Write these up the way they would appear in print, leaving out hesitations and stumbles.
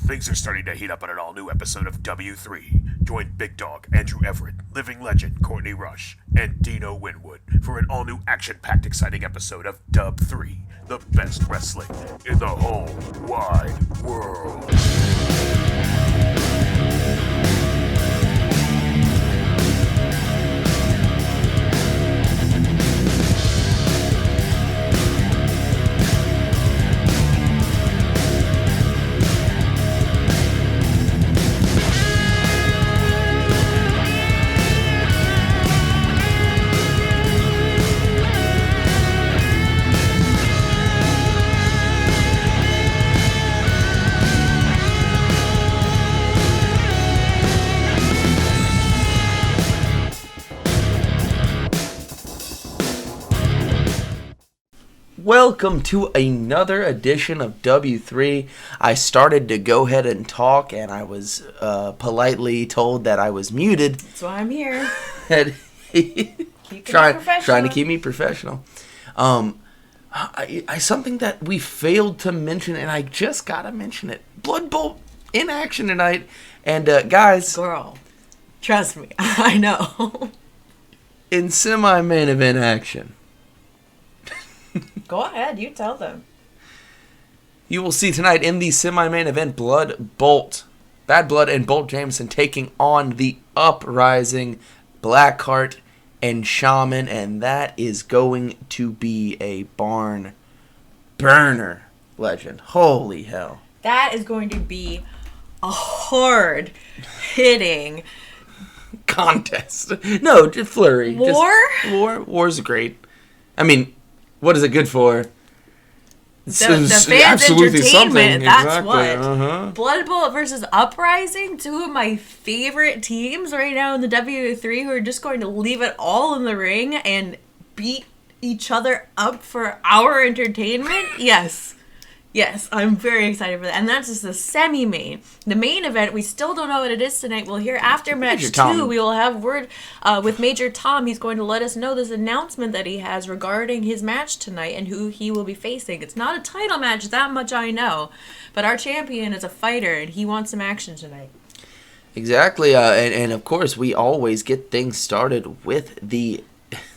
Things are starting to heat up on an all-new episode of W3. Join Big Dog, Andrew Everett, living legend Courtney Rush, and Dino Winwood for an all-new action-packed exciting episode of Dub 3, the best wrestling in the whole wide world. Welcome to another edition of W3. I started to go ahead and talk, and I was politely told that I was muted. That's why I'm here. Trying to keep me professional. Something that we failed to mention, and I just gotta mention it. Blood Bowl in action tonight, and guys, girl, trust me, I know. In semi-main event action. Go ahead, you tell them. You will see tonight in the semi-main event, Bad Blood and Bolt Jameson taking on the Uprising, Blackheart and Shaman, and that is going to be a barn burner, legend. Holy hell. That is going to be a hard-hitting contest. No, just flurry. War's great. I mean, what is it good for? The fans' entertainment, that's what. Uh-huh. Blood Bowl versus Uprising, two of my favorite teams right now in the W3 who are just going to leave it all in the ring and beat each other up for our entertainment. Yes, I'm very excited for that. And that's just the semi-main. The main event, we still don't know what it is tonight. We'll hear after match 2. We will have word with Major Tom. He's going to let us know this announcement that he has regarding his match tonight and who he will be facing. It's not a title match, that much I know. But our champion is a fighter, and he wants some action tonight. Exactly. And of course, we always get things started with the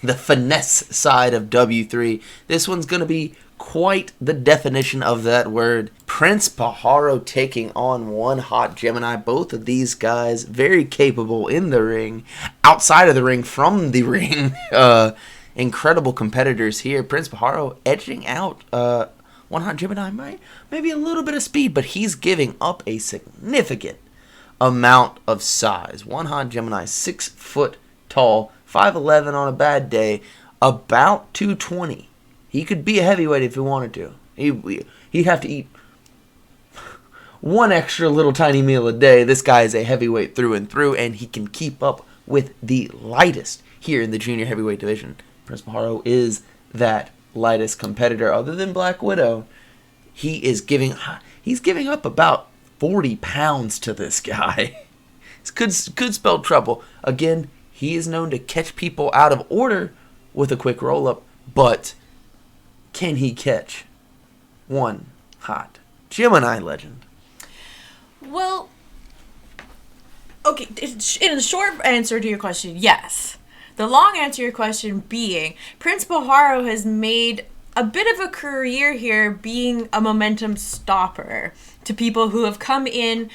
finesse side of W3. This one's going to be quite the definition of that word. Prince Pajaro taking on one hot Gemini. Both of these guys very capable in the ring, outside of the ring, from the ring. Incredible competitors here. Prince Pajaro edging out one hot Gemini. Maybe a little bit of speed, but he's giving up a significant amount of size. One hot Gemini, 6 foot tall, 5'11" on a bad day, about 220. He could be a heavyweight if he wanted to. He'd have to eat one extra little tiny meal a day. This guy is a heavyweight through and through, and he can keep up with the lightest here in the junior heavyweight division. Prince Pajaro is that lightest competitor other than Black Widow. He's giving up about 40 pounds to this guy. It could spell trouble. Again, he is known to catch people out of order with a quick roll-up, but can he catch one hot Gemini, legend? Well, okay, in the short answer to your question, yes. The long answer to your question being, Prince Pajaro has made a bit of a career here being a momentum stopper to people who have come in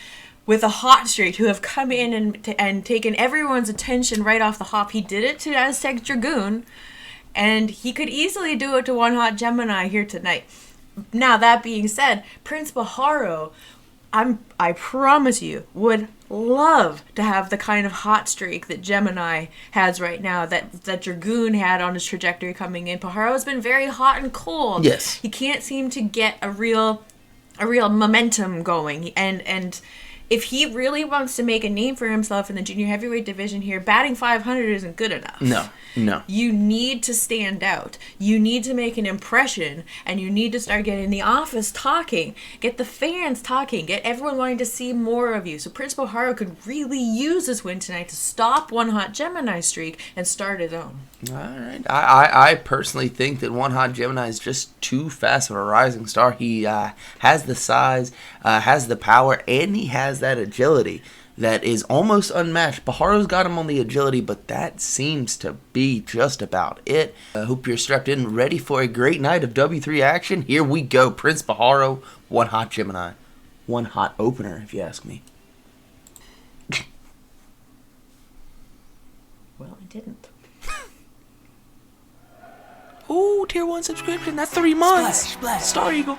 with a hot streak, who have come in and taken everyone's attention right off the hop. He did it to Aztec Dragoon, and he could easily do it to one hot Gemini here tonight. Now, that being said, Prince Pajaro, I promise you, would love to have the kind of hot streak that Gemini has right now, that Dragoon had on his trajectory coming in. Pajaro's been very hot and cold. Yes. He can't seem to get a real momentum going. And if he really wants to make a name for himself in the junior heavyweight division here, batting 500 isn't good enough. No. You need to stand out. You need to make an impression, and you need to start getting the office talking, get the fans talking, get everyone wanting to see more of you. So Prince Pajaro could really use this win tonight to stop One Hot Gemini streak and start his own. All right. I personally think that One Hot Gemini is just too fast of a rising star. He has the size, has the power, and he has that agility that is almost unmatched. Pajaro's got him on the agility, but that seems to be just about it. I hope you're strapped in, ready for a great night of W3 action. Here we go. Prince Pajaro, One Hot Gemini. One hot opener, if you ask me. Well, I didn't. Ooh, tier 1 subscription. That's 3 months. Splash. Star Eagle.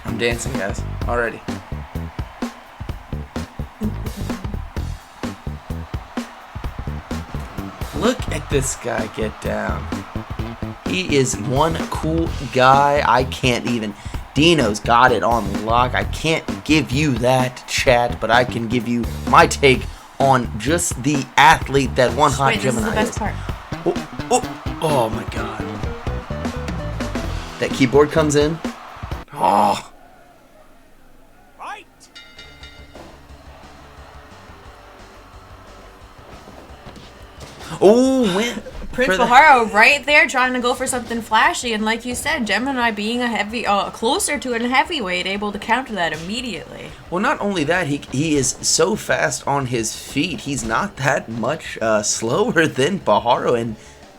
I'm dancing, guys, already. Look at this guy get down. He is one cool guy. I can't even. Dino's got it on lock. I can't give you that, chat, but I can give you my take on just the athlete that One Hot Gemini This is the best part. Oh my god. That keyboard comes in. Oh. Oh, win. Prince Pajaro right there trying to go for something flashy, and like you said, Gemini being a heavy, closer to a heavyweight, able to counter that immediately. Well, not only that, he is so fast on his feet. He's not that much slower than Pajaro, and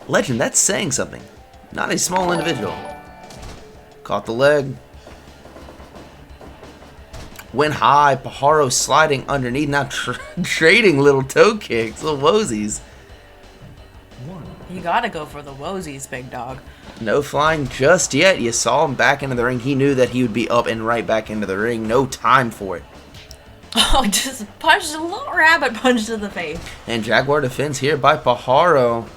Legend, that's saying something. Not a small individual. Caught the leg. Went high. Pajaro sliding underneath, now trading little toe kicks, little wozies. You gotta go for the wozies, big dog. No flying just yet. You saw him back into the ring. He knew that he would be up and right back into the ring. No time for it. Oh, just punched a little rabbit punch to the face. And Jaguar defends here by Pajaro.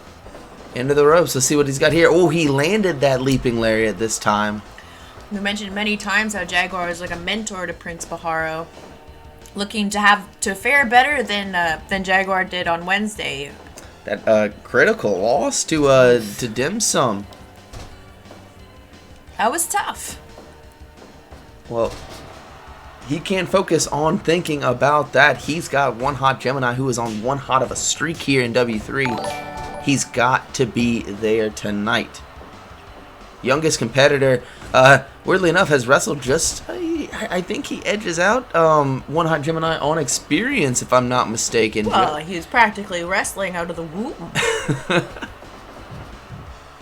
Into the ropes. Let's see what he's got here. Oh, he landed that leaping lariat this time. We mentioned many times how Jaguar is like a mentor to Prince Pajaro, looking to fare better than Jaguar did on Wednesday. That critical loss to Dim Sum. That was tough. Well, he can't focus on thinking about that. He's got One Hot Gemini, who is on one hot of a streak here in W3. He's got to be there tonight. Youngest competitor, weirdly enough, has wrestled just, I think he edges out One Hot Gemini on experience, if I'm not mistaken. Well, he was practically wrestling out of the womb.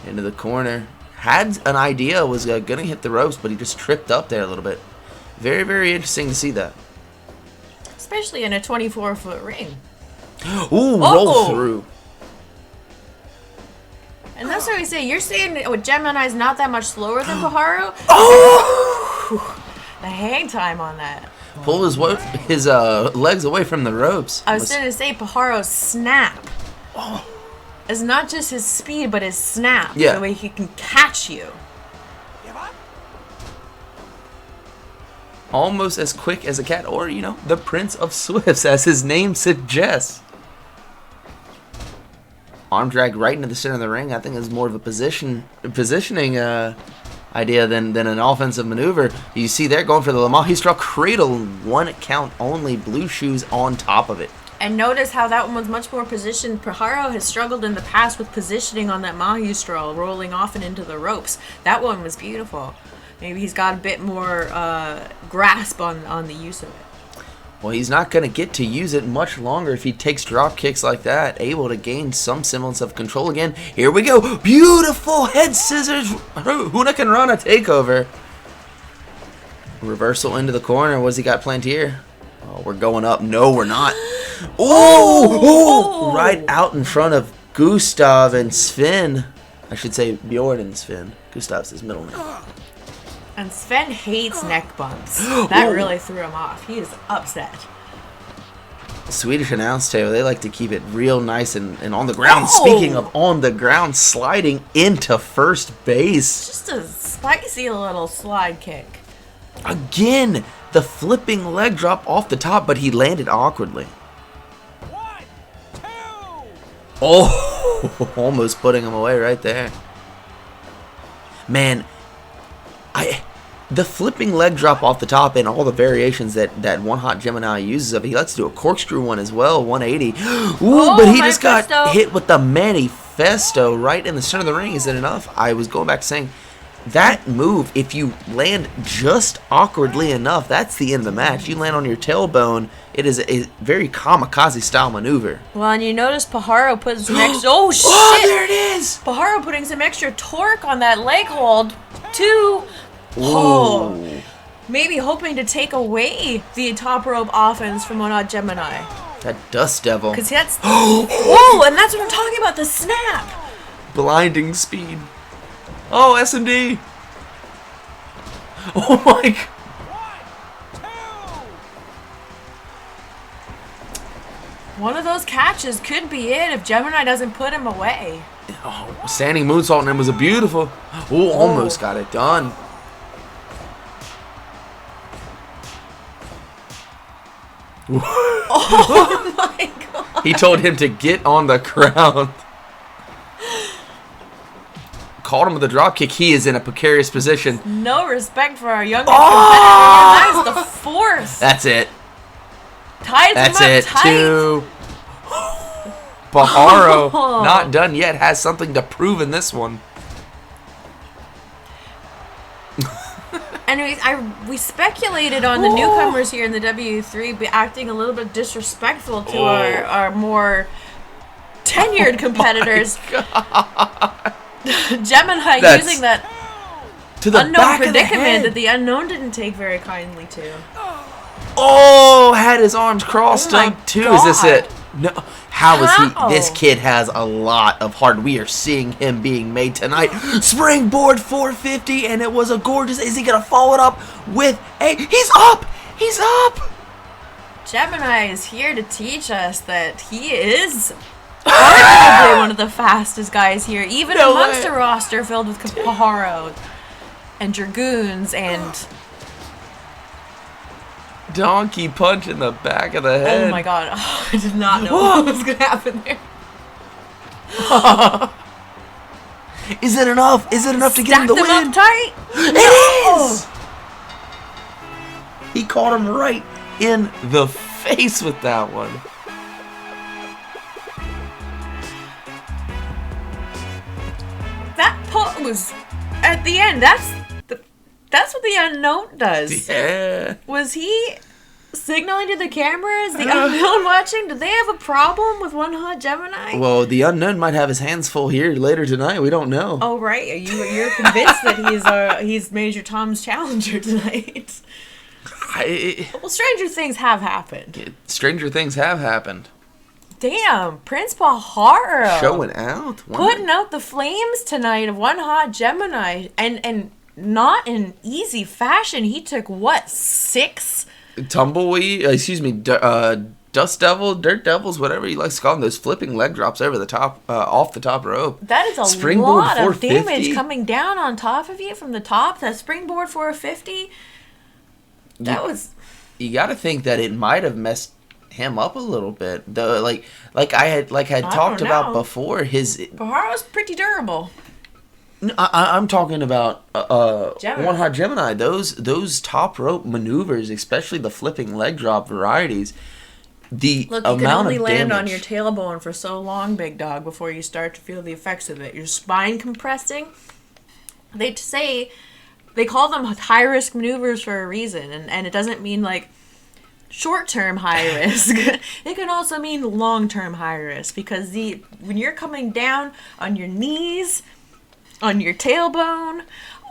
Into the corner. Had an idea, was going to hit the ropes, but he just tripped up there a little bit. Very, very interesting to see that. Especially in a 24-foot ring. Ooh, roll through. And that's what we say. You're saying Gemini's not that much slower than Pajaro? Oh! The hang time on that. Pull his legs away from the ropes. I was going to say Pajaro's snap. Oh. It's not just his speed, but his snap. Yeah. The way he can catch you. Almost as quick as a cat, or, the Prince of Swifts, as his name suggests. Arm drag right into the center of the ring. I think is more of a positioning idea than an offensive maneuver. You see there going for the Mahistral Cradle. 1 count only. Blue shoes on top of it. And notice how that one was much more positioned. Pajaro has struggled in the past with positioning on that Mahistral, rolling off and into the ropes. That one was beautiful. Maybe he's got a bit more grasp on the use of it. Well, he's not going to get to use it much longer if he takes drop kicks like that. Able to gain some semblance of control again. Here we go. Beautiful head scissors. Hurricane Rana takeover. Reversal into the corner. What's he got planned here? Oh, we're going up. No, we're not. Oh! Right out in front of Gustav and Sven. I should say Bjorn and Sven. Gustav's his middle name. And Sven hates neck bumps. That really threw him off. He is upset. Swedish announce table, they like to keep it real nice and on the ground. Speaking of on the ground, sliding into first base. Just a spicy little slide kick. Again, the flipping leg drop off the top, but he landed awkwardly. 1, 2. Oh, almost putting him away right there. Man, the flipping leg drop off the top and all the variations that One Hot Gemini uses of it. He likes to do a corkscrew one as well, 180. Ooh, but he just got hit with the manifesto right in the center of the ring. Is it enough? I was going back to saying that move, if you land just awkwardly enough, that's the end of the match. You land on your tailbone, it is a very kamikaze style maneuver. Well, and you notice Pajaro put some extra... Oh, shit! Oh, there it is! Pajaro putting some extra torque on that leg hold to... Oh, maybe hoping to take away the top rope offense from One Hot Gemini. that Dust Devil. Because that's... Whoa, and that's what I'm talking about, the snap! Blinding speed. Oh, SMD. Oh my god. 1, 2. One of those catches could be it if Gemini doesn't put him away. Oh, standing moonsault on him was a beautiful. Oh, almost got it done. Oh my god. He told him to get on the ground. Caught him with a drop kick. He is in a precarious position. No respect for our youngest competitor. That is the fourth. That's it. Ties That's him up it. tight. 2. Pajaro, not done yet, has something to prove in this one. Anyways, we speculated on the newcomers here in the W3 be acting a little bit disrespectful to our more tenured competitors. Gemini using that to the unknown back of the predicament head. that the unknown didn't take very kindly to. Oh, had his arms crossed Oh my up too. Is this God. it? No. How is How? he? This kid has a lot of heart. We are seeing him being made tonight. Springboard 450, and it was a gorgeous. Is he gonna follow it up with a? He's up. He's up. Gemini is here to teach us that he is arguably one of the fastest guys here, even No amongst way. a roster filled with Pajaro and Dragoons and... Donkey punch in the back of the head. Oh my god, I did not know what was going to happen there. Is it enough? Is it enough to get him Stacked the them win? up tight. It is! He caught him right in the face with that one. That pose at the end, that's what the unknown does. Yeah. Was he signaling to the cameras, the unknown watching? Did they have a problem with One Hot Gemini? Well, the unknown might have his hands full here later tonight. We don't know. Oh right, you're convinced that he's Major Tom's challenger tonight. Well, stranger things have happened. Stranger things have happened. Damn, Prince Pajaro Showing out. putting out the flames tonight of One Hot Gemini, and not in easy fashion. He took what, 6? Tumbleweed, Dust Devil, Dirt Devils, whatever he likes to call them, those flipping leg drops over the top, off the top rope. That is a Springboard lot of 450. damage coming down on top of you from the top. That springboard 450. That was... You got to think that it might have messed him up a little bit. Though, like I had talked about before, his Pajaro's pretty durable. I'm talking about Gemini. One Hot Gemini. Those top rope maneuvers, especially the flipping leg drop varieties, the Look, you amount can only of land damage. on your tailbone for so long, big dog, before you start to feel the effects of it. Your spine compressing. They say, they call them high-risk maneuvers for a reason, and it doesn't mean like short-term high risk. It can also mean long-term high risk, because when you're coming down on your knees, on your tailbone,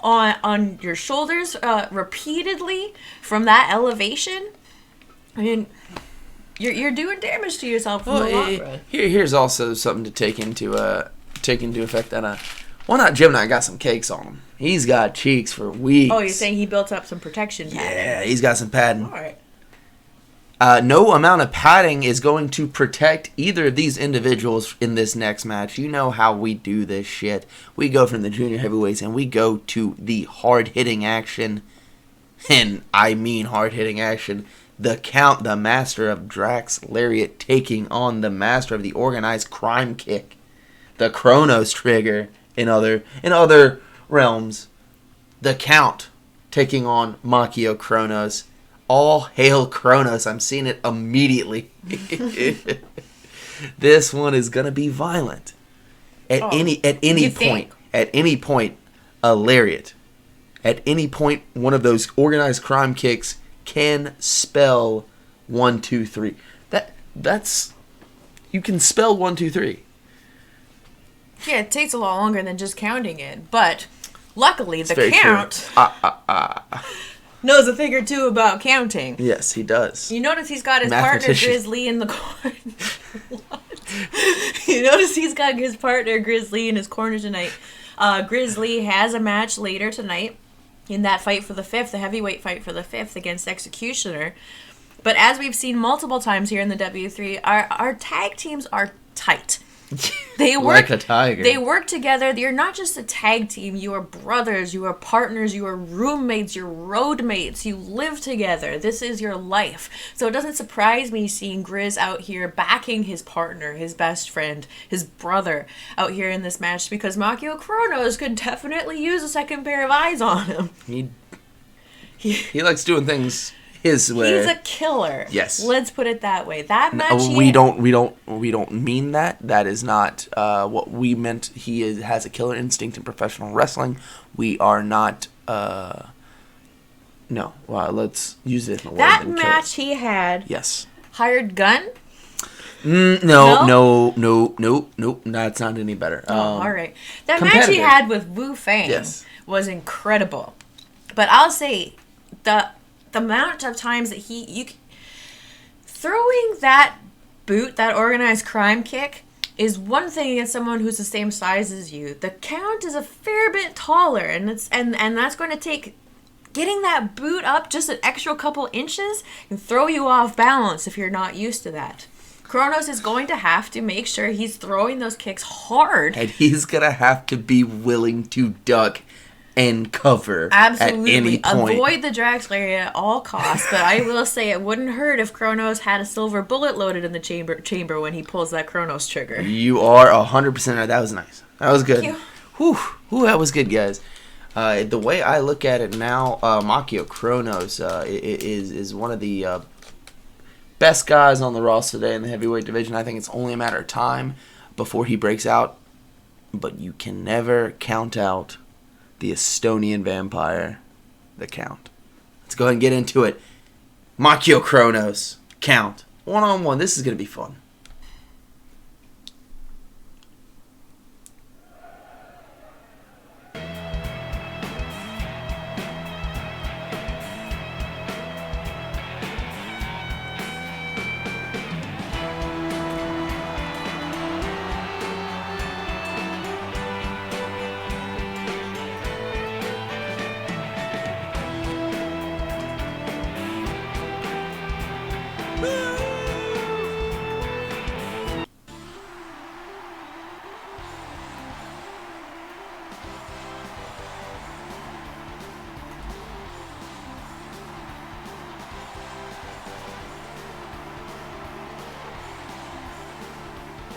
on your shoulders repeatedly from that elevation, I mean, you're doing damage to yourself in the long run. Here's also something to take into effect that why not Gemini got some cakes on him. He's got cheeks for weeks. Oh, you're saying he built up some protection padding. Yeah, he's got some padding. All right. No amount of padding is going to protect either of these individuals in this next match. You know how we do this shit. We go from the junior heavyweights and we go to the hard-hitting action. And I mean hard-hitting action. The Count, the master of Drax Lariat, taking on the master of the organized crime kick. The Chronos trigger in other realms. The Count taking on Machio Chronos. All hail Chronos. I'm seeing it immediately. This one is gonna be violent. At any point. At any point, a lariat. At any point, one of those organized crime kicks can spell 1, 2, 3. That's you can spell 1, 2, 3. Yeah, it takes a lot longer than just counting it, but luckily It's the very Count knows a thing or two about counting. Yes, he does. You notice he's got his partner Mathematician. Grizzly in the corner. What? You notice he's got his partner Grizzly in his corner tonight. Grizzly has a match later tonight in that fight for the 5th, the heavyweight fight for the 5th against Executioner. But as we've seen multiple times here in the W3, our tag teams are tight. They work Like a tiger. They work together. You're not just a tag team. You are brothers. You are partners. You are roommates. You're roadmates. You live together. This is your life. So it doesn't surprise me seeing Grizz out here backing his partner, his best friend, his brother out here in this match because Machio Chronos could definitely use a second pair of eyes on him. He likes doing things his way. He's a killer. Yes. Let's put it that way. That match. We don't mean that. That is not what we meant. Has a killer instinct in professional wrestling. We are not. No. Well, let's use it in a word. That than match killer. he had. Yes. Hired gun. No. That's not any better. All right. That match he had with Wu Fang was incredible. But I'll say the amount of times that throwing that boot, that organized crime kick, is one thing against someone who's the same size as you. The Count is a fair bit taller, and that's going to take getting that boot up just an extra couple inches and throw you off balance if you're not used to that. Kronos is going to have to make sure he's throwing those kicks hard. And he's going to have to be willing to duck and cover Absolutely. at any point. Avoid the Drax Lariat at all costs, but I will say it wouldn't hurt if Kronos had a silver bullet loaded in the chamber when he pulls that Kronos trigger. You are 100% right. That was nice. That was good. Thank Whew, that was good, guys. The way I look at it now, Machio Kronos is one of the best guys on the roster today in the heavyweight division. I think it's only a matter of time before he breaks out, but you can never count out the Estonian vampire, the Count. Let's go ahead and get into it. Machio Kronos, Count. 1-on-1. This is going to be fun.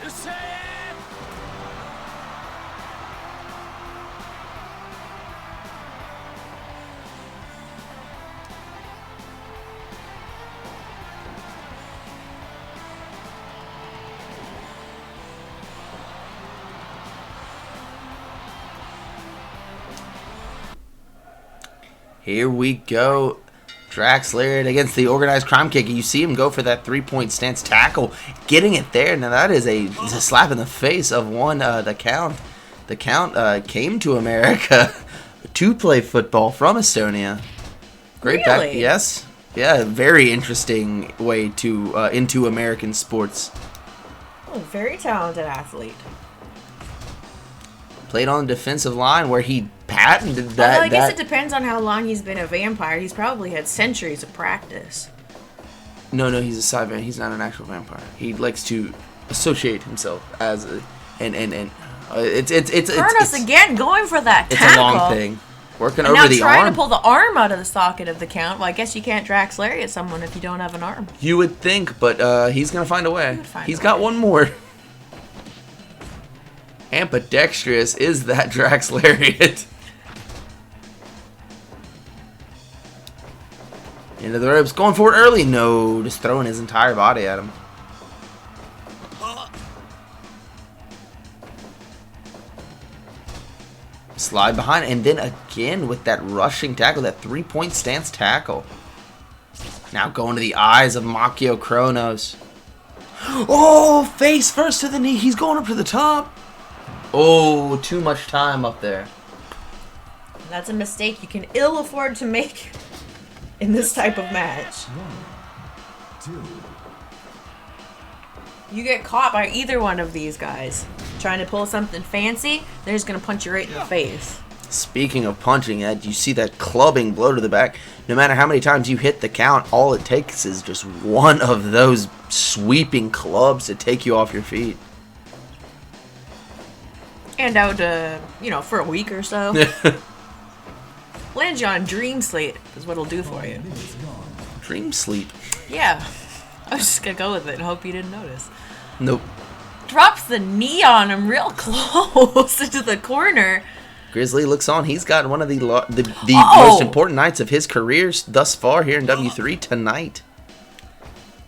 You say it! Here we go. Drax Lariat against the organized crime kick. You see him go for that 3-point stance tackle, getting it there. Now that is a slap in the face of the Count. The Count came to America to play football from Estonia. Great back. Really? Yes. Yeah, very interesting way to into American sports. Oh, very talented athlete. Played on the defensive line where he patented that. Although I guess it depends on how long he's been a vampire. He's probably had centuries of practice. No, he's a side vampire. He's not an actual vampire. He likes to associate himself as a it's Kronos again going for that it's tackle. a long thing. Working And over now the trying arm. to pull the arm out of the socket of the count. Well, I guess you can't Drax Lariat someone if you don't have an arm. You would think, but he's gonna find a way. He's got one more. Ambidextrous is that Drax Lariat. Into the ropes, going for it early. No, just throwing his entire body at him. Slide behind, and then again with that rushing tackle, that 3-point stance tackle. Now going to the eyes of Machio Kronos. Oh, face first to the knee. He's going up to the top. Oh, too much time up there. That's a mistake you can ill afford to make in this type of match. 1, 2. You get caught by either one of these guys trying to pull something fancy, they're just going to punch you right in the face. Speaking of punching, Ed, you see that clubbing blow to the back. No matter how many times you hit the count, all it takes is just one of those sweeping clubs to take you off your feet. And out, for a week or so. Lands you on Dream Sleep is what it'll do for you. Dream sleep. Yeah. I was just going to go with it and hope you didn't notice. Nope. Drops the knee on him real close into the corner. Grizzly looks on. He's got one of the Oh! most important nights of his career thus far here in W3 tonight.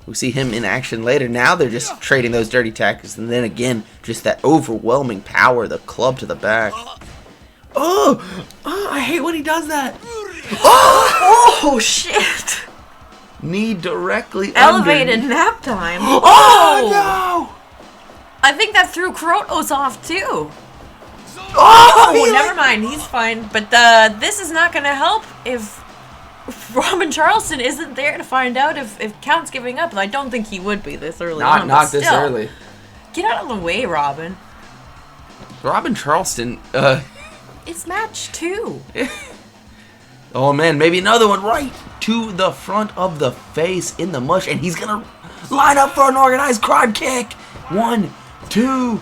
We'll see him in action later. Now they're just trading those dirty tackles. And then again, just that overwhelming power, the club to the back. Oh, I hate when he does that. Oh, shit. Knee directly Elevated under. nap time. Oh, no. I think that threw Kronos off, too. Oh, Never mind. He's fine. But this is not going to help if Robin Charleston isn't there to find out if Count's giving up. I don't think he would be this early on. Not but this still, early. Get out of the way, Robin. Robin Charleston, It's match 2. oh man, maybe another one right to the front of the face in the mush, and he's gonna line up for an organized crime kick. 1, 2.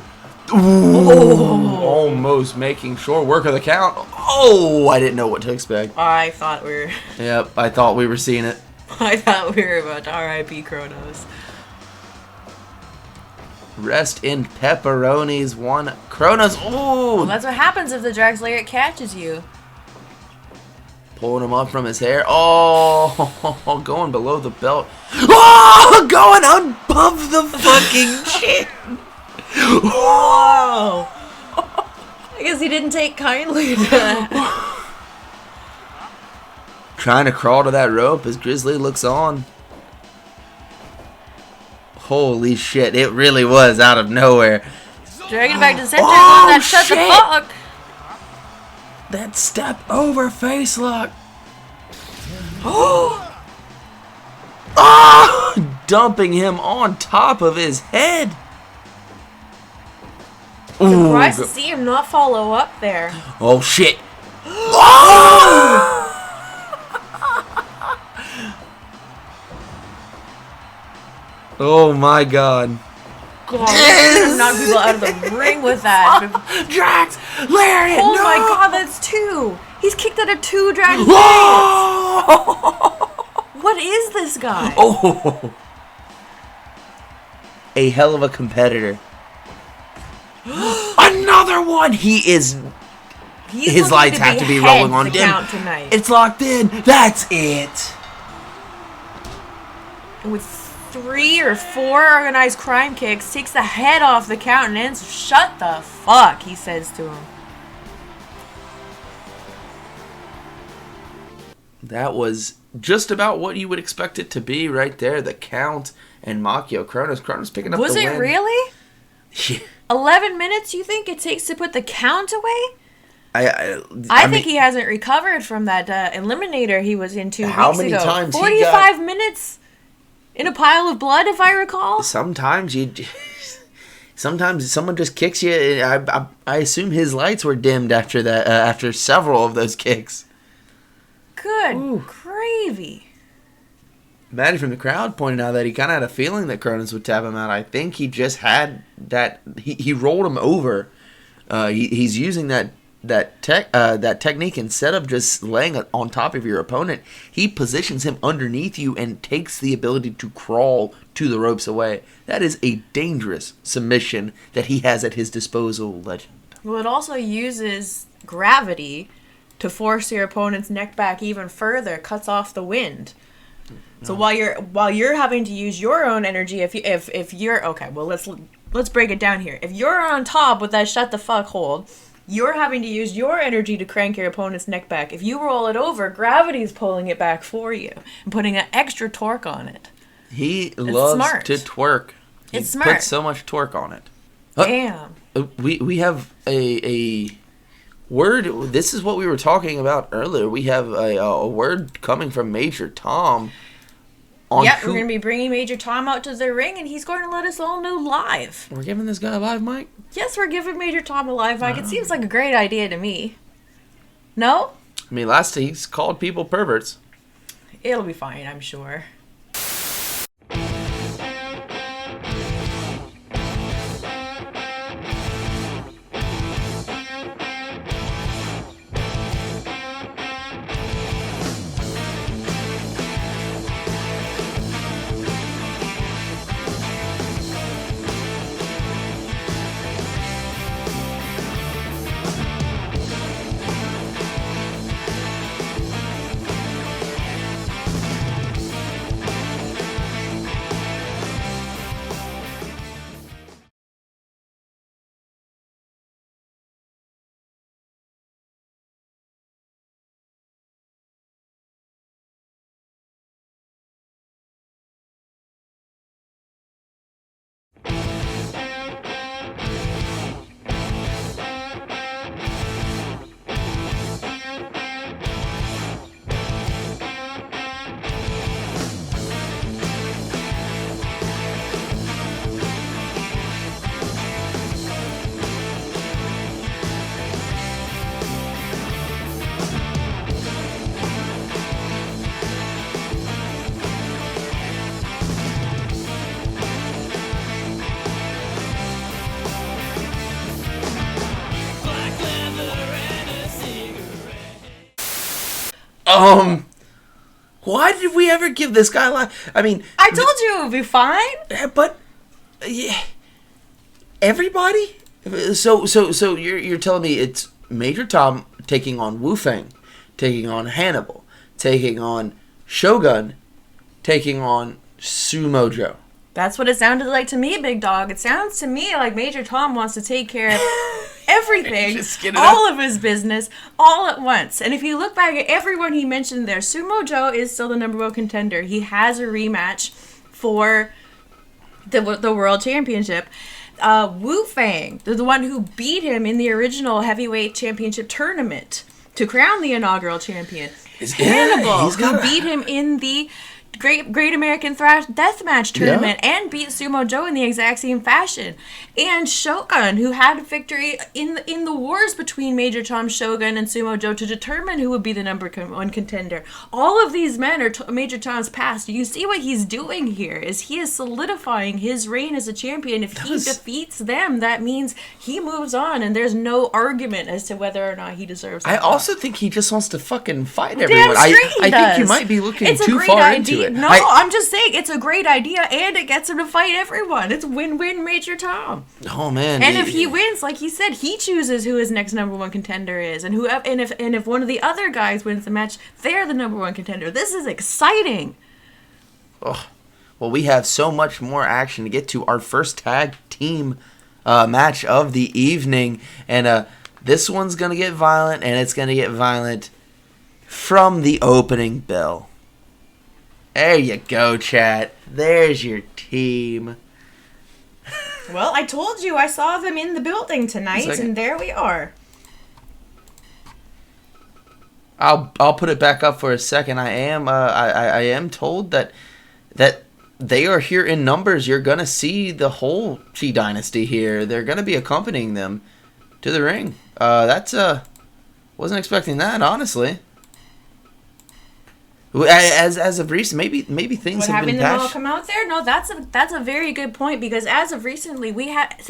Ooh, almost making short work of the count. Oh, I didn't know what to expect. I thought we were Yep, I thought we were seeing it. about to R.I.P. Kronos. Rest in pepperonis. 1 Kronos. Oh, Well, that's what happens if the Drax Lariat catches you. pulling him up from his hair. Oh, going below the belt. Oh, going above the fucking chin. Whoa! I guess he didn't take kindly to that. Trying to crawl to that rope as Grizzly looks on. Holy shit, it really was out of nowhere. Dragging it back to the center. Oh, That shut the shit. fuck. That step over face lock. Oh, dumping him on top of his head. Ooh, Surprised to see him not follow up there. oh shit. Oh! Oh my god. God, yes! Knock people out of the ring with that. Drax Lariat. Oh no! my god, that's 2. He's kicked out of 2 Drax Lariats. Oh! What is this guy? Oh! A hell of a competitor. Another one! He is. He's His looking lights have to be behead rolling on the dim. count tonight. It's locked in. That's it. With 3 or 4 organized crime kicks, takes the head off the count and ends. Shut the fuck, he says to him. That was just about what you would expect it to be right there. The count and Machio Kronos. Kronos picking up Was the it win. really? Yeah. 11 minutes you think it takes to put the count away? I think he hasn't recovered from that eliminator he was in 2 weeks ago. How many times 45 minutes in a pile of blood, if I recall. Sometimes someone just kicks you. I assume his lights were dimmed after that. After several of those kicks. Good gravy. Maddie from the crowd pointed out that he kind of had a feeling that Cronus would tap him out. I think he just had that. He rolled him over. He's using that technique instead of just laying it on top of your opponent. He positions him underneath you and takes the ability to crawl to the ropes away. That is a dangerous submission that he has at his disposal, Legend. Well, it also uses gravity to force your opponent's neck back even further, cuts off the wind. So while you're having to use your own energy, if you're okay, well let's break it down here. If you're on top with that shut the fuck hold, you're having to use your energy to crank your opponent's neck back. If you roll it over, gravity's pulling it back for you and putting an extra torque on it. He loves to twerk. He puts so much torque on it. Damn. We have a word. This is what we were talking about earlier. We have a word coming from Major Tom. We're going to be bringing Major Tom out to the ring, and he's going to let us all know live. We're giving this guy a live mic? Yes, we're giving Major Tom a live mic. It seems like a great idea to me. No? I mean, last he's called people perverts. It'll be fine, I'm sure. Why did we ever give this guy live? I mean, I told you it would be fine. But yeah, everybody. So you're telling me it's Major Tom taking on Wu Feng, taking on Hannibal, taking on Shogun, taking on Sumo Joe. That's what it sounded like to me, Big Dog. It sounds to me like Major Tom wants to take care of everything, all of his business, all at once. And if you look back at everyone he mentioned there, Sumo Joe is still the #1 contender. He has a rematch for the World Championship. Wu Feng, the one who beat him in the original heavyweight championship tournament to crown the inaugural champion. Hannibal, who beat him in the Great American Deathmatch tournament and beat Sumo Joe in the exact same fashion. And Shogun, who had a victory in the wars between Major Tom Shogun and Sumo Joe to determine who would be the #1 contender. All of these men are Major Tom's past. You see what he's doing here is he is solidifying his reign as a champion. If he defeats them, that means he moves on and there's no argument as to whether or not he deserves it. I also think he just wants to fucking fight everyone. I think you might be looking too far into it. No, I'm just saying it's a great idea, and it gets him to fight everyone. It's win-win Major Tom. Oh man! And if he wins, like he said, he chooses who his next #1 contender is, and if one of the other guys wins the match, they're the #1 contender. This is exciting. Oh, well, we have so much more action to get to. Our first tag team match of the evening, and this one's gonna get violent, and it's gonna get violent from the opening bell. There you go, chat. There's your team. Well, I told you I saw them in the building tonight, and there we are. I'll put it back up for a second. I am told that they are here in numbers. You're gonna see the whole Chee Dynasty here. They're gonna be accompanying them to the ring. That's wasn't expecting that, honestly. As of recent, maybe things What, have having been them all patched. come out there? No, that's a very good point, because as of recently,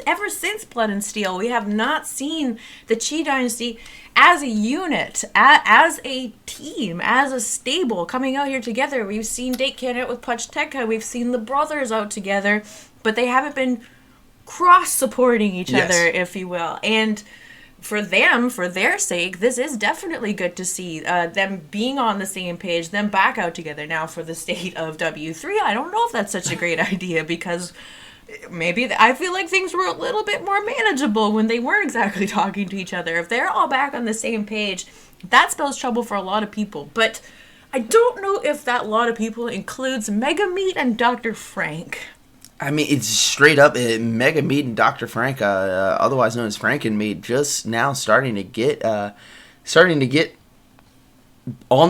ever since Blood and Steel, we have not seen the Chee Dynasty as a unit, as a team, as a stable coming out here together. We've seen Date Candidate with Pajaro, we've seen the brothers out together, but they haven't been cross-supporting each Yes. other, if you will. And for them, for their sake, this is definitely good to see them being on the same page, them back out together. Now, for the state of W3, I don't know if that's such a great idea, because maybe I feel like things were a little bit more manageable when they weren't exactly talking to each other. If they're all back on the same page, that spells trouble for a lot of people. But I don't know if that lot of people includes Mega Meat and Dr. Frank. I mean, it's straight up Mega Meat and Dr. Frank, otherwise known as Frankenmeat, just now starting to get on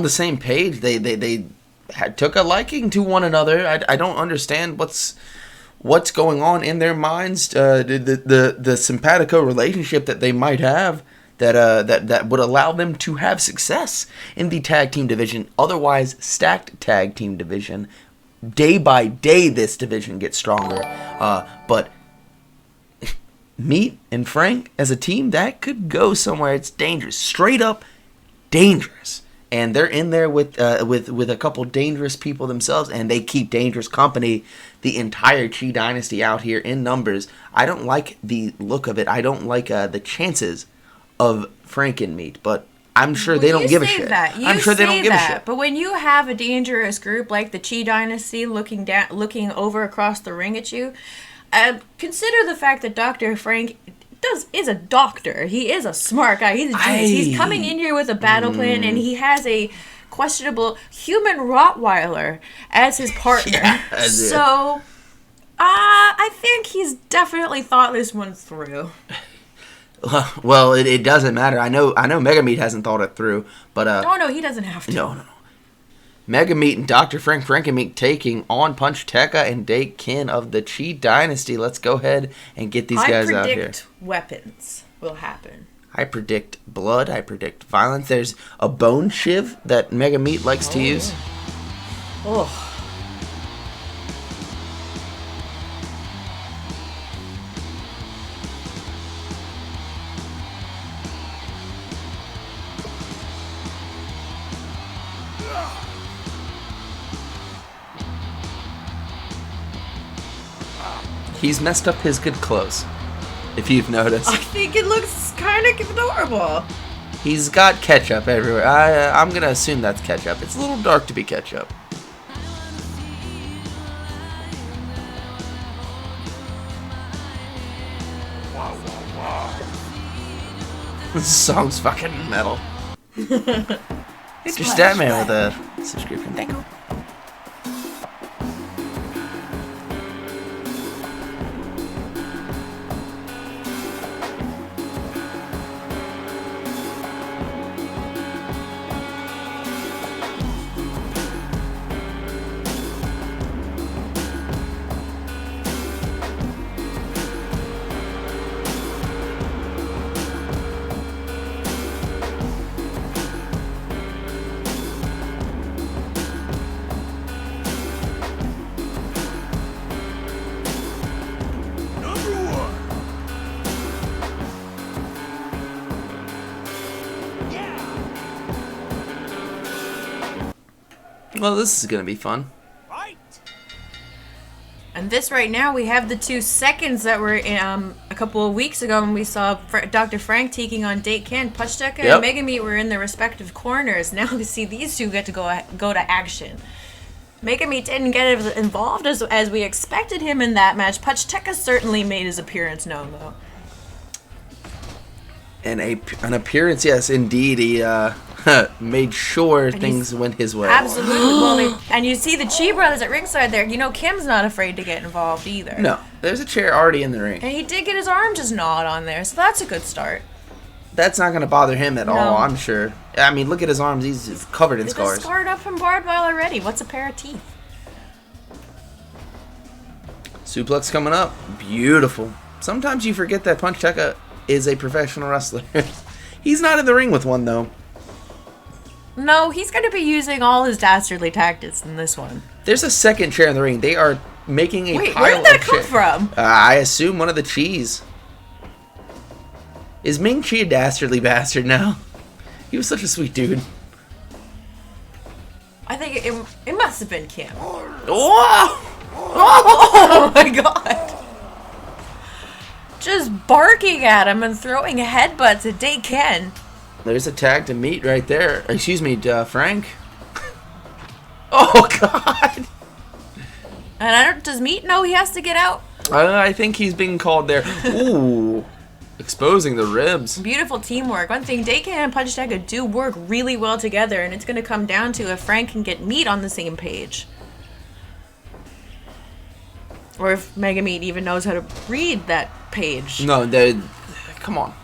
the same page. They took a liking to one another. I don't understand what's going on in their minds. The simpatico relationship that they might have that would allow them to have success in the tag team division, otherwise stacked tag team division. Day by day, this division gets stronger. But Meat and Frank as a team, that could go somewhere. It's dangerous, straight up dangerous. And they're in there with a couple dangerous people themselves, and they keep dangerous company. The entire Chee Dynasty out here in numbers. I don't like the look of it. I don't like the chances of Frank and Meat, but I'm sure they don't give a shit. I'm sure they don't give a shit. But when you have a dangerous group like the Chee Dynasty looking over across the ring at you, consider the fact that Dr. Frank is a doctor. He is a smart guy. He's a genius. He's coming in here with a battle plan, and he has a questionable human Rottweiler as his partner. Yeah, so, I think he's definitely thought this one through. Well, it doesn't matter. I know Mega Meat hasn't thought it through, but No, he doesn't have to. No. Mega Meat and Dr. Frankenmeat taking on Punch Tekka and Date Kin of the Chee Dynasty. Let's go ahead and get these guys out here. I predict weapons will happen. I predict blood. I predict violence. There's a bone shiv that Mega Meat likes to use. Oh. He's messed up his good clothes, if you've noticed. I think it looks kind of adorable. He's got ketchup everywhere. I'm going to assume that's ketchup. It's a little dark to be ketchup. This song's fucking metal. Mr. Statman with a subscription. Thank you. Well, this is going to be fun. And this right now, we have the 2 seconds that were a couple of weeks ago when we saw Dr. Frank taking on Date Kin. Pajaro and Mega Meat were in their respective corners. Now we see these two get to go to action. Mega Meat didn't get as involved as we expected him in that match. Pajaro certainly made his appearance known, though. And an appearance, yes, indeed. He made sure things went his way. Absolutely. Well, and you see the Chee brothers at ringside there. You know, Kim's not afraid to get involved either. No, there's a chair already in the ring. And he did get his arm just gnawed on there, so that's a good start. That's not going to bother him at all, I'm sure. I mean, look at his arms. He's covered in He's scars. scarred up from barbed wire already. What's a pair of teeth? Suplex coming up. Beautiful. Sometimes you forget that Punch Tekka is a professional wrestler. He's not in the ring with one, though. No, he's going to be using all his dastardly tactics in this one. There's a second chair in the ring. They are making a Wait, pile where did that of come chairs. from? I assume one of the Chees. Is Ming Chi a dastardly bastard now? He was such a sweet dude. I think it must have been Kim. Oh! Oh my god. Just barking at him and throwing headbutts at Day Ken. There's a tag to Meat right there. Excuse me, Frank. Oh, God. And does Meat know he has to get out? I think he's being called there. Ooh. Exposing the ribs. Beautiful teamwork. One thing, Day Ken and Punch Tekka do work really well together, and it's going to come down to if Frank can get Meat on the same page. Or if Mega Meat even knows how to read that page. No, come on.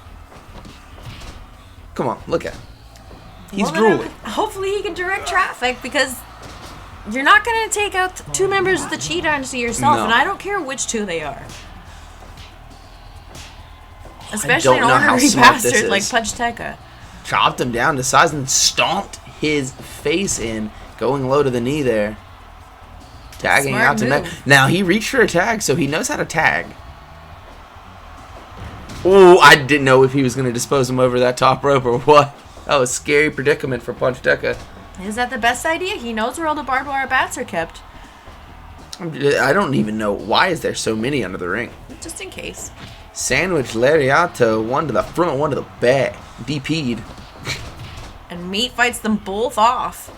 Come on, look at him. He's Well, drooling. Hopefully he can direct traffic, because you're not going to take out two members of the Chee Dynasty yourself, No. and I don't care which two they are. Especially an don't know how ornery smart this bastard like is. Punch Tekka. Chopped him down to size and stomped his face in, going low to the knee there. Tagging Smart out to Meg. move. Now, he reached for a tag, so he knows how to tag. Oh, I didn't know if he was going to dispose him over that top rope or what. That was a scary predicament for Punch Tekka. Is that the best idea? He knows where all the barbed wire bats are kept. I don't even know. Why is there so many under the ring? Just in case. Sandwich Lariato, one to the front, one to the back. DP'd. And Meat fights them both off.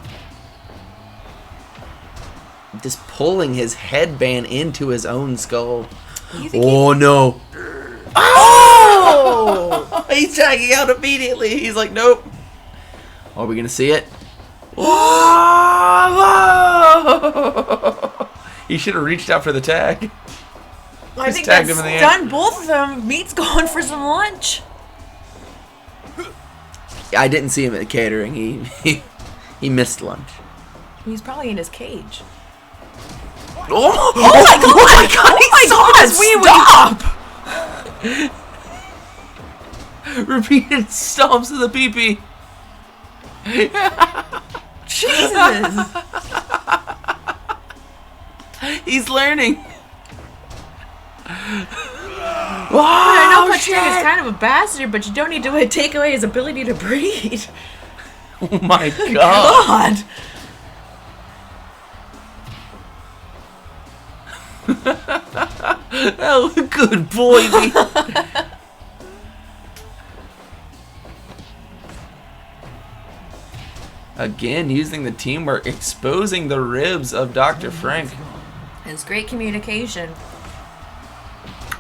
Just pulling his headband into his own skull. You think Oh, no. Oh! He's tagging out immediately. He's like, nope. Are we going to see it? Oh! He should have reached out for the tag. I Just think tagged that's him in the done both of them. Meat's going for some lunch. I didn't see him at the catering. He missed lunch. He's probably in his cage. Oh, my god! Oh my god! Oh my god! Repeated stomps of the pee-pee. Jesus! He's learning. I Wow, know Punch Tekka is kind of a bastard, but you don't need to take away his ability to breathe. Oh my god. God! Oh, good boy. Again, using the teamwork, exposing the ribs of Dr. Frank. It's great communication.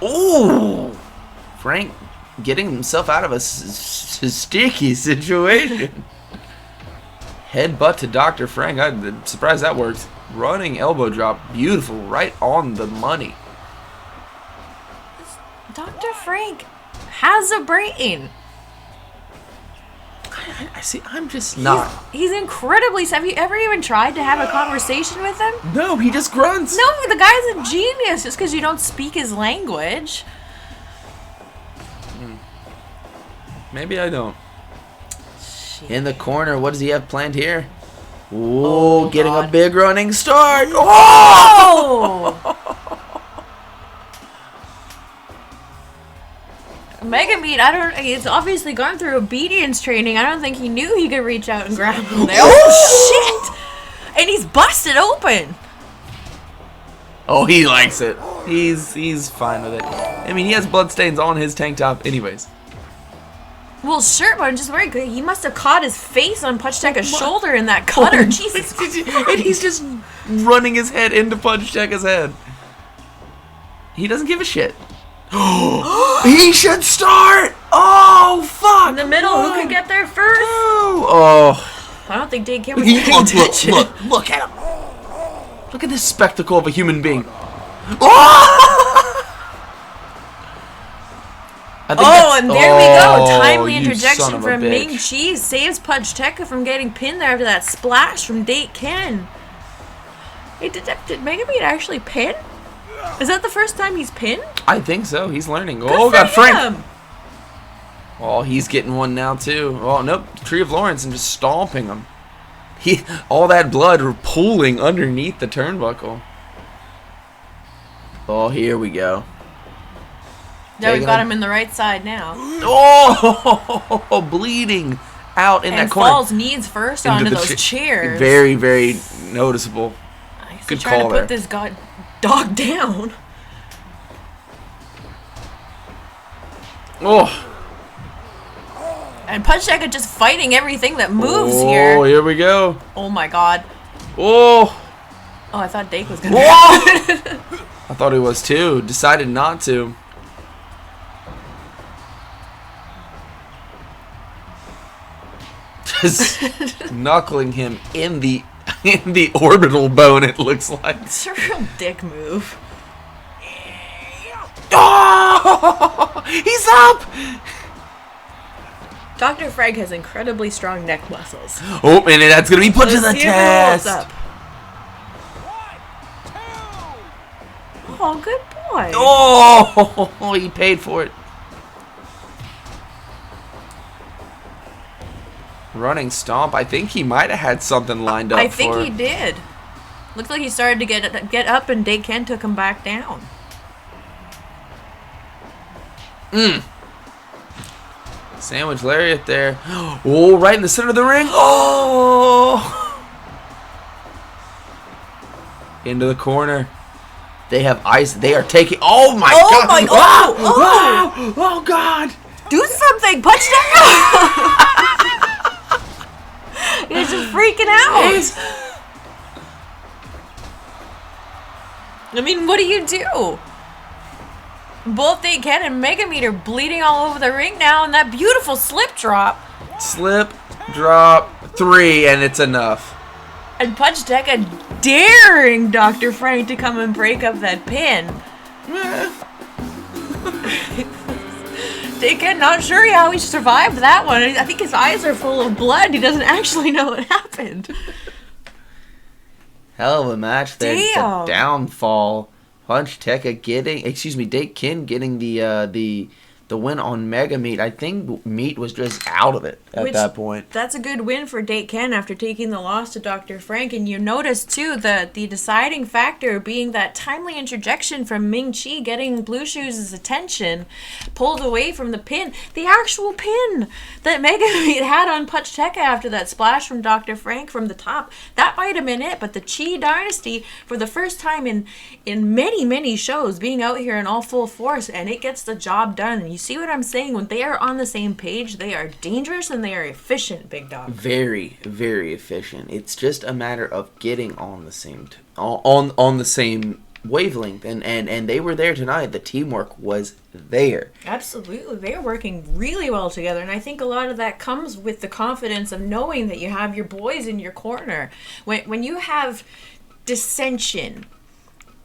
Ooh! Frank getting himself out of a sticky situation. Headbutt to Dr. Frank. I'm surprised that worked. Running elbow drop. Beautiful. Right on the money. Dr. Frank has a brain. I see. I'm just not. He's incredibly. Have you ever even tried to have a conversation with him? No, he just grunts. No, the guy's a genius. Just because you don't speak his language. Maybe I don't. Shit. In the corner, what does he have planned here? Ooh, getting God. a big running start. Oh! Oh! Mega Meat, he's obviously gone through obedience training. I don't think he knew he could reach out and grab him there. Oh, shit! And he's busted open. Oh, he likes it. He's fine with it. I mean, he has bloodstains on his tank top anyways. Well, sure, but I'm just worried. He must have caught his face on Punch Tekka's shoulder in that cutter. Jesus And he's just running his head into Punch Tekka's head. He doesn't give a shit. He should start! Oh, fuck! in the middle. Who could get there first? Oh. I don't think Dave Kim was paying attention. Look at him. Look at this spectacle of a human being. Oh! I think Oh, and there we go. Oh, Timely you son interjection of a from bitch. Ming Chi saves Pajaro from getting pinned there after that splash from Date Ken. Hey, did Megabeat actually pin? Is that the first time he's pinned? I think so. He's learning. Good Oh, for got Frank. him. Oh, he's getting one now, too. Oh, nope. Tree of Lawrence and just stomping him. All that blood pooling underneath the turnbuckle. Oh, here we go. Yeah, we've got him in the right side now. Oh, bleeding out in And that corner. falls knees first onto those chairs. Very, very noticeable. I guess Good trying call to there. put this dog down. Oh. And Pajaro just fighting everything that moves Oh, here. here we go. Oh my god. Oh. Oh, I thought Dake was gonna. Whoa. I thought he was too. Decided not to. Just knuckling him in the orbital bone. It looks like. It's a real dick move. Oh, he's up. Dr. Frank has incredibly strong neck muscles. Oh, and that's gonna be put to Let's the see if it holds test. up. Oh, good boy. Oh, he paid for it. Running stomp. I think he might have had something lined up. I think he did. Looked like he started to get up, and Dake Ken took him back down. Sandwich lariat there. Oh, right in the center of the ring. Oh! Into the corner. They have ice. They are taking. Oh my Oh god! my god! Oh, oh god! Do something! Punch down! He's just freaking out. I mean, what do you do? Both Date Ken and Megameat are bleeding all over the ring now, and that beautiful slip drop. Slip, drop, 3, and it's enough. And Pajaro daring Dr. Frank to come and break up that pin. Date Ken not sure how he survived that one. I think his eyes are full of blood. He doesn't actually know what happened. Hell of a match there. Damn. The downfall. Date Ken getting the win on Megameat. I think Meat was just out of it at that point. That's a good win for Date Ken after taking the loss to Dr. Frank. And you notice, too, the deciding factor being that timely interjection from Ming Chi getting Blue Shoes' attention pulled away from the pin. The actual pin that Megameat had on Pajaro after that splash from Dr. Frank from the top. That might have been it, but the Chee Dynasty, for the first time in many, many shows, being out here in all full force, and it gets the job done. And you see what I'm saying? When they are on the same page, they are dangerous and they are efficient, Big Dog. Very, very efficient. It's just a matter of getting on the same on the same wavelength, and they were there tonight. The teamwork was there. Absolutely. They're working really well together, and I think a lot of that comes with the confidence of knowing that you have your boys in your corner. When you have dissension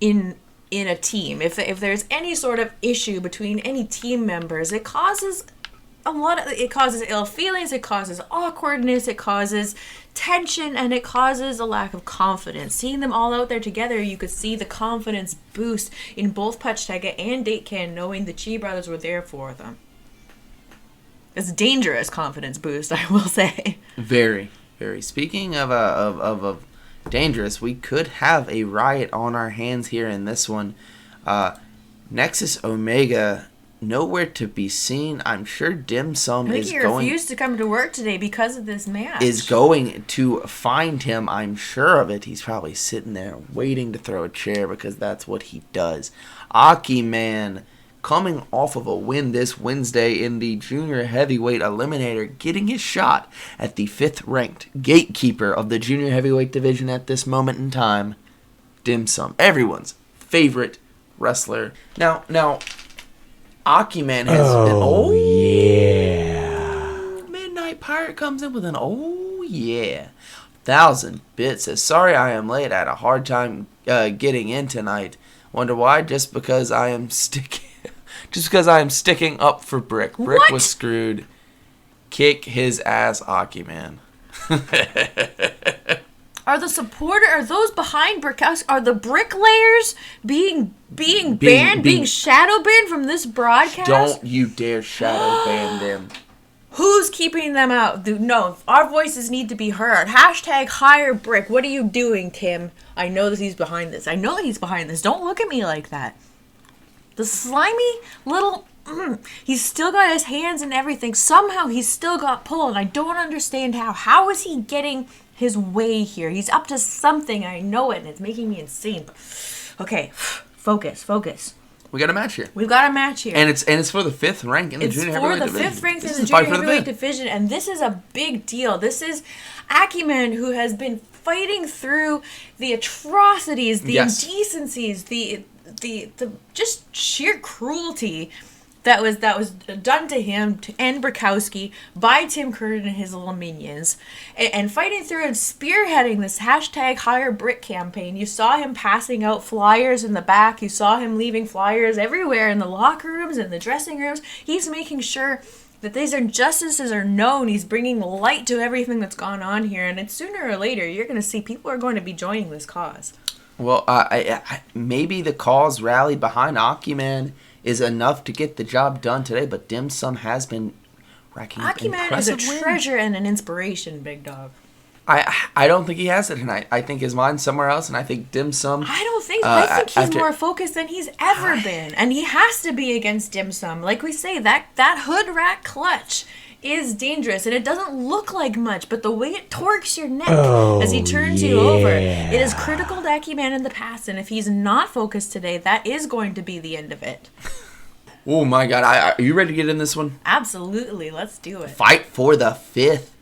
in a team, if there's any sort of issue between any team members, it causes ill feelings, it causes awkwardness, it causes tension, and it causes a lack of confidence. Seeing them all out there together, you could see the confidence boost in both Pajaro and Date Ken, knowing the Chee brothers were there for them. It's a dangerous confidence boost, I will say. Very, very. Speaking of dangerous, we could have a riot on our hands here in this one. Nexus Omega, nowhere to be seen. I'm sure Dim Sum I think he refused to come to work today because of this match. is going to find him. I'm sure of it. He's probably sitting there waiting to throw a chair because that's what he does. AKI Man, coming off of a win this Wednesday in the Junior Heavyweight Eliminator, getting his shot at the 5th-ranked gatekeeper of the Junior Heavyweight division at this moment in time, Dim Sum, everyone's favorite wrestler. Now, AKI Man has Midnight Pirate comes in with an 1,000 bits. Says, sorry I am late. I had a hard time getting in tonight. Wonder why? Just because I am sticking. just because I am sticking up for Brick. Brick What? was screwed. Kick his ass, AKI Man. Are those behind Brickhouse, are the bricklayers being banned, being shadow banned from this broadcast? Don't you dare shadow ban them. Who's keeping them out? No, our voices need to be heard. Hashtag hire Brick. What are you doing, Tim? I know that he's behind this. Don't look at me like that. The slimy little... he's still got his hands and everything. Somehow he's still got pull, and I don't understand how. How is he getting his way here? He's up to something. I know it, and it's making me insane. Okay, focus. We got a match here. We've got a match here. And it's for the 5th rank in the junior heavyweight division. It's for the 5th rank in This the is a fight junior for the heavyweight fifth. division, and this is a big deal. This is AKI Man, who has been fighting through the atrocities, the Yes. indecencies, the just sheer cruelty that was done to him and Brakowski by Tim Curtin and his little minions, and fighting through and spearheading this hashtag hire Brick campaign. You saw him passing out flyers in the back. You saw him leaving flyers everywhere in the locker rooms and the dressing rooms. He's making sure that these injustices are known. He's bringing light to everything that's gone on here, and it's sooner or later you're going to see people are going to be joining this cause. Well, I maybe the cause rallied behind AKI Man is enough to get the job done today, but Dim Sum has been racking up AKI Man is a impressive wins. treasure and an inspiration, big dog. I don't think he has it tonight. I think his mind's somewhere else, and I think Dim Sum... I don't think I think he's after- more focused than he's ever been, and he has to be against Dim Sum. Like we say, that hood rat clutch is dangerous, and it doesn't look like much, but the way it torques your neck as he turns you over, it is critical to AKI Man in the past, and if he's not focused today, that is going to be the end of it. Oh my God! Are you ready to get in this one? Absolutely, let's do it. Fight for the fifth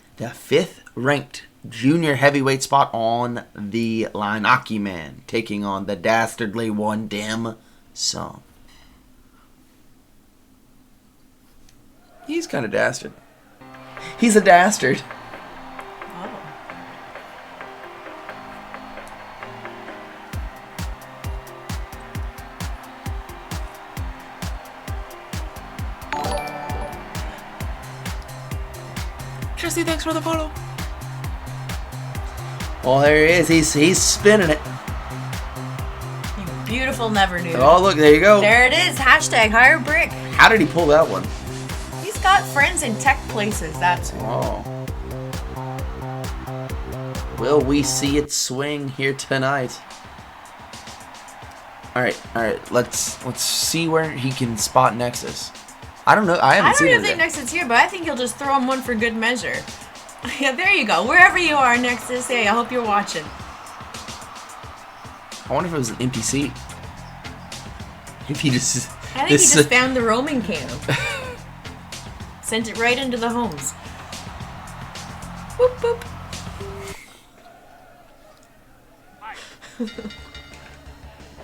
ranked junior heavyweight spot on the line. AKI Man taking on the dastardly one, Dim Sum. He's kind of dastard. He's a dastard. Oh. Jesse, thanks for the follow. Oh, there he is. He's spinning it. You beautiful never knew. Oh, look, there you go. There it is. Hashtag hire Brick. How did he pull that one? He's got friends in tech places, that's Oh. Will we see it swing here tonight? All right. Let's see where he can spot Nexus. I don't know. I haven't seen I it. don't even think Nexus here, but I think he'll just throw him one for good measure. Yeah, there you go. Wherever you are, Nexus. Hey, I hope you're watching. I wonder if it was an empty seat. If he just. I think he just found the roaming camp. Sent it right into the homes. Boop, boop.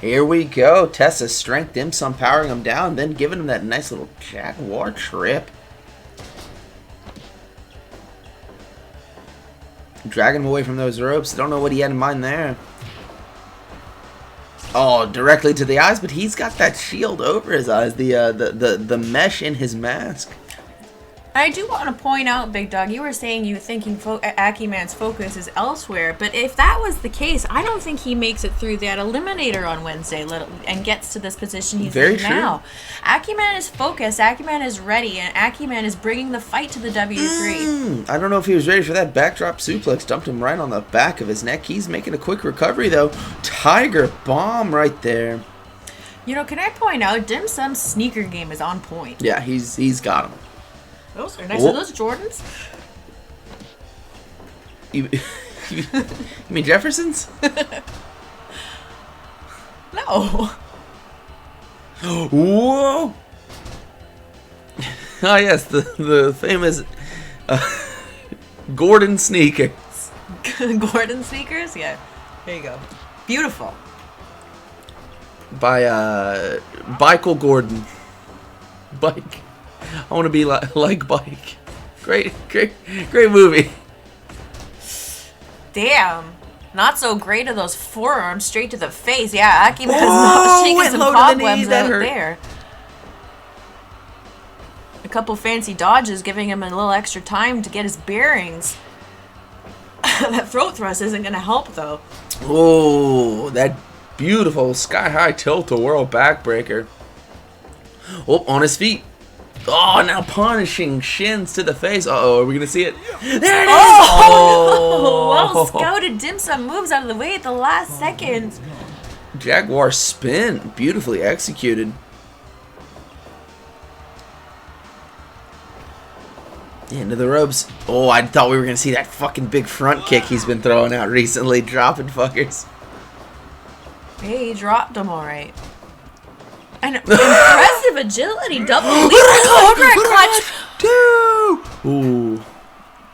Here we go. Tessa's strength, Dim Sum powering him down, then giving him that nice little Jaguar trip. Dragging him away from those ropes. Don't know what he had in mind there. Oh, directly to the eyes, but he's got that shield over his eyes. The mesh in his mask. I do want to point out, Big Dog, you were saying you were thinking AKI Man's focus is elsewhere, but if that was the case, I don't think he makes it through that eliminator on Wednesday and gets to this position he's Very in true. now. AKI Man is focused, AKI Man is ready, and AKI Man is bringing the fight to the W3. I don't know if he was ready for that backdrop suplex. Dumped him right on the back of his neck. He's making a quick recovery, though. Tiger bomb right there. You know, can I point out, Dim Sum's sneaker game is on point. Yeah, he's got him. Those are nice. Whoa. Are those Jordans? You mean Jefferson's? No. Whoa! Ah, yes, the famous Gordon sneakers. Gordon sneakers? Yeah. There you go. Beautiful. By Michael Gordon. Bike. I want to be like Bike. Great movie. Damn. Not so great are those forearms straight to the face. Yeah, AKI Man's not shaking went some low to the knee, cobwebs that out hurt. there. couple fancy dodges, giving him a little extra time to get his bearings. That throat thrust isn't going to help, though. Oh, that beautiful sky-high tilt-a-whirl backbreaker. Oh, on his feet. Oh, now punishing shins to the face. Uh-oh, are we going to see it? There it is! Oh, well scouted dim sum moves out of the way at the last second. Jaguar spin. Beautifully executed. Into the ropes. Oh, I thought we were going to see that fucking big front kick he's been throwing out recently. Dropping fuckers. Hey, he dropped him all right. And impressive agility. Double leapfrog clutch. Ooh.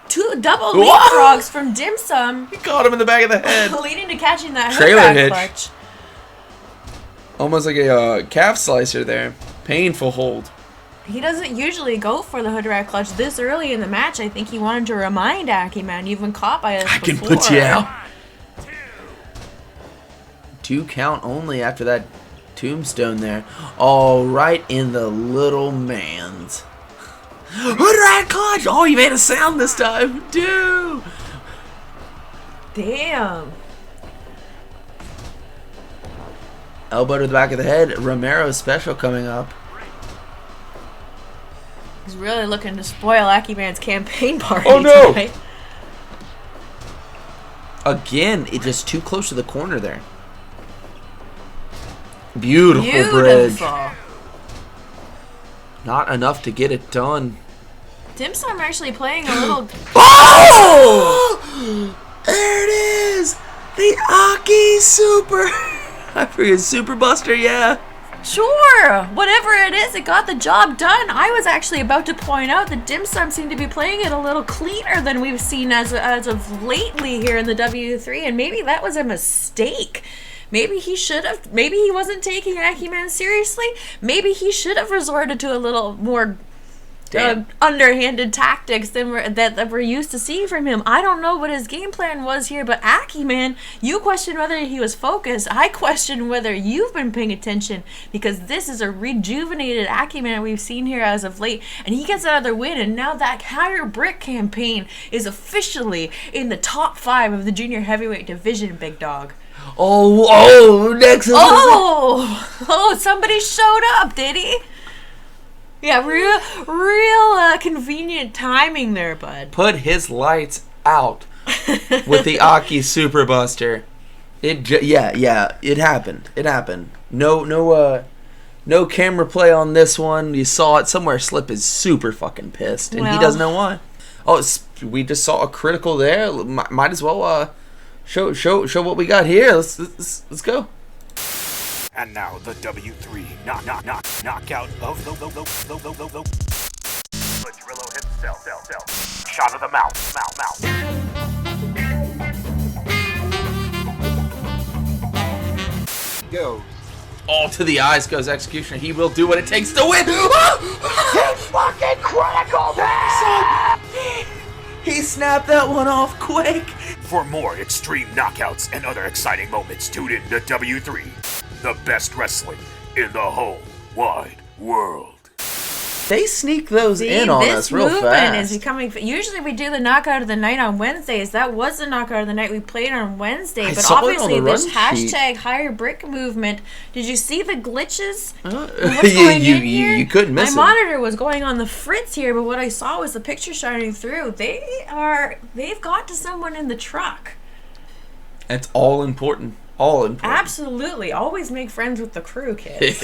Two double leapfrogs from dim sum. He caught him in the back of the head. Leading to catching that Trailer hook hitch. clutch. Almost like a calf slicer there. Painful hold. He doesn't usually go for the hood rat clutch this early in the match. I think he wanted to remind AKI Man, you've been caught by us I before. can put you out. 2 count only after that tombstone there. All right in the little man's. Hood rat clutch! Oh, you made a sound this time. Dude! Damn. Elbow to the back of the head. Romero's special coming up. He's really looking to spoil AKI Man's campaign party Oh, no. tonight. Again, it's just too close to the corner there. Beautiful bridge. Not enough to get it done. Dim Sum actually playing a little... Oh! There it is! The Aki Super... I forget, Super Buster, yeah. Sure! Whatever it is, it got the job done. I was actually about to point out that Dim Sum seemed to be playing it a little cleaner than we've seen as of lately here in the W3, and maybe that was a mistake. Maybe he should have. Maybe he wasn't taking AKI Man seriously. Maybe he should have resorted to a little more underhanded tactics than that we're used to seeing from him. I don't know what his game plan was here, but AKI Man, you question whether he was focused. I question whether you've been paying attention, because this is a rejuvenated AKI Man we've seen here as of late, and he gets another win, and now that higher brick campaign is officially in the top 5 of the junior heavyweight division, big dog. Next. Somebody showed up, did he? Yeah, real convenient timing there, bud. Put his lights out with the Aki Super Buster. It happened. It happened. No camera play on this one. You saw it somewhere. Slip is super fucking pissed, and he doesn't know why. Oh, we just saw a critical there. Might as well show what we got here. Let's go. And now the W3 knockout of the Drillo himself. Shot of the mouth. Go. All to the eyes goes Executioner. He will do what it takes to win. Fucking critical there! He snapped that one off quick. For more extreme knockouts and other exciting moments, tune in to W3, the best wrestling in the whole wide world. They sneak those in on us real fast. This movement is becoming... Usually we do the knockout of the night on Wednesdays. That was the knockout of the night we played on Wednesday. But obviously this hashtag higher brick movement... Did you see the glitches? What's going in here? You couldn't miss it. My monitor was going on the fritz here, but what I saw was the picture shining through. They've got to someone in the truck. It's all important. All important. Absolutely. Always make friends with the crew, kids.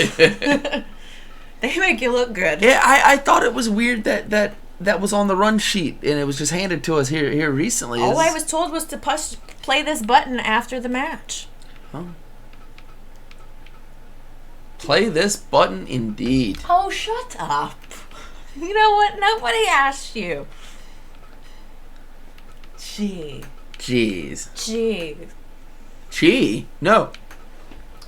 They make you look good. Yeah, I thought it was weird that was on the run sheet and it was just handed to us here recently. All I was told was to play this button after the match. Huh? Play this button indeed. Oh, shut up. You know what? Nobody asked you. Jeez. Chee? No.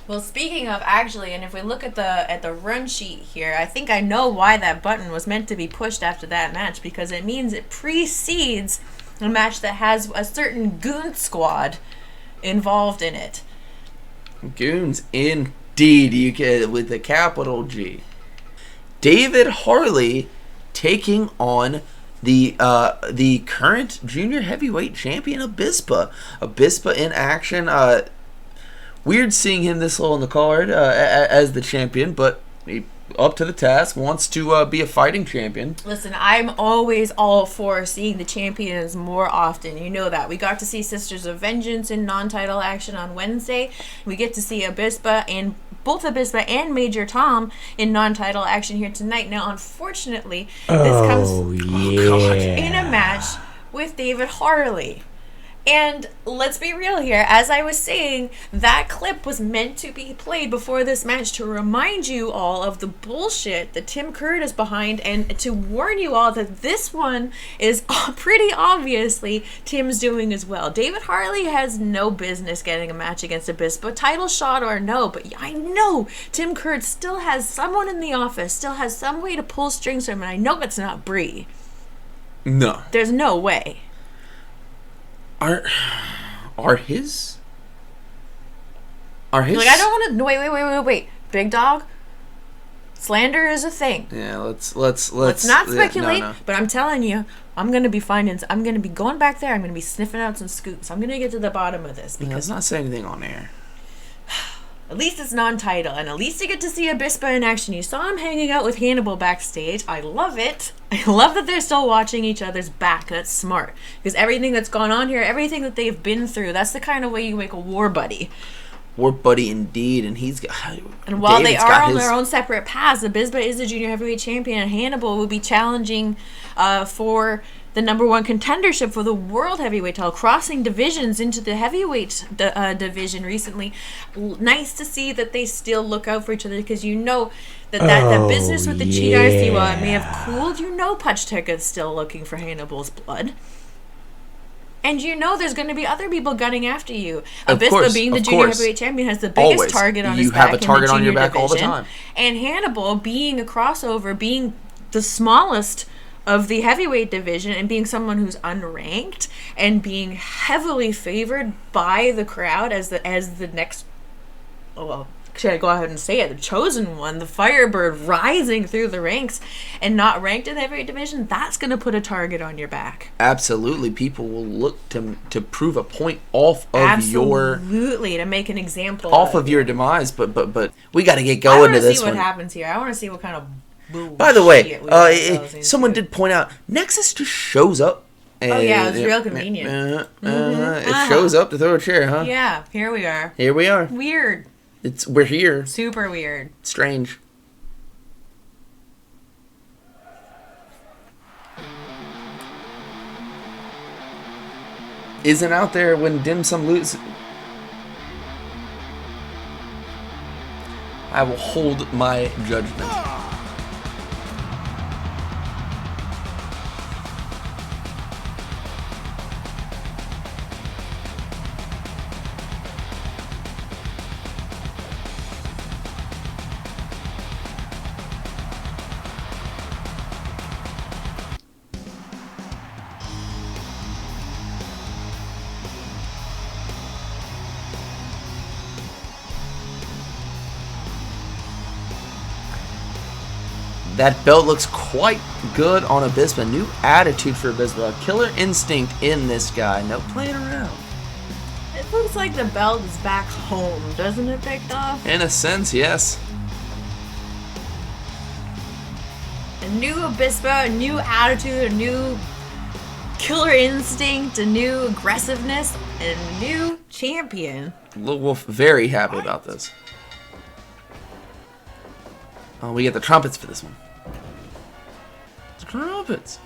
Well, speaking of actually, and if we look at the run sheet here, I think I know why that button was meant to be pushed after that match, because it means it precedes a match that has a certain goon squad involved in it. Goons indeed, you get with the capital G. David Harley taking on the current junior heavyweight champion, Abispa. Abispa in action. Weird seeing him this low on the card as the champion, but he up to the task, wants to be a fighting champion. Listen, I'm always all for seeing the champions more often. You know that. We got to see Sisters of Vengeance in non-title action on Wednesday. We get to see Abispa and both Abispa and Major Tom in non-title action here tonight. Now, unfortunately, this comes in a match with David Harley. And let's be real here. As I was saying, that clip was meant to be played before this match to remind you all of the bullshit that Tim Curd is behind and to warn you all that this one is pretty obviously Tim's doing as well. David Harley has no business getting a match against Abispa, title shot or no, but I know Tim Curd still has someone in the office, still has some way to pull strings from him, and I know it's not Bree. No. There's no way. Are his? Like, I don't want to. No, wait. Big dog. Slander is a thing. Yeah, let's not speculate. No. But I'm telling you, I'm gonna be going back there. I'm gonna be sniffing out some scoops. I'm gonna get to the bottom of this because let's not say anything on air. At least it's non-title, and at least you get to see Abispa in action. You saw him hanging out with Hannibal backstage. I love it. I love that they're still watching each other's back. That's smart. Because everything that's gone on here, everything that they've been through, that's the kind of way you make a war buddy. War buddy indeed, and he's got... And while they are on their own separate paths, Abispa is the junior heavyweight champion, and Hannibal will be challenging for the number one contendership for the world heavyweight title, crossing divisions into the heavyweight division recently. Nice to see that they still look out for each other, because you know that business with the Chee Dynasty, while it may have cooled, you know Pajaro is still looking for Hannibal's blood. And you know there's going to be other people gunning after you. Abispa, being the junior heavyweight champion, has the biggest target on his back. You have a target on your back all the time. And Hannibal, being a crossover, being the smallest of the heavyweight division and being someone who's unranked and being heavily favored by the crowd as the next, should I go ahead and say it, the chosen one, the Firebird rising through the ranks and not ranked in the heavyweight division, that's going to put a target on your back. Absolutely. People will look to prove a point off of to make an example off of your demise, but we got to get going to this one. I want to see what happens here. I want to see what kind of By the way, someone did point out Nexus just shows up. And it's real convenient. It shows up to throw a chair, huh? Yeah, here we are. Here we are. Weird. We're here. Super weird. Strange. Isn't out there when dim sum loses. I will hold my judgment. That belt looks quite good on Abispa. New attitude for Abispa. Killer instinct in this guy. No playing around. It looks like the belt is back home, doesn't it, Big Dog? In a sense, yes. A new Abispa, a new attitude, a new killer instinct, a new aggressiveness, and a new champion. We're very happy about this. Oh, we get the trumpets for this one. Trumpets.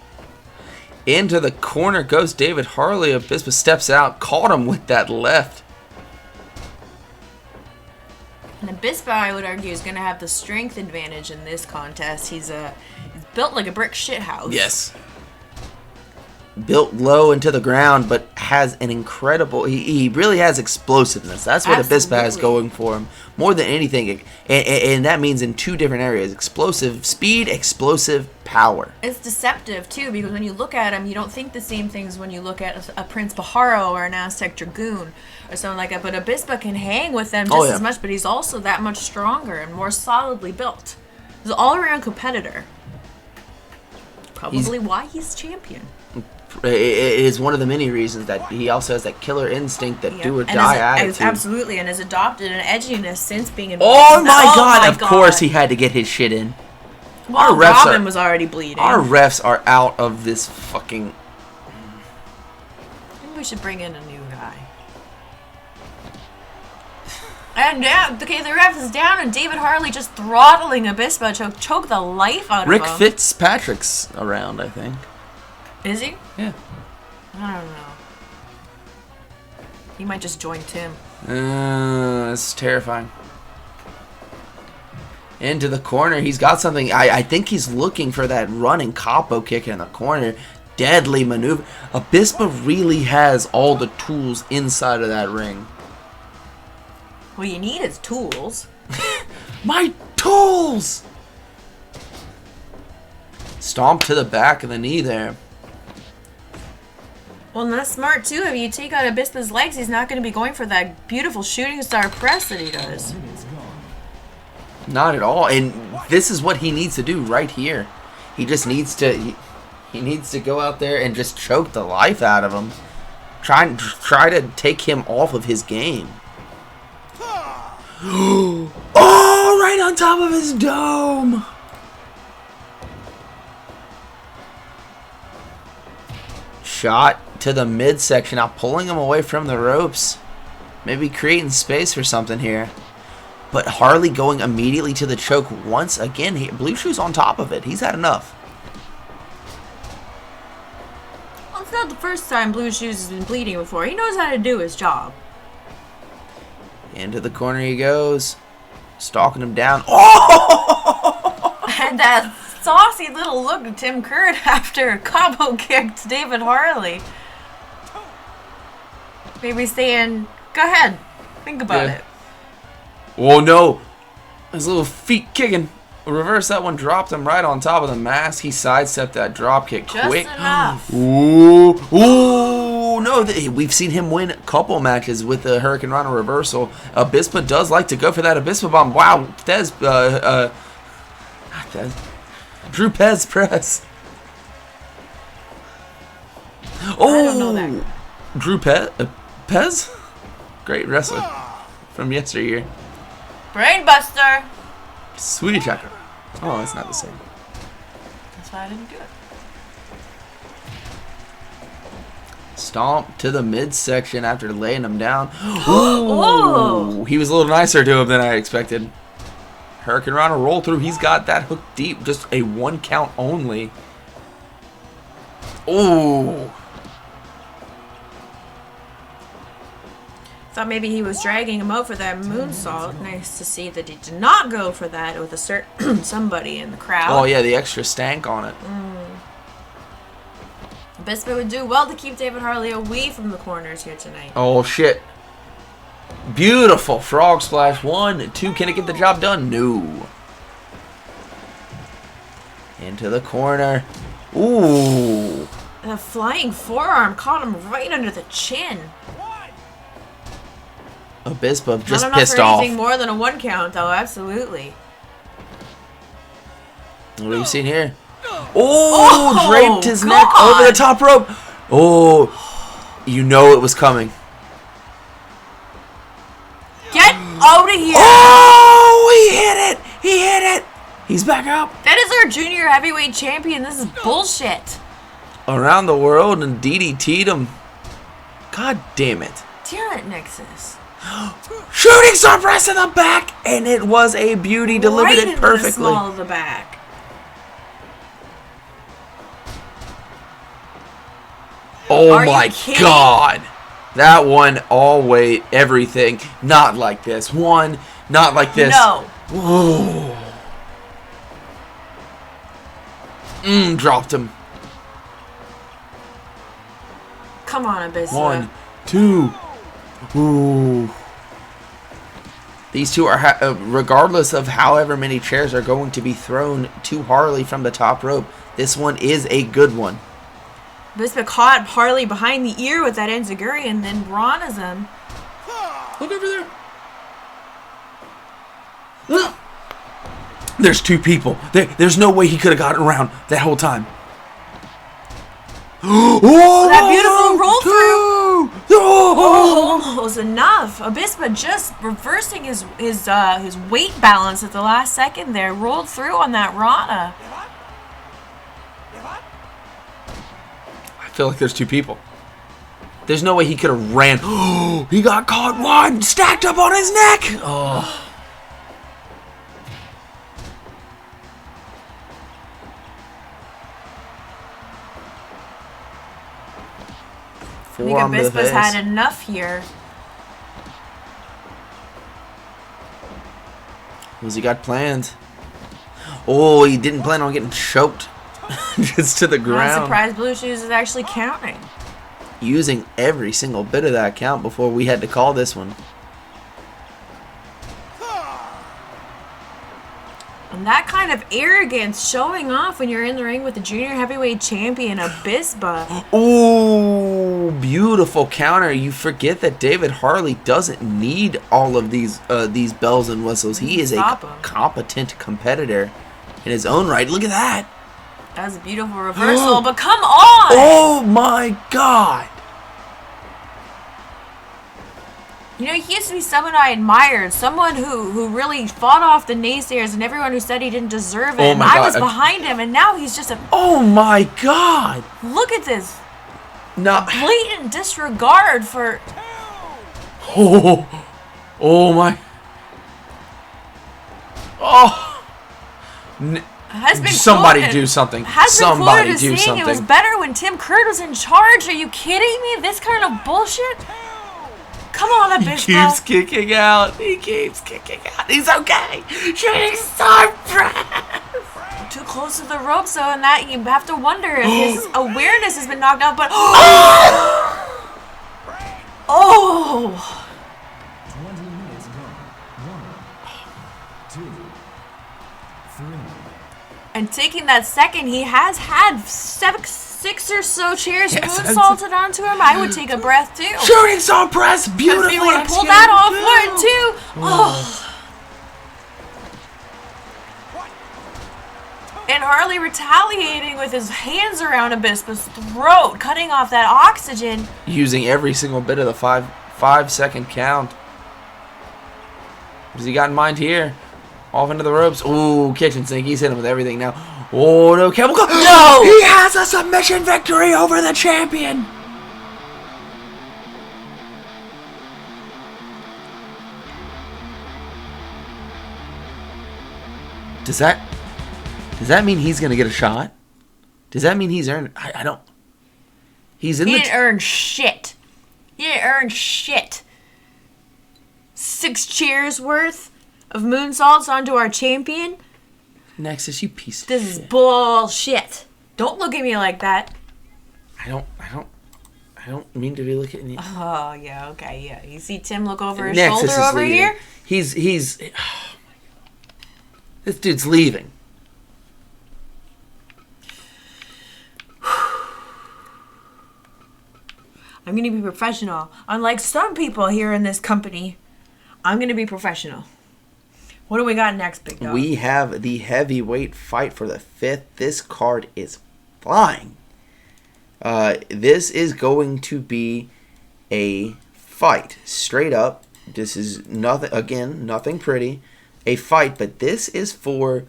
Into the corner goes David Harley. Abispa steps out, caught him with that left. And Abispa, I would argue, is going to have the strength advantage in this contest. He's built like a brick shithouse. Yes. Built low into the ground, but has an incredible... He really has explosiveness. That's what Abispa has going for him. More than anything. And that means in two different areas. Explosive speed, explosive power. It's deceptive, too, because when you look at him, you don't think the same things when you look at a Prince Pajaro or an Aztec Dragoon or something like that. But Abispa can hang with them just as much, but he's also that much stronger and more solidly built. He's an all-around competitor. Probably why he's champion. It is one of the many reasons that he also has that killer instinct, that do or die attitude. Absolutely, and has adopted an edginess since being in. Oh my god! Of course he had to get his shit in. Well, Robin was already bleeding. Our refs are out of this fucking. Maybe we should bring in a new guy. And now, okay, the ref is down, and David Harley just throttling Abispa, choke the life out Rick of him. Fitzpatrick's around, I think. Is he? Yeah. I don't know. He might just join Tim. That's terrifying. Into the corner. He's got something. I think he's looking for that running capo kick in the corner. Deadly maneuver. Abispa really has all the tools inside of that ring. Well, you need his tools. My tools! Stomp to the back of the knee there. Well, and that's smart, too. If you take out Abispa's legs, he's not going to be going for that beautiful shooting star press that he does. Not at all. And this is what he needs to do right here. He just needs to... He needs to go out there and just choke the life out of him. Try to take him off of his game. Oh, right on top of his dome. Shot to the midsection. Now pulling him away from the ropes. Maybe creating space for something here. But Harley going immediately to the choke once again. Blue Shoe's on top of it. He's had enough. Well, it's not the first time Blue Shoes has been bleeding before. He knows how to do his job. Into the corner he goes. Stalking him down. Oh! And that saucy little look of Tim Curd after combo kicked David Harley. Maybe saying, go ahead, think about it. Oh no! His little feet kicking. Reverse that one, dropped him right on top of the mask. He sidestepped that drop kick quick. Just enough. Ooh, ooh, no! We've seen him win a couple matches with the Hurricane Rana reversal. Abispa does like to go for that Abispa bomb. Wow, Drew Pez press. Oh, I don't know that guy. Drew Pez? Great wrestler from yesteryear. Brainbuster. Sweetie Chakra. Oh, it's not the same. That's why I didn't do it. Stomp to the midsection after laying him down. Oh! He was a little nicer to him than I expected. Hurricane Rana roll through. He's got that hook deep. Just a 1 count only. Oh! Thought maybe he was dragging him out for that moonsault. Nice to see that he did not go for that with a certain somebody in the crowd. Oh yeah, the extra stank on it. Abispa would do well to keep David Harley away from the corners here tonight. Oh shit. Beautiful frog splash. 1, 2. Can it get the job done? No. Into the corner. Ooh. The flying forearm caught him right under the chin. Abispa just Not pissed enough for off. anything more than a 1 count, though. Absolutely. What have you seen here? Oh, draped his neck God. over the top rope. Oh, you know it was coming. Get out of here! Oh, he hit it. He hit it. He's back up. That is our junior heavyweight champion. This is bullshit. Around the world and DDT'd him. God damn it. Damn it, Nexus. Shooting star press in the back, and it was a beauty. Delivered Right it into perfectly. the small of the back. Oh Are you my kidding? god. That one, all weight, everything. Not like this. One, not like this. No. Whoa. Dropped him. Come on, Abispa. 1, 2. Ooh. These two are, regardless of however many chairs are going to be thrown to Harley from the top rope, this one is a good one. Abispa caught Harley behind the ear with that enziguri and then Rana's him. Look over there. There's 2 people. There's no way he could have gotten around that whole time. That beautiful roll through. Oh, Almost enough. Abispa just reversing his weight balance at the last second there. Rolled through on that Rana. I feel like there's two people. There's no way he could have ran. He got caught one, stacked up on his neck. Oh. I think Abispa's had enough here. What's he got planned? Oh, he didn't plan on getting choked just to the I'm ground. surprised Blue Shoes is actually counting. Using every single bit of that count before we had to call this one. And that kind of arrogance showing off when you're in the ring with the junior heavyweight champion Abispa. Oh, beautiful counter. You forget that David Harley doesn't need all of these bells and whistles. He is a competent competitor in his own right. Look at that. That was a beautiful reversal, but come on! Oh my God. You know, he used to be someone I admired, someone who really fought off the naysayers and everyone who said he didn't deserve it. Oh And my I God. was behind him, and now he's just a... Oh my God. Look at this No. blatant disregard for... Oh my. Oh. Has been Somebody quoted- do something. Has Somebody been quoted do as saying it was something. better when Tim Curd was in charge. Are you kidding me? This kind of bullshit? Come on, He Abispa. keeps kicking out. He keeps kicking out. He's okay. She's so proud. Too close to the ropes, though, and that you have to wonder if his awareness has been knocked out. But oh, 20 minutes gone. 1, 2, 3. and taking that second, he has had six or so chairs Yes, moonsaulted onto him. I would take a breath too. Shooting star press. Beautifully If you want to pull executed. that off, one, two. Oh. And Harley retaliating with his hands around Abispa's throat, cutting off that oxygen. Using every single bit of the 5-second count. What does he got in mind here? Off into the ropes. Ooh, kitchen sink. He's hitting with everything now. Oh, no. Chemical. No! He has a submission victory over the champion. Does that mean he's going to get a shot? Does that mean he's earned... I don't... He's in He the... didn't earn shit. He didn't earn shit. 6 cheers worth of moonsaults onto our champion. Nexus, you piece of This is shit. bullshit. Don't look at me like that. I don't mean to be looking at you. Oh, yeah, okay, yeah. You see Tim look over his Nexus shoulder is over leaving. here? He's oh my God. This dude's leaving. I'm going to be professional. Unlike some people here in this company, I'm going to be professional. What do we got next, Big Dog? We have the heavyweight fight for the 5th. This card is flying. This is going to be a fight. Straight up. This is nothing pretty. A fight, but this is for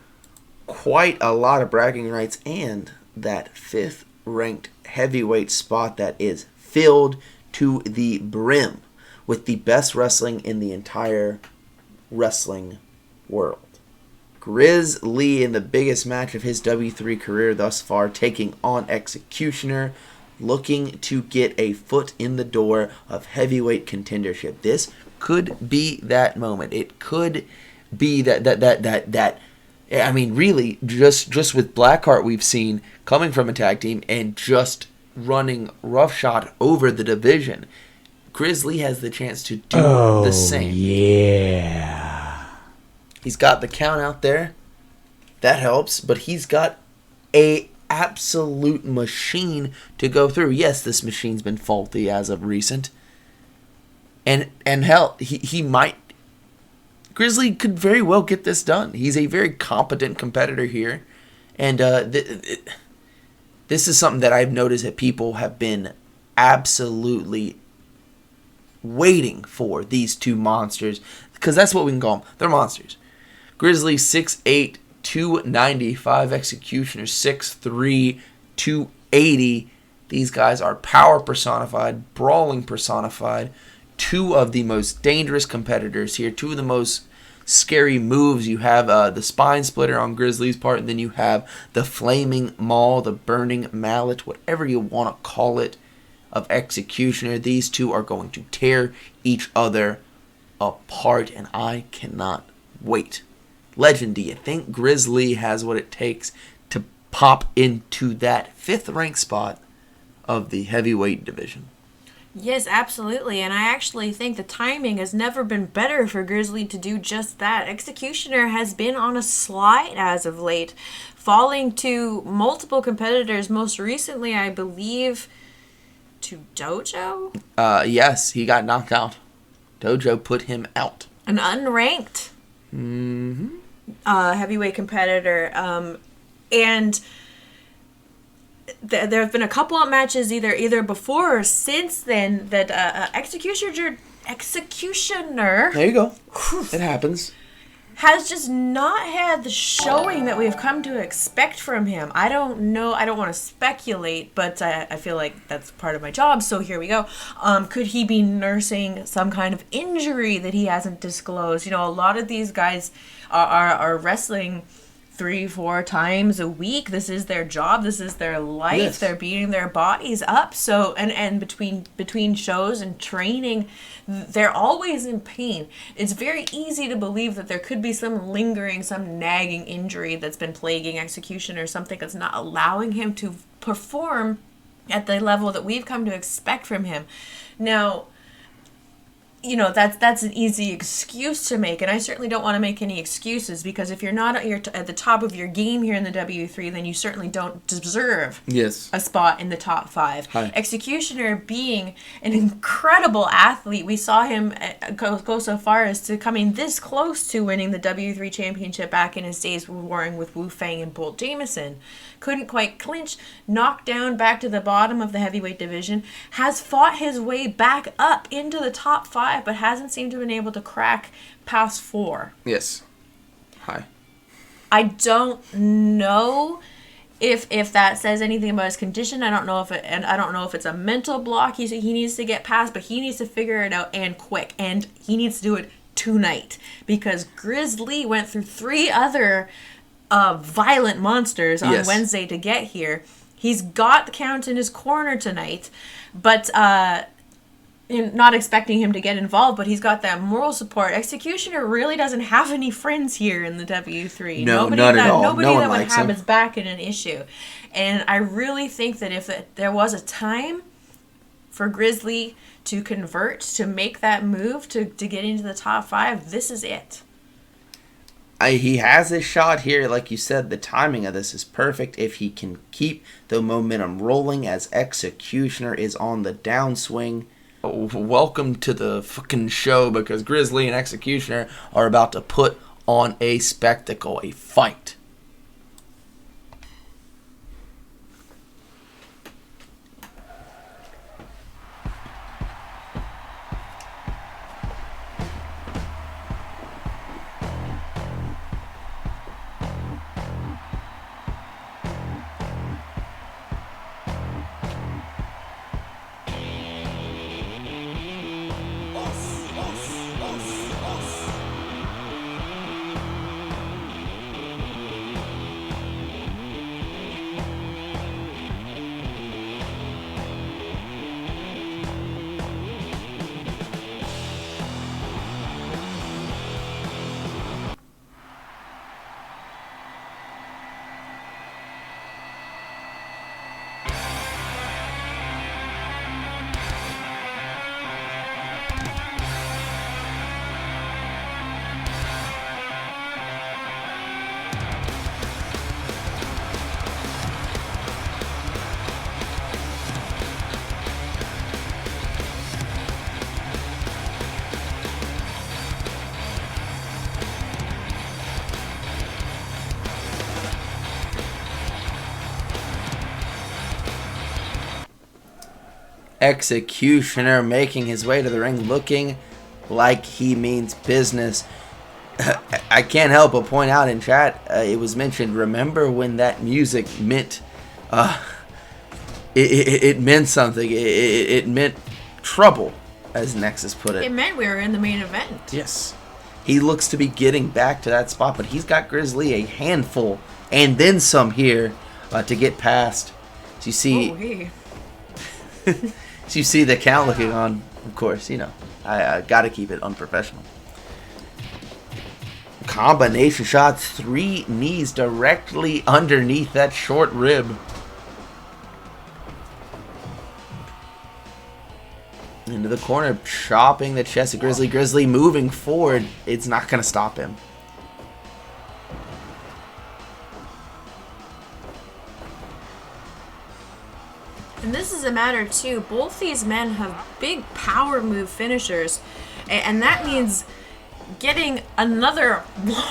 quite a lot of bragging rights and that 5th ranked heavyweight spot that is filled to the brim with the best wrestling in the entire wrestling world. Grizzly in the biggest match of his W3 career thus far, taking on Executioner, looking to get a foot in the door of heavyweight contendership. This could be that moment. It could be that I mean, really, just with Blackheart we've seen coming from a tag team and just running roughshod over the division. Grizzly has the chance to do the same. Yeah. He's got the count out there. That helps, but he's got a absolute machine to go through. Yes, this machine's been faulty as of recent. And hell, he might... Grizzly could very well get this done. He's a very competent competitor here. And this this is something that I've noticed that people have been absolutely waiting for, these two monsters, because that's what we can call them. They're monsters. Grizzly 6'8", 295, Executioner 6'3", 280. These guys are power personified, brawling personified. Two of the most dangerous competitors here. Two of the most scary moves. You have the spine splitter on Grizzly's part, and then you have the flaming maul, the burning mallet, whatever you want to call it, of Executioner. These two are going to tear each other apart, and I cannot wait. Legend, do you think Grizzly has what it takes to pop into that 5th rank spot of the heavyweight division? Yes, absolutely. And I actually think the timing has never been better for Grizzly to do just that. Executioner has been on a slide as of late, falling to multiple competitors. Most recently, I believe, to Dojo? Yes, he got knocked out. Dojo put him out. An unranked heavyweight competitor. And there have been a couple of matches either before or since then that Executioner There you go. It happens. has just not had the showing that we've come to expect from him. I don't know. I don't want to speculate, but I feel like that's part of my job, so here we go. Could he be nursing some kind of injury that he hasn't disclosed? You know, a lot of these guys are wrestling 3-4 times a week. This is their job. This is their life. Yes. They're beating their bodies up. So and between shows and training, they're always in pain. It's very easy to believe that there could be some lingering, some nagging injury that's been plaguing Execution, or something that's not allowing him to perform at the level that we've come to expect from him. Now, you know, that's an easy excuse to make, and I certainly don't want to make any excuses, because if you're not at the top of your game here in the W3, then you certainly don't deserve a spot in the top 5. Hi. Executioner being an incredible athlete, we saw him go so far as to coming this close to winning the W3 championship back in his days warring with Wu Fang and Bolt Jamieson. Couldn't quite clinch, knocked down back to the bottom of the heavyweight division, has fought his way back up into the top 5, but hasn't seemed to have been able to crack past 4. Yes. Hi. I don't know if that says anything about his condition. I don't know if it's a mental block he needs to get past, but he needs to figure it out, and quick, and he needs to do it tonight, because Grizzly went through 3 other violent monsters on Wednesday to get here. He's got the count in his corner tonight, but not expecting him to get involved, but he's got that moral support. Executioner really doesn't have any friends here in the W3. No, not at all. Nobody No one that would likes have him. his back in an issue. And I really think that if there was a time for Grizzly to convert, to make that move, to get into the top 5, this is it. He has his shot here. Like you said, the timing of this is perfect if he can keep the momentum rolling as Executioner is on the downswing. Welcome to the fucking show, because Grizzly and Executioner are about to put on a spectacle, a fight. Executioner making his way to the ring, looking like he means business. I can't help but point out in chat, it was mentioned, remember when that music meant, it meant something. It meant trouble, as Nexus put it. It meant we were in the main event. Yes. He looks to be getting back to that spot, but he's got Grizzly a handful and then some here to get past. So you see, Oh, hey. so you see the count looking on. Of course, you know, I got to keep it unprofessional. Combination shots, 3 knees directly underneath that short rib. Into the corner, chopping the chest of Grizzly. Grizzly moving forward. It's not going to stop him. And this is a matter too. Both these men have big power move finishers, and that means getting another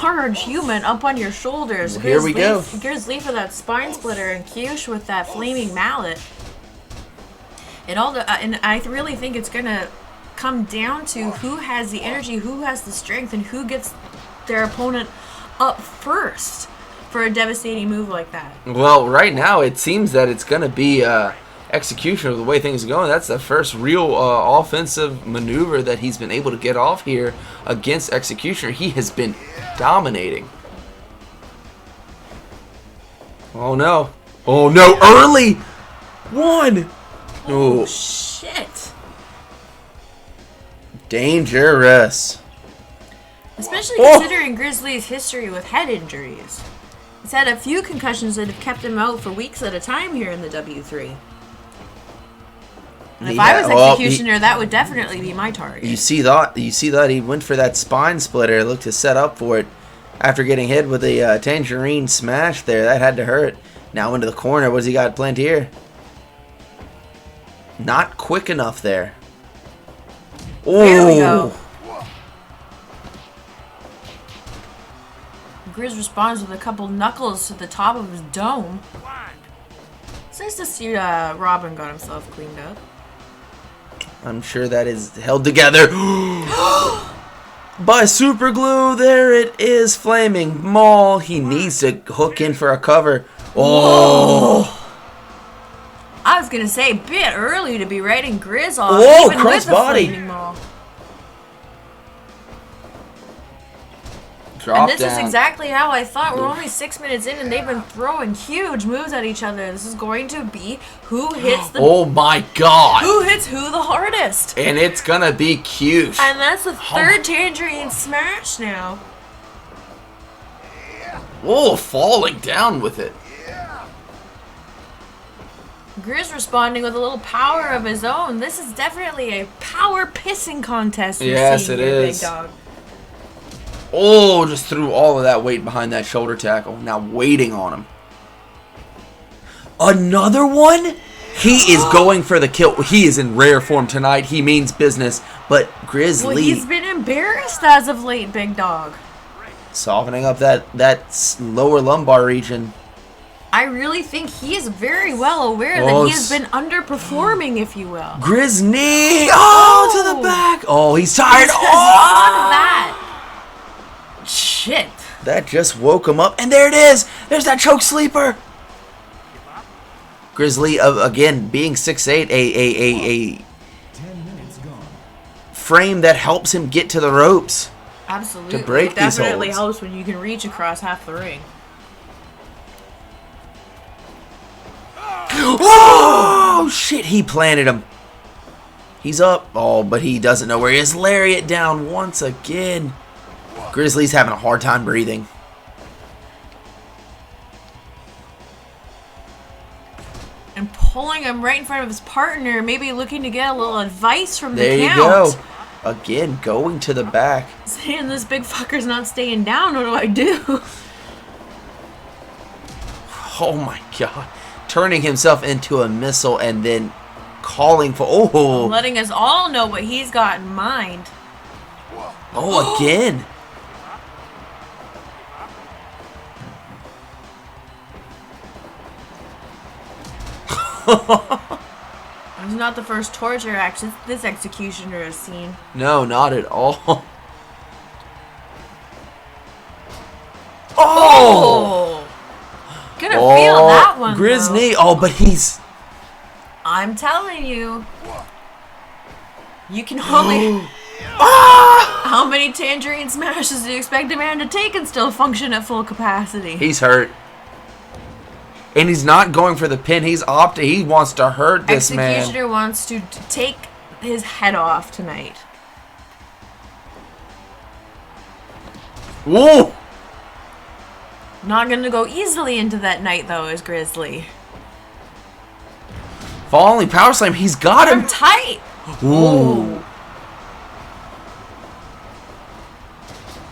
large human up on your shoulders. Well, here we go. Grizzly for that spine splitter, and Kyush with that flaming mallet. And I really think it's gonna come down to who has the energy, who has the strength, and who gets their opponent up first for a devastating move like that. Well, right now it seems that it's going to be Executioner. The way things are going, that's the first real offensive maneuver that he's been able to get off here against Executioner. He has been dominating. Oh no. Oh no, early! 1! Oh, shit. Dangerous. Especially considering Grizzly's history with head injuries. He's had a few concussions that have kept him out for weeks at a time here in the W3. And if I was Executioner, that would definitely be my target. You see that he went for that spine splitter, looked to set up for it after getting hit with a tangerine smash there. That had to hurt. Now into the corner. What's he got planned here? Not quick enough there. There we go. Grizz responds with a couple knuckles to the top of his dome. It's nice to see Robin got himself cleaned up. I'm sure that is held together by super glue. There it is, flaming maul. He needs to hook in for a cover. Oh. Whoa. I was gonna say, a bit early to be writing Grizz off. Whoa, even with the crossbody. flaming maul. Drop And this down. is exactly how I thought. We're only 6 minutes in, and they've been throwing huge moves at each other. This is going to be who hits the Oh my god. who hits who the hardest. And it's gonna be cute. And that's the third tangerine smash now. Oh, falling down with it. Grizz responding with a little power of his own. This is definitely a power pissing contest. Yes, it is. Big dog. Oh, just threw all of that weight behind that shoulder tackle. Now waiting on him. Another one? He is going for the kill. He is in rare form tonight. He means business. But Grizzly... Well, he's been embarrassed as of late, big dog. Softening up that lower lumbar region. I really think he is very well aware that he has been underperforming, if you will. Grizz knee! Oh, to the back! Oh, he's tired! Look Oh! at that. Shit. That just woke him up. And there it is! There's that choke sleeper! Grizzly, again, being 6'8", a 10 minutes gone. frame that helps him get to the ropes. Absolutely. To break it these definitely holds. helps when you can reach across half the ring. Oh, shit, he planted him. He's up. Oh, but he doesn't know where he is. Lariat down once again. Grizzly's having a hard time breathing. And pulling him right in front of his partner, maybe looking to get a little advice from There the you count. go. Again, going to the back. Saying this big fucker's not staying down, what do I do? Oh my god. Turning himself into a missile and then calling for... Oh, Letting us all know what he's got in mind. oh again. It's not the first torture action this executioner has seen. No, not at all. Oh! Gonna feel that one, Grizzly. though. Oh, but he's... I'm telling you. You can only... How many tangerine smashes do you expect a man to take and still function at full capacity? He's hurt. And he's not going for the pin. He wants to hurt this man. Executioner wants to take his head off tonight. Whoa! Not gonna go easily into that night, though, is Grizzly. Falling power slam. He's got him. I'm tight. Ooh.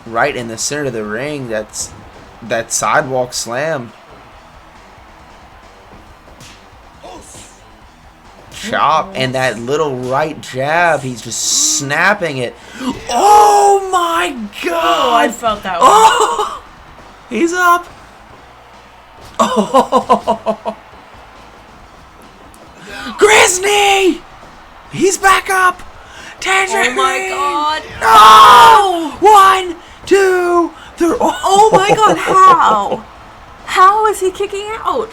Right in the center of the ring. That sidewalk slam. Chop and that little right jab. He's just snapping it. Oh my god! Oh, I felt that one. Oh, he's up. Oh, Grizzly! He's back up. Tangerine. Oh my god! No! 1, 2, 3. Oh my god! How? How is he kicking out?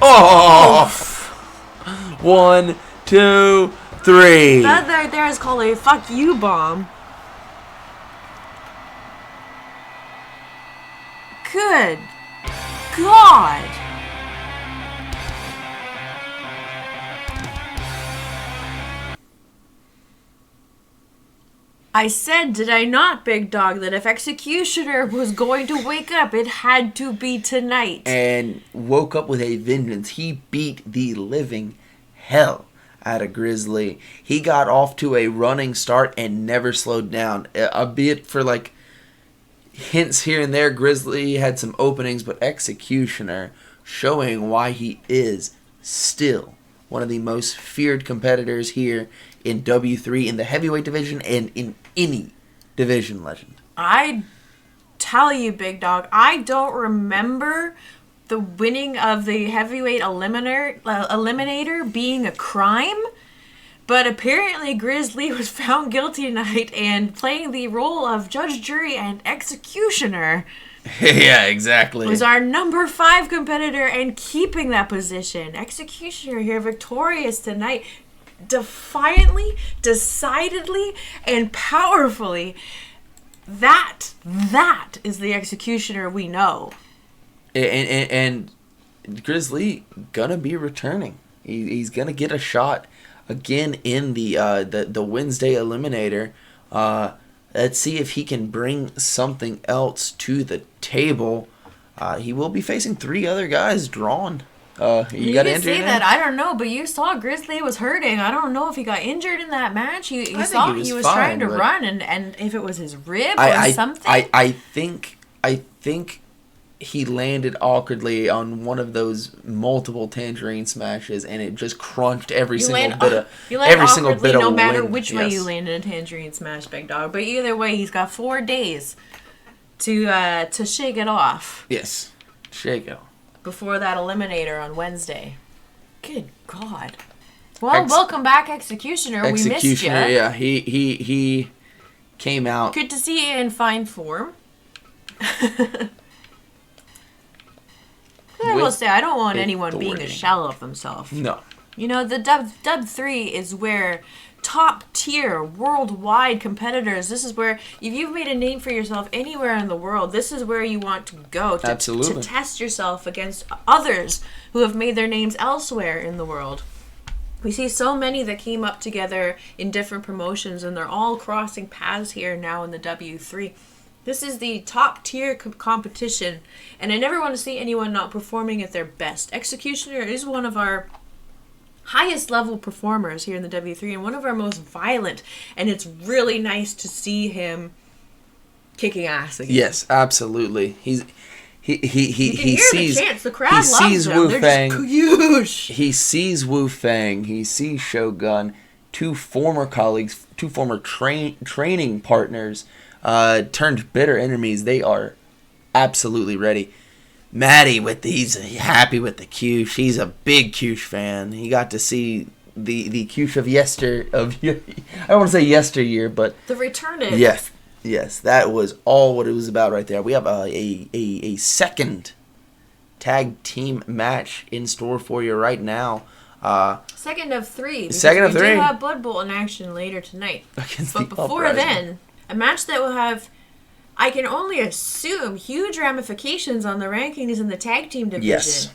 Oh! 1, 2, 3. That right there is called a fuck you bomb. Good God. I said, did I not, Big Dog, that if Executioner was going to wake up, it had to be tonight. And woke up with a vengeance. He beat the living hell out of Grizzly. He got off to a running start and never slowed down. Albeit for like hints here and there, Grizzly had some openings, but Executioner showing why he is still one of the most feared competitors here in W3, in the heavyweight division, and in any division, Legend. I tell you, Big Dog, I don't remember the winning of the heavyweight eliminator being a crime, but apparently Grizzly was found guilty tonight and playing the role of judge, jury, and executioner. Yeah, exactly. Was our number 5 competitor and keeping that position. Executioner here victorious tonight. Defiantly, decidedly, and powerfully. That is the Executioner we know. And Grizzly gonna be returning. He's gonna get a shot again in the Wednesday Eliminator. Let's see if he can bring something else to the table. He will be facing 3 other guys drawn. You got can injured say in that. it? I don't know, but you saw Grizzly was hurting. I don't know if he got injured in that match. You think saw he he was was trying fine, to but- run, and if it was his rib or something. I think he landed awkwardly on one of those multiple tangerine smashes, and it just crunched every single bit of no matter wind. which way Yes. you land in a tangerine smash, Big Dog. But either way, he's got 4 days to shake it off Yes, shake it. before that eliminator on Wednesday. Good God. Well, welcome back, Executioner. We missed you. Executioner, yeah, he came out. Good to see you in fine form. I will say, I don't want anyone being a authority. shell of themselves. No. You know, the Dub 3 is where top tier worldwide competitors, this is where, if you've made a name for yourself anywhere in the world, this is where you want to go to Absolutely. test yourself against others who have made their names elsewhere in the world. We see so many that came up together in different promotions, and they're all crossing paths here now in the W3. This is the top tier competition, and I never want to see anyone not performing at their best. Executioner is one of our highest level performers here in the W3 and one of our most violent, and it's really nice to see him kicking ass again. Yes, absolutely. He You can hear sees the chants. The crowd he loves sees them. Wu They're Fang. just huge. He sees Wu Fang. He sees Shogun. 2 former colleagues, 2 former training partners, turned bitter enemies. They are absolutely ready. Maddie he's happy with the Q. She's a big Q fan. He got to see the Cush of I don't want to say yesteryear, but The return. Yes, that was all what it was about right there. We have a second tag team match in store for you right now. Second of three. Second of we three. do have Blood Bowl in action later tonight. Against But the before Uprising. then, a match that will have, I can only assume, huge ramifications on the rankings in the tag team division. Yes.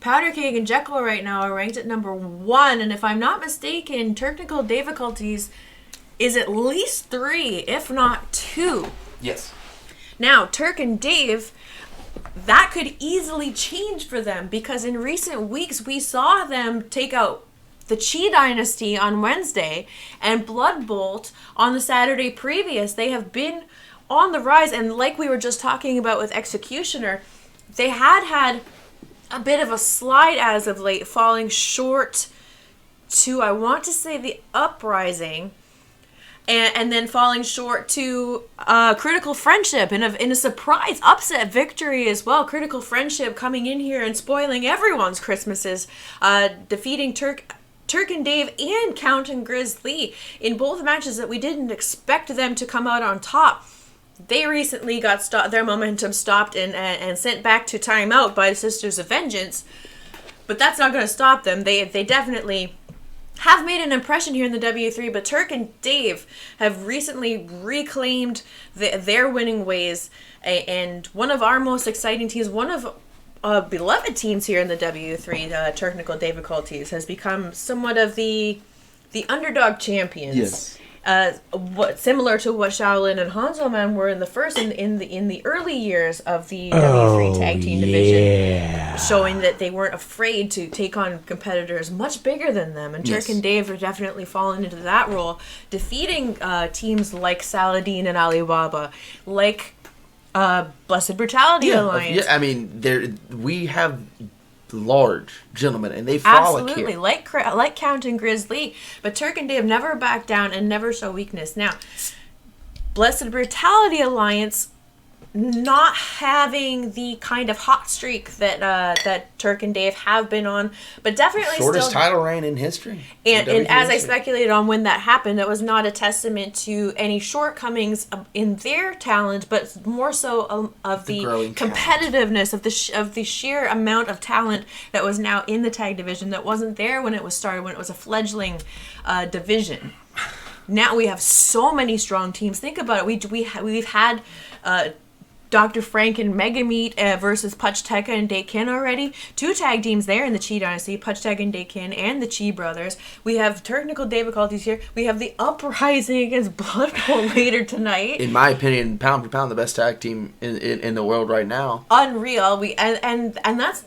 Powder Keg and Jekyll right now are ranked at number 1, and if I'm not mistaken, technical difficulties is at least 3, if not 2. Yes. Now, Turk and Dave, that could easily change for them because in recent weeks we saw them take out the Chee Dynasty on Wednesday and Blood Bolt on the Saturday previous. They have been on the rise, and like we were just talking about with Executioner, they had a bit of a slide as of late, falling short to, I want to say, the Uprising, and then falling short to Critical Friendship in a surprise upset victory as well. Critical Friendship coming in here and spoiling everyone's Christmases, defeating Turk and Dave and Count and Grizzly in both matches that we didn't expect them to come out on top. They recently got their momentum stopped and sent back to timeout by the Sisters of Vengeance, but that's not going to stop them. They definitely have made an impression here in the W3, but Turk and Dave have recently reclaimed their winning ways, and one of our most exciting teams, one of beloved teams here in the W3, Technical Difficulties, has become somewhat of the underdog champions. Yes. Similar to what Shaolin and Hanzo Man were in the first in the early years of the W3 tag team division, showing that they weren't afraid to take on competitors much bigger than them. And Turk and Dave are definitely fallen into that role, defeating teams like Saladin and Alibaba, like Blessed Brutality Alliance. Yeah, I mean, we have large gentlemen, and they frolic Absolutely, here. like Count and Grizzly, but Turk and Dave never back down and never show weakness. Now, Blessed Brutality Alliance not having the kind of hot streak that Turk and Dave have been on, but definitely Shortest still title reign in history. And in as I history. speculated on when that happened, that was not a testament to any shortcomings in their talent, but more so of the growing competitiveness of the sheer amount of talent that was now in the tag division that wasn't there when it was started, when it was a fledgling division. Now we have so many strong teams. Think about it. We've had Dr. Frank and Megameat versus Pajteka and Dakin already. 2 tag teams there in the Chee Dynasty, Pajteka and Dakin and the Chee brothers. We have technical difficulties here. We have the Uprising against Blood Bowl later tonight. In my opinion, pound for pound, the best tag team in the world right now. Unreal. And that's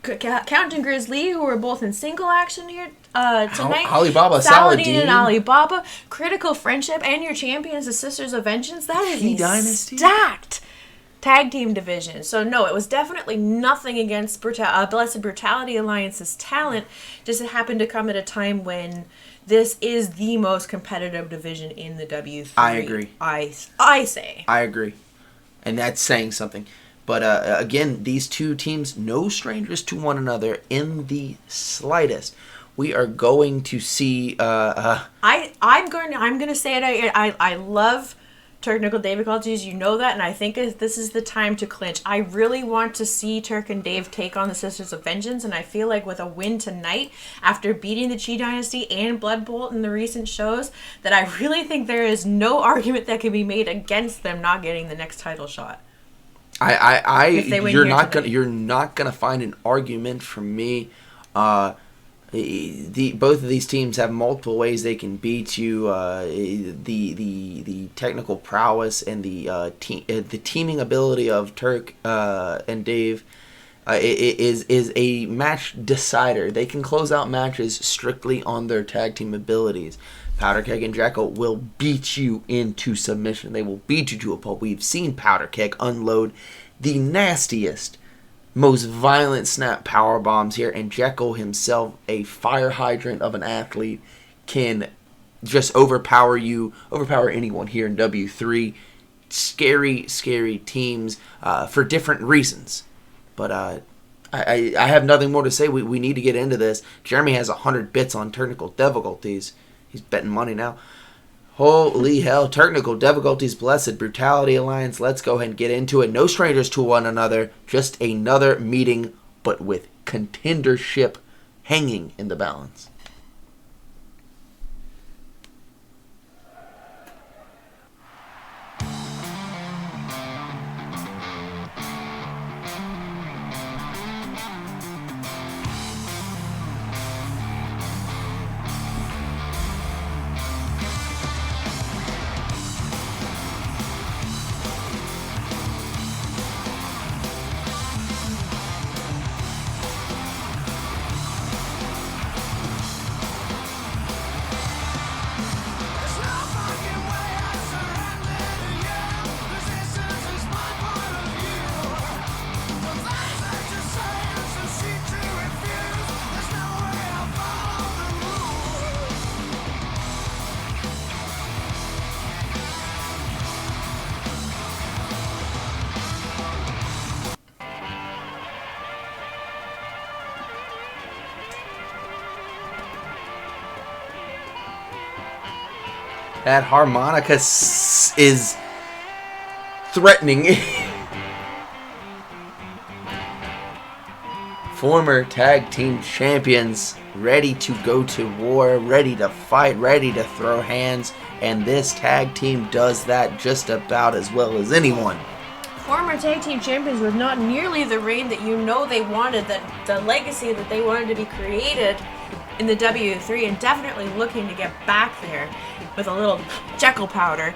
Count and Grizzly, who are both in single action here tonight. Alibaba, Saladin Saladin. and Alibaba. Critical Friendship and your champions, the Sisters of Vengeance. That is Chee a Dynasty. stacked tag team division. So no, it was definitely nothing against Blessed Brutality Alliance's talent. Just it happened to come at a time when this is the most competitive division in the W3. I agree. I say. I agree. And that's saying something. But again, these two teams, no strangers to one another in the slightest. We are going to see. I'm going to say it. I love technical difficulties. You know that, and I think this is the time to clinch. I really want to see Turk and Dave take on the Sisters of Vengeance, and I feel like with a win tonight, after beating the Chee Dynasty and Blood Bolt in the recent shows, that I really think there is no argument that can be made against them not getting the next title shot. You're not gonna find an argument from me. Both of these teams have multiple ways they can beat you. The technical prowess and the teaming ability of Turk and Dave is a match decider. They can close out matches strictly on their tag team abilities. Powder Keg and Jekyll will beat you into submission. They will beat you to a pulp. We've seen Powder Keg unload the nastiest, most violent snap power bombs here, and Jekyll himself, a fire hydrant of an athlete, can just overpower anyone here in W3. Scary teams for different reasons. But I have nothing more to say. We need to get into this. Jeremy has 100 bits on technical difficulties. He's betting money now. Holy hell. Technical difficulties, Blessed Brutality Alliance. Let's go ahead and get into it. No strangers to one another. Just another meeting, but with contendership hanging in the balance. That harmonica is threatening. Former tag team champions ready to go to war, ready to fight, ready to throw hands, and this tag team does that just about as well as anyone. Former tag team champions with not nearly the reign that you know they wanted, that the legacy that they wanted to be created in the W3, and definitely looking to get back there with a little Jekyll powder.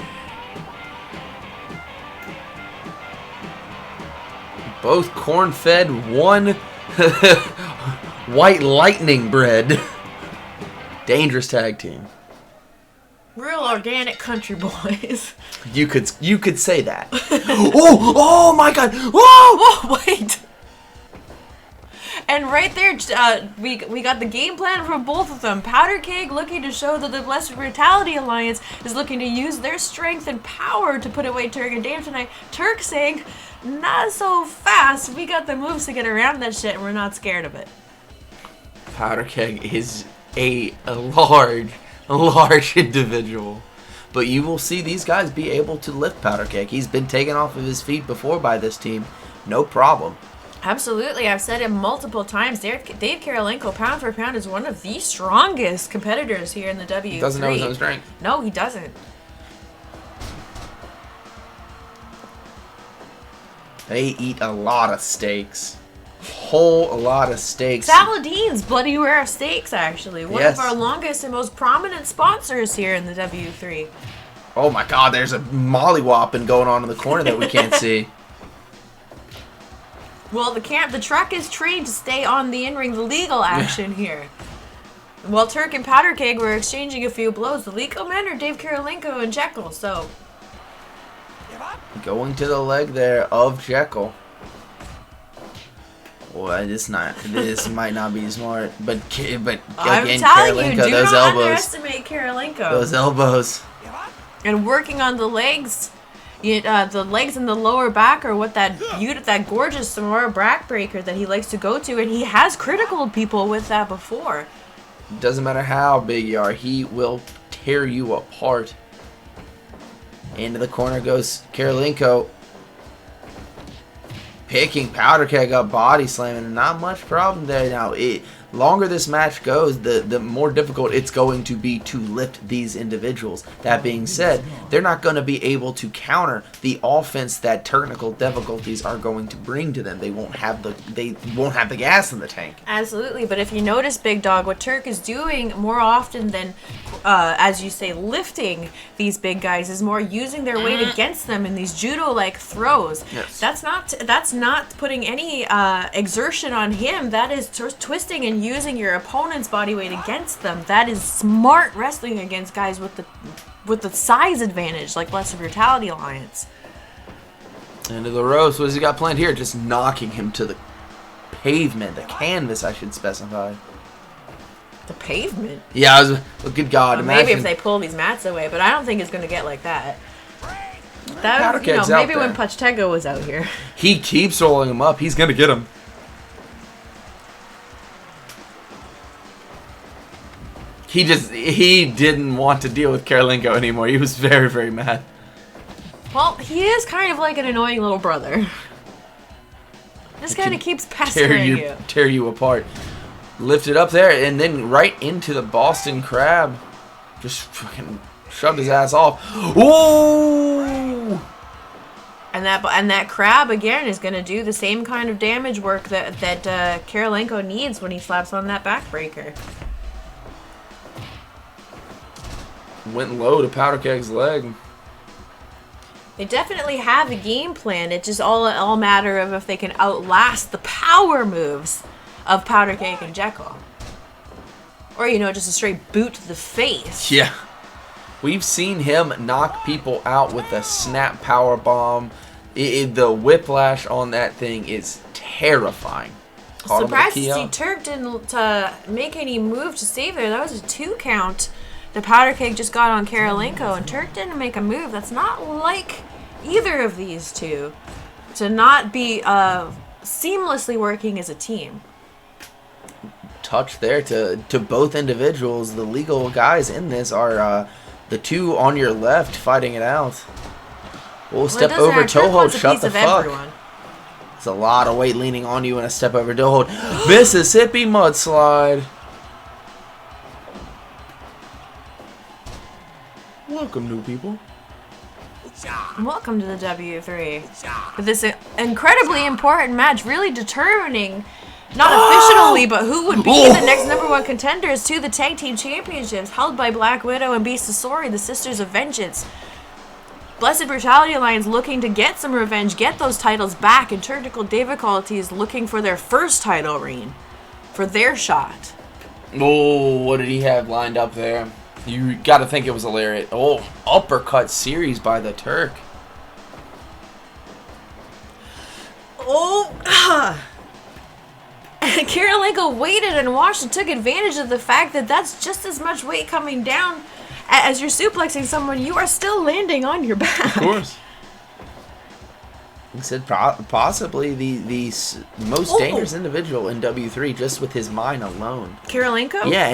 Both corn-fed, one white lightning bread. Dangerous tag team. Real organic country boys. You could say that. Oh my God! Whoa! Whoa, wait. And right there, we got the game plan for both of them. Powder Keg looking to show that the Blessed Brutality Alliance is looking to use their strength and power to put away Turk and Dave tonight. Turk saying, not so fast. We got the moves to get around that shit and we're not scared of it. Powder Keg is a large individual. But you will see these guys be able to lift Powder Keg. He's been taken off of his feet before by this team. No problem. Absolutely. I've said it multiple times. Dave Karolinko, pound for pound, is one of the strongest competitors here in the W3. Doesn't know his own strength. No, he doesn't. They eat a lot of steaks. Whole lot of steaks. Saladine's Bloody Rare Steaks, actually. One Yes. of our longest and most prominent sponsors here in the W3. Oh my God, there's a mollywhopping going on in the corner that we can't see. Well, the truck is trained to stay on the in-ring, the legal action here. While Turk and Powder Keg were exchanging a few blows, the legal men are Dave Karolinko and Jekyll, so... Going to the leg there of Jekyll. Boy, this might not be smart, but I'm again, telling you, Karolinko, do those not elbows, underestimate Karolinko. those elbows. And working on the legs, the legs and the lower back are what that gorgeous Samoa backbreaker that he likes to go to, and he has critical people with that before. Doesn't matter how big you are, he will tear you apart. Into the corner goes Karolinko. Picking Powder Keg up, body slamming. Not much problem there. Now, longer this match goes, the more difficult it's going to be to lift these individuals. That being said, they're not going to be able to counter the offense that technical difficulties are going to bring to them. They won't have the gas in the tank. Absolutely, but if you notice, Big Dog, what Turk is doing more often than, as you say, lifting these big guys, is more using their weight against them in these judo-like throws. Yes. That's not putting any exertion on him. That is twisting and using your opponent's body weight against them. That is smart wrestling against guys with the size advantage, like Blessed Brutality Alliance. Into the ropes. What has he got planned here? Just knocking him to the pavement, the canvas, I should specify. The pavement? Yeah, good God. Maybe imagine. if they pull these mats away, but I don't think it's going to get like that. Powder Keg's out maybe when there. Pajaro was out here. He keeps rolling him up. He's going to get him. He didn't want to deal with Karolinko anymore. He was very, very mad. Well, he is kind of like an annoying little brother. Just kind of keeps pestering you. Tear you apart. Lift it up there, and then right into the Boston Crab. Just fucking shoved his ass off. Ooh! And that crab again is going to do the same kind of damage work that Karolinko needs when he slaps on that backbreaker. Went low to Powder Keg's leg. They definitely have a game plan. It's just all matter of if they can outlast the power moves of Powder Keg and Jekyll. Or, just a straight boot to the face. Yeah. We've seen him knock people out with a snap power bomb. The whiplash on that thing is terrifying. Surprised to see Turk didn't make any move to save there. That was a 2 count. The Powder Keg just got on Karolinko, and Turk didn't make a move. That's not like either of these two to not be seamlessly working as a team. Touch there to both individuals. The legal guys in this are the two on your left fighting it out. We'll step over toe hold, shut the fuck. It's a lot of weight leaning on you in a step over toe hold. Mississippi mudslide. Welcome, new people. Welcome to the W3. For this incredibly important match, really determining, not officially, but who would be the next #1 contenders to the Tag Team Championships, held by Black Widow and Beast Sassori, the Sisters of Vengeance. Blessed Brutality Alliance looking to get some revenge, get those titles back, and Technical Difficulties looking for their first title reign, for their shot. Oh, what did he have lined up there? You got to think it was a lariat. Oh, uppercut series by the Turk. Karolinko waited and watched and took advantage of the fact that that's just as much weight coming down as you're suplexing someone. You are still landing on your back. Of course. He said possibly the most dangerous individual in W3 just with his mind alone. Karolinko? Yeah,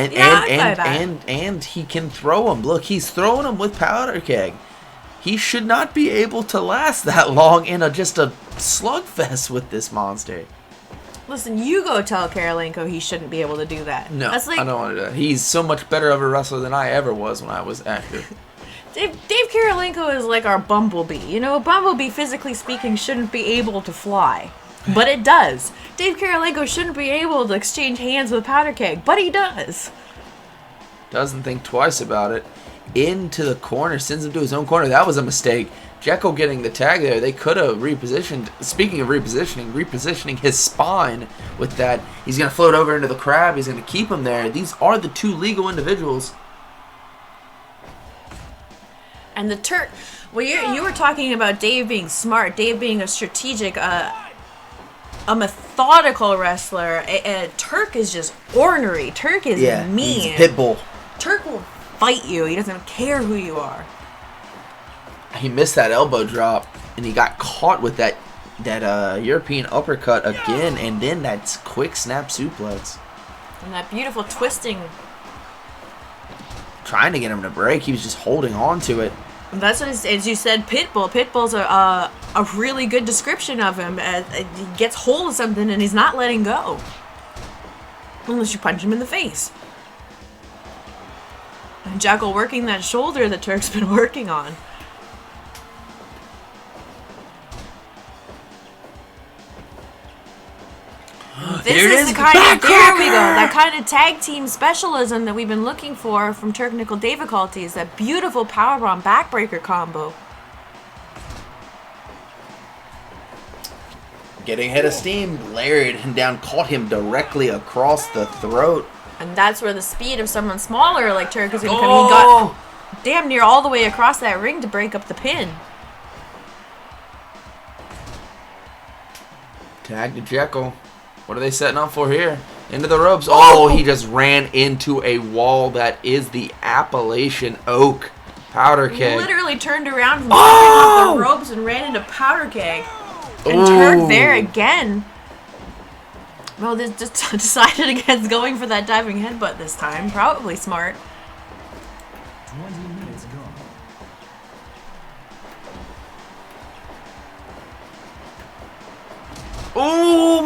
and he can throw him. Look, he's throwing him with Powder Keg. He should not be able to last that long in just a slugfest with this monster. Listen, you go tell Karolinko he shouldn't be able to do that. No, I don't want to do that. He's so much better of a wrestler than I ever was when I was active. Dave Karolinko is like our bumblebee. A bumblebee, physically speaking, shouldn't be able to fly. But it does. Dave Karolinko shouldn't be able to exchange hands with Powder Keg. But he does. Doesn't think twice about it. Into the corner. Sends him to his own corner. That was a mistake. Jekyll getting the tag there. They could have repositioned. Speaking of repositioning his spine with that. He's going to float over into the crab. He's going to keep him there. These are the two legal individuals. And the Turk, well, you were talking about Dave being smart, Dave being a strategic, a methodical wrestler. Turk is just ornery. Turk is mean. He's pitbull. Turk will fight you. He doesn't care who you are. He missed that elbow drop, and he got caught with that European uppercut again, and then that quick snap suplex. And that beautiful twisting. Trying to get him to break. He was just holding on to it. That's what, as you said, Pitbull. Pitbull's a really good description of him. He gets hold of something and he's not letting go. Unless you punch him in the face. And Jekyll working that shoulder that Turk's been working on. There we go. That kind of tag team specialism that we've been looking for from Technical Difficulties. That beautiful powerbomb backbreaker combo. Getting head of steam, lariated him down, caught him directly across the throat. And that's where the speed of someone smaller like Turk is going to come. He got damn near all the way across that ring to break up the pin. Tag to Jekyll. What are they setting up for here? Into the ropes. Oh, he just ran into a wall that is the Appalachian Oak. Powder Keg. Literally turned around from jumping off the ropes and ran into Powder Keg. And Turk there again. Well, they just decided against going for that diving headbutt this time. Probably smart.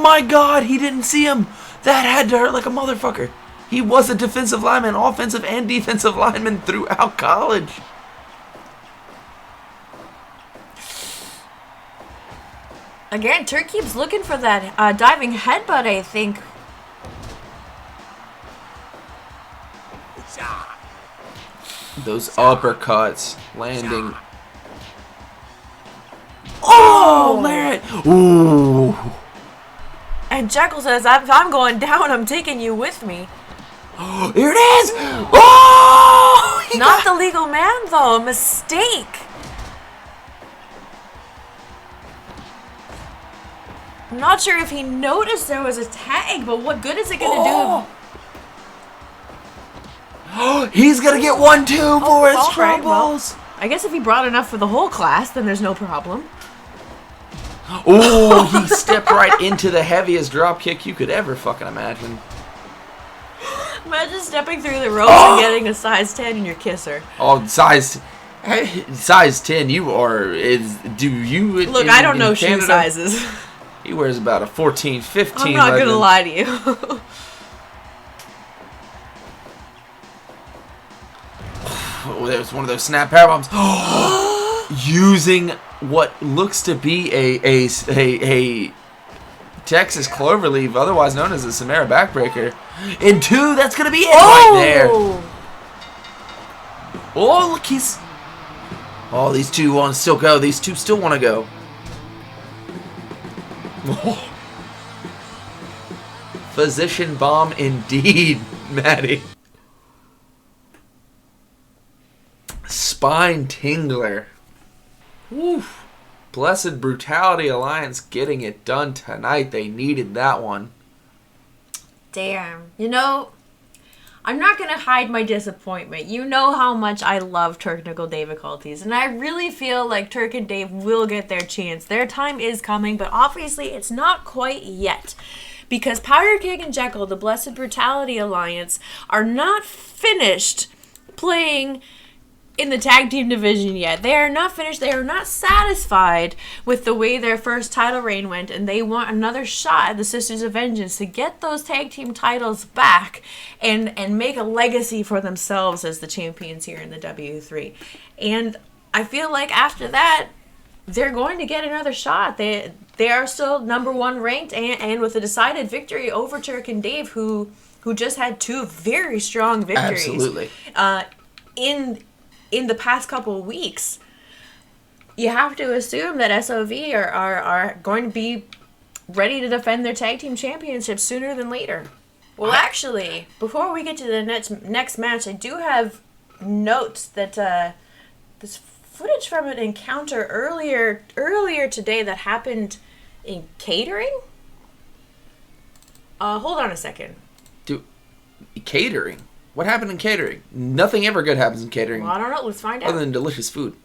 my God, he didn't see him. That had to hurt like a motherfucker. He was a defensive lineman, offensive and defensive lineman throughout college. Again, Turk keeps looking for that diving headbutt, I think. Those uppercuts landing. Oh, Larry! Ooh. And Jekyll says, if I'm going down, I'm taking you with me. Here it is! Oh! Not the legal man, though. A mistake. I'm not sure if he noticed there was a tag, but what good is it going to do? He's going to get 1-2 for his all right, troubles. well, I guess if he brought enough for the whole class, then there's no problem. Oh, he stepped right into the heaviest drop kick you could ever fucking imagine. Imagine stepping through the ropes and getting a size 10 in your kisser. Oh, size 10, you are, do you... Look, I don't know shoe sizes. He wears about a 14, 15. I'm not going to lie to you. Oh, there's one of those snap power bombs. Using what looks to be a Texas cloverleaf, otherwise known as a Samara backbreaker. In 2, that's going to be it right there. Oh, look, he's... Oh, these two want to still go. These two still want to go. Oh. Physician bomb indeed, Maddie. Spine tingler. Woof. Blessed Brutality Alliance getting it done tonight. They needed that one. Damn. You know, I'm not going to hide my disappointment. You know how much I love technical difficulties, and I really feel like Turk and Dave will get their chance. Their time is coming, but obviously it's not quite yet. Because Powder Keg and Jekyll, the Blessed Brutality Alliance, are not finished playing in the tag team division yet. They are not finished. They are not satisfied with the way their first title reign went, and they want another shot at the Sisters of Vengeance to get those tag team titles back and make a legacy for themselves as the champions here in the W3. And I feel like after that, they're going to get another shot. They are still number 1 ranked, and with a decided victory over Turk and Dave, who just had 2 very strong victories. Absolutely. In the past couple of weeks, you have to assume that SOV are going to be ready to defend their tag team championships sooner than later. Well, actually, before we get to the next match, I do have notes that this footage from an encounter earlier today that happened in catering. Hold on a second. Dude, catering? What happened in catering? Nothing ever good happens in catering. Well, I don't know. Let's find out. Other than delicious food.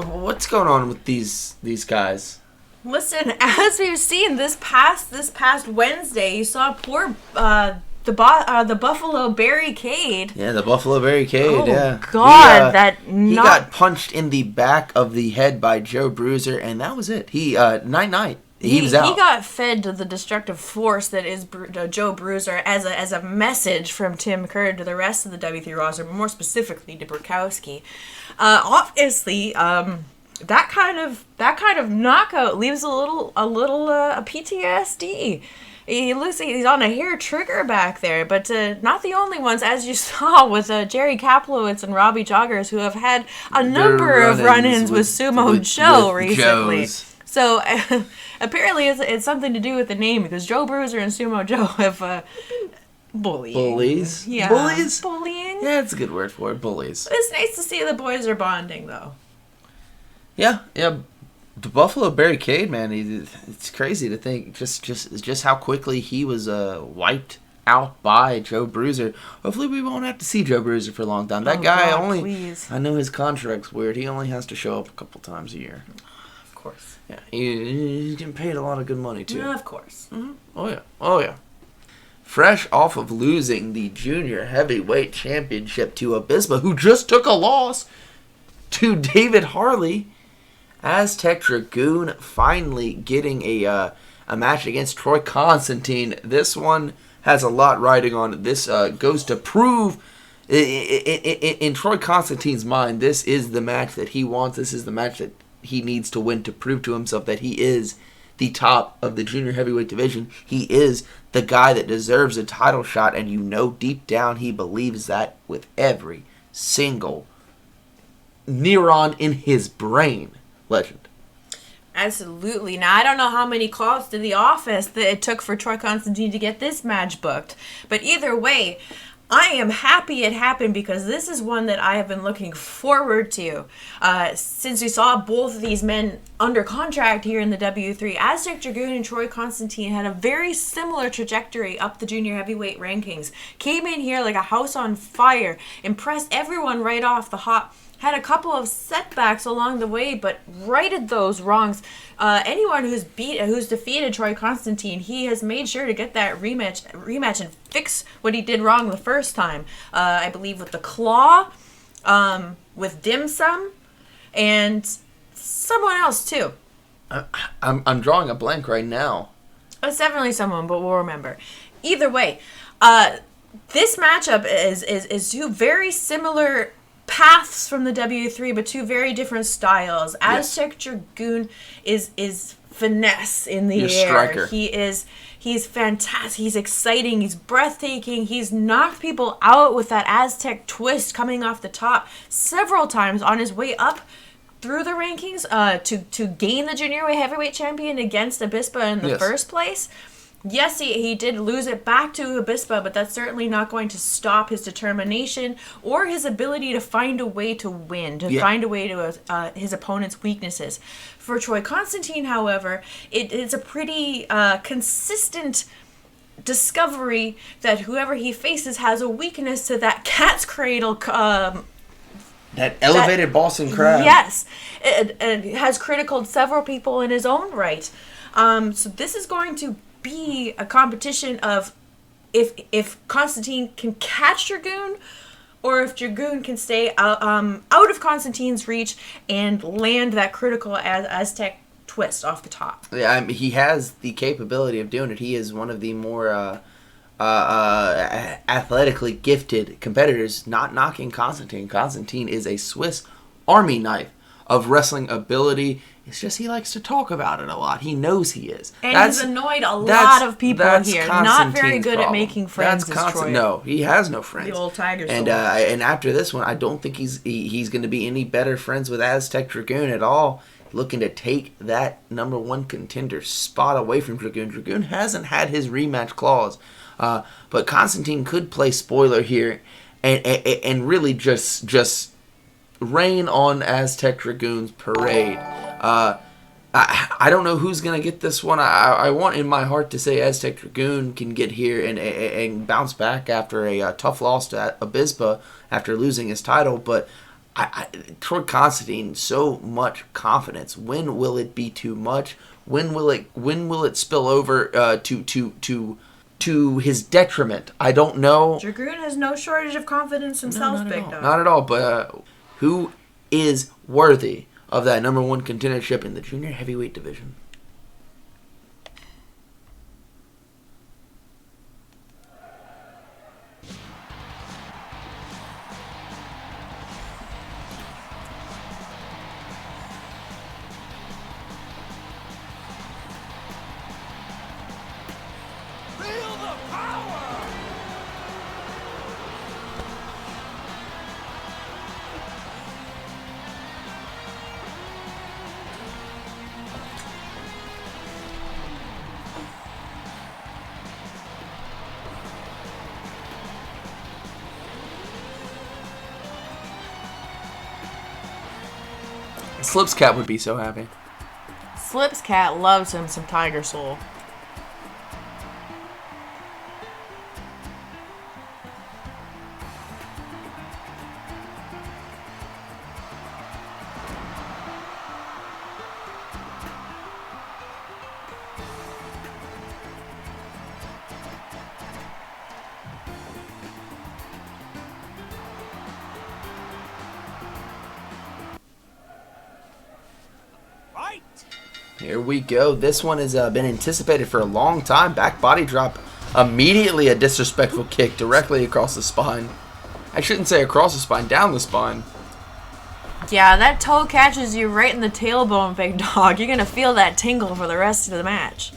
What's going on with these guys? Listen, as we've seen this past Wednesday, you saw poor the Buffalo Barricade. Yeah, the Buffalo Barricade, Oh, yeah. God, He got punched in the back of the head by Joe Bruiser, and that was it. He, night. He was out. He got fed to the destructive force that is Joe Bruiser as a message from Tim Kerr to the rest of the W3 roster, but more specifically to Burkowski. Obviously, that kind of knockout leaves a PTSD. He looks like he's on a hair trigger back there, but not the only ones, as you saw with Jerry Kaplowitz and Robbie Joggers, who have had a number of run-ins with Sumo Joe recently. Joes. So apparently it's something to do with the name, because Joe Bruiser and Sumo Joe have bullying. Bullies? Yeah. Bullies? Bullying. Yeah, it's a good word for it. Bullies. It's nice to see the boys are bonding, though. Yeah. The Buffalo Barricade, man, it's crazy to think just how quickly he was wiped out by Joe Bruiser. Hopefully we won't have to see Joe Bruiser for a long time. That guy God, please. I know his contract's weird. He only has to show up a couple times a year. Of course. Yeah, he's getting paid a lot of good money, too. Yeah, of course. Mm-hmm. Oh, yeah. Fresh off of losing the junior heavyweight championship to Abispa, who just took a loss to David Harley, Aztec Dragoon finally getting a match against Troy Constantine. This one has a lot riding on it. This goes to prove, in Troy Constantine's mind, this is the match that he wants. This is the match that he needs to win to prove to himself that he is the top of the junior heavyweight division. He is the guy that deserves a title shot, and you know deep down he believes that with every single neuron in his brain. Legend. Absolutely. Now, I don't know how many calls to the office that it took for Troy Constantine to get this match booked, but either way, I am happy it happened, because this is one that I have been looking forward to. Since we saw both of these men under contract here in the W3, Aztec Dragoon and Troy Constantine had a very similar trajectory up the junior heavyweight rankings. Came in here like a house on fire, impressed everyone right off the hop. Had a couple of setbacks along the way, but righted those wrongs. Anyone who's defeated Troy Constantine, he has made sure to get that rematch and fix what he did wrong the first time. I believe with the claw, with dim sum, and someone else too. I'm drawing a blank right now. It's definitely someone, but we'll remember. Either way, this matchup is two very similar paths from the W3, but two very different styles. Yes. Aztec Dragoon is finesse in the Your air. striker. He's fantastic. He's exciting. He's breathtaking. He's knocked people out with that Aztec twist coming off the top several times on his way up through the rankings to gain the junior heavyweight champion against Abispa in the first place. Yes, he did lose it back to Abispa, but that's certainly not going to stop his determination or his ability to find a way to win, find a way to his opponent's weaknesses. For Troy Constantine, however, it's a pretty consistent discovery that whoever he faces has a weakness to that cat's cradle. That elevated Boston crab. Yes, it has criticaled several people in his own right. So this is going to be a competition of if Constantine can catch Dragoon, or if Dragoon can stay out of Constantine's reach and land that critical Aztec twist off the top. Yeah, I mean, he has the capability of doing it. He is one of the more athletically gifted competitors. Not knocking Constantine. Constantine is a Swiss Army knife of wrestling ability. It's just he likes to talk about it a lot. He knows he is. And he's annoyed a lot of people here. Not very good at making friends. No, he has no friends. The old Tiger and after this one, I don't think he's going to be any better friends with Aztec Dragoon at all. Looking to take that number one contender spot away from Dragoon. Dragoon hasn't had his rematch clause, but Constantine could play spoiler here and really just rain on Aztec Dragoon's parade. I don't know who's going to get this one. I want in my heart to say Aztec Dragoon can get here and bounce back after a tough loss to Abispa after losing his title. But Troy Constantine, so much confidence. When will it be too much? When will it spill over to to his detriment. I don't know. Dragoon has no shortage of confidence himself, Big Dog. Not at all, but who is worthy of that number one contendership in the junior heavyweight division? Slips Cat would be so happy. Slips Cat loves him some Tiger Soul. Here we go. This one has been anticipated for a long time. Back body drop. Immediately a disrespectful kick directly across the spine. I shouldn't say across the spine, down the spine. Yeah, that toe catches you right in the tailbone, Big Dog. You're going to feel that tingle for the rest of the match.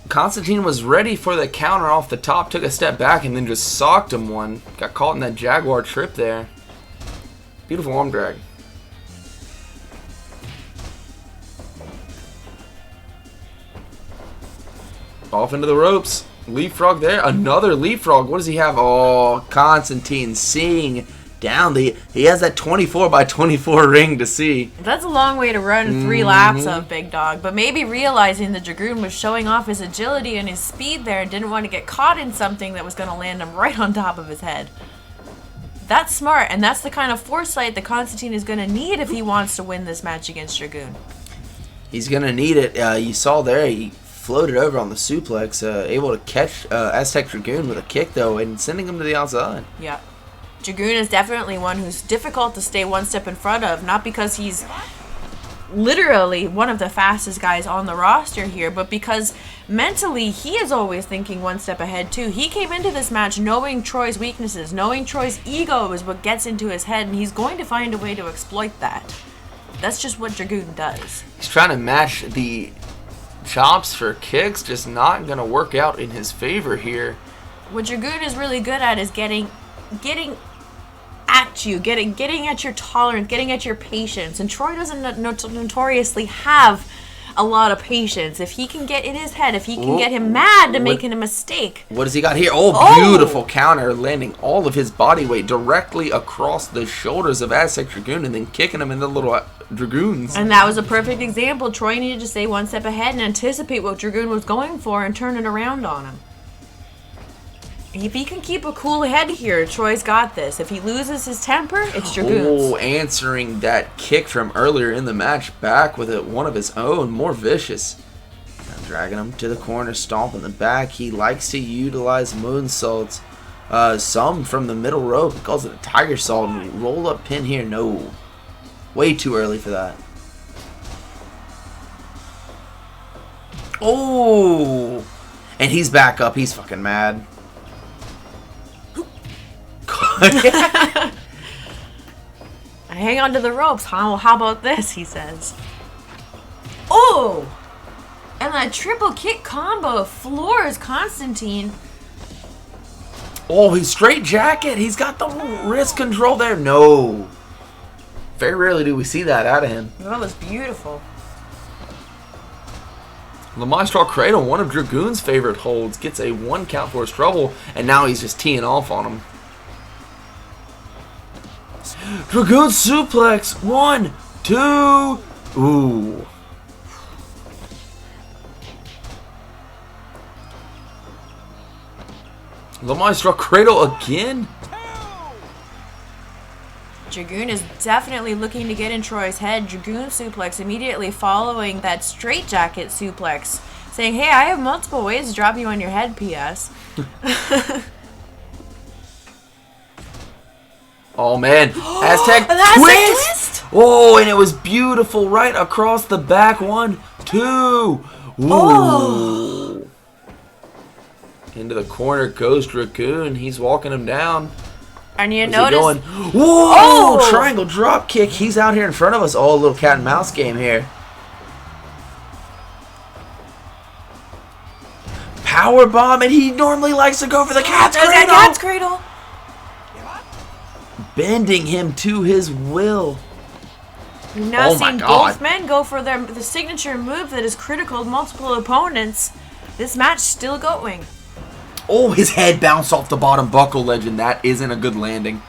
Constantine was ready for the counter off the top, took a step back, and then just socked him one. Got caught in that Jaguar trip there. Beautiful arm drag. Off into the ropes. Leapfrog there. Another leapfrog. What does he have? Oh, Constantine seeing down. He has that 24 by 24 ring to see. That's a long way to run 3 laps of, Big Dog. But maybe realizing the Dragoon was showing off his agility and his speed there and didn't want to get caught in something that was going to land him right on top of his head. That's smart, and that's the kind of foresight that Constantine is going to need if he wants to win this match against Dragoon. He's going to need it. You saw there, he floated over on the suplex, able to catch Aztec Dragoon with a kick, though, and sending him to the outside. Yeah. Dragoon is definitely one who's difficult to stay one step in front of, not because he's literally one of the fastest guys on the roster here, but because mentally he is always thinking one step ahead too. He came into this match knowing Troy's weaknesses, knowing Troy's ego is what gets into his head, and he's going to find a way to exploit that. That's just what Dragoon does. He's trying to match the chops for kicks, just not going to work out in his favor here. What Dragoon is really good at is getting at you, getting at your tolerance, getting at your patience. And Troy doesn't notoriously have a lot of patience. If he can get in his head, if he can get him mad to making a mistake. What does he got here? Oh, beautiful counter, landing all of his body weight directly across the shoulders of Aztec Dragoon and then kicking him in the little Dragoons. And that was a perfect example. Troy needed to stay one step ahead and anticipate what Dragoon was going for and turn it around on him. If he can keep a cool head here, Troy's got this. If he loses his temper, it's Dragoon's. Oh, answering that kick from earlier in the match back with one of his own, more vicious. Now dragging him to the corner, stomp in the back. He likes to utilize moonsaults. Some from the middle rope. He calls it a tiger salt. And roll up pin here. No. Way too early for that. Oh. And he's back up. He's fucking mad. I hang on to the ropes. How about this, he says. Oh! And that triple kick combo floors Constantine. Oh, he's straight jacket. He's got the wrist control there. No. Very rarely do we see that out of him. That was beautiful. Le Maestro Cradle, one of Dragoon's favorite holds, gets a 1 count for his trouble, and now he's just teeing off on him. Dragoon suplex. 1, 2. Ooh. Le Maestro Cradle again. Dragoon is definitely looking to get in Troy's head. Dragoon suplex immediately following that straitjacket suplex. saying, hey, I have multiple ways to drop you on your head, P.S. Oh, man. Aztec An Aztec twist! Oh, and it was beautiful right across the back. 1, 2. Ooh. Oh. Into the corner goes Dragoon. He's walking him down. And you Where's notice... he going? Whoa! Oh! Triangle drop kick. He's out here in front of us. Oh, a little cat and mouse game here. Power bomb, and he normally likes to go for the cat's There's cradle. that cat's cradle. Bending him to his will. We've now Oh my seen God. both men go for the signature move that is critical to multiple opponents. This match still going. Oh, his head bounced off the bottom buckle, Legend. That isn't a good landing.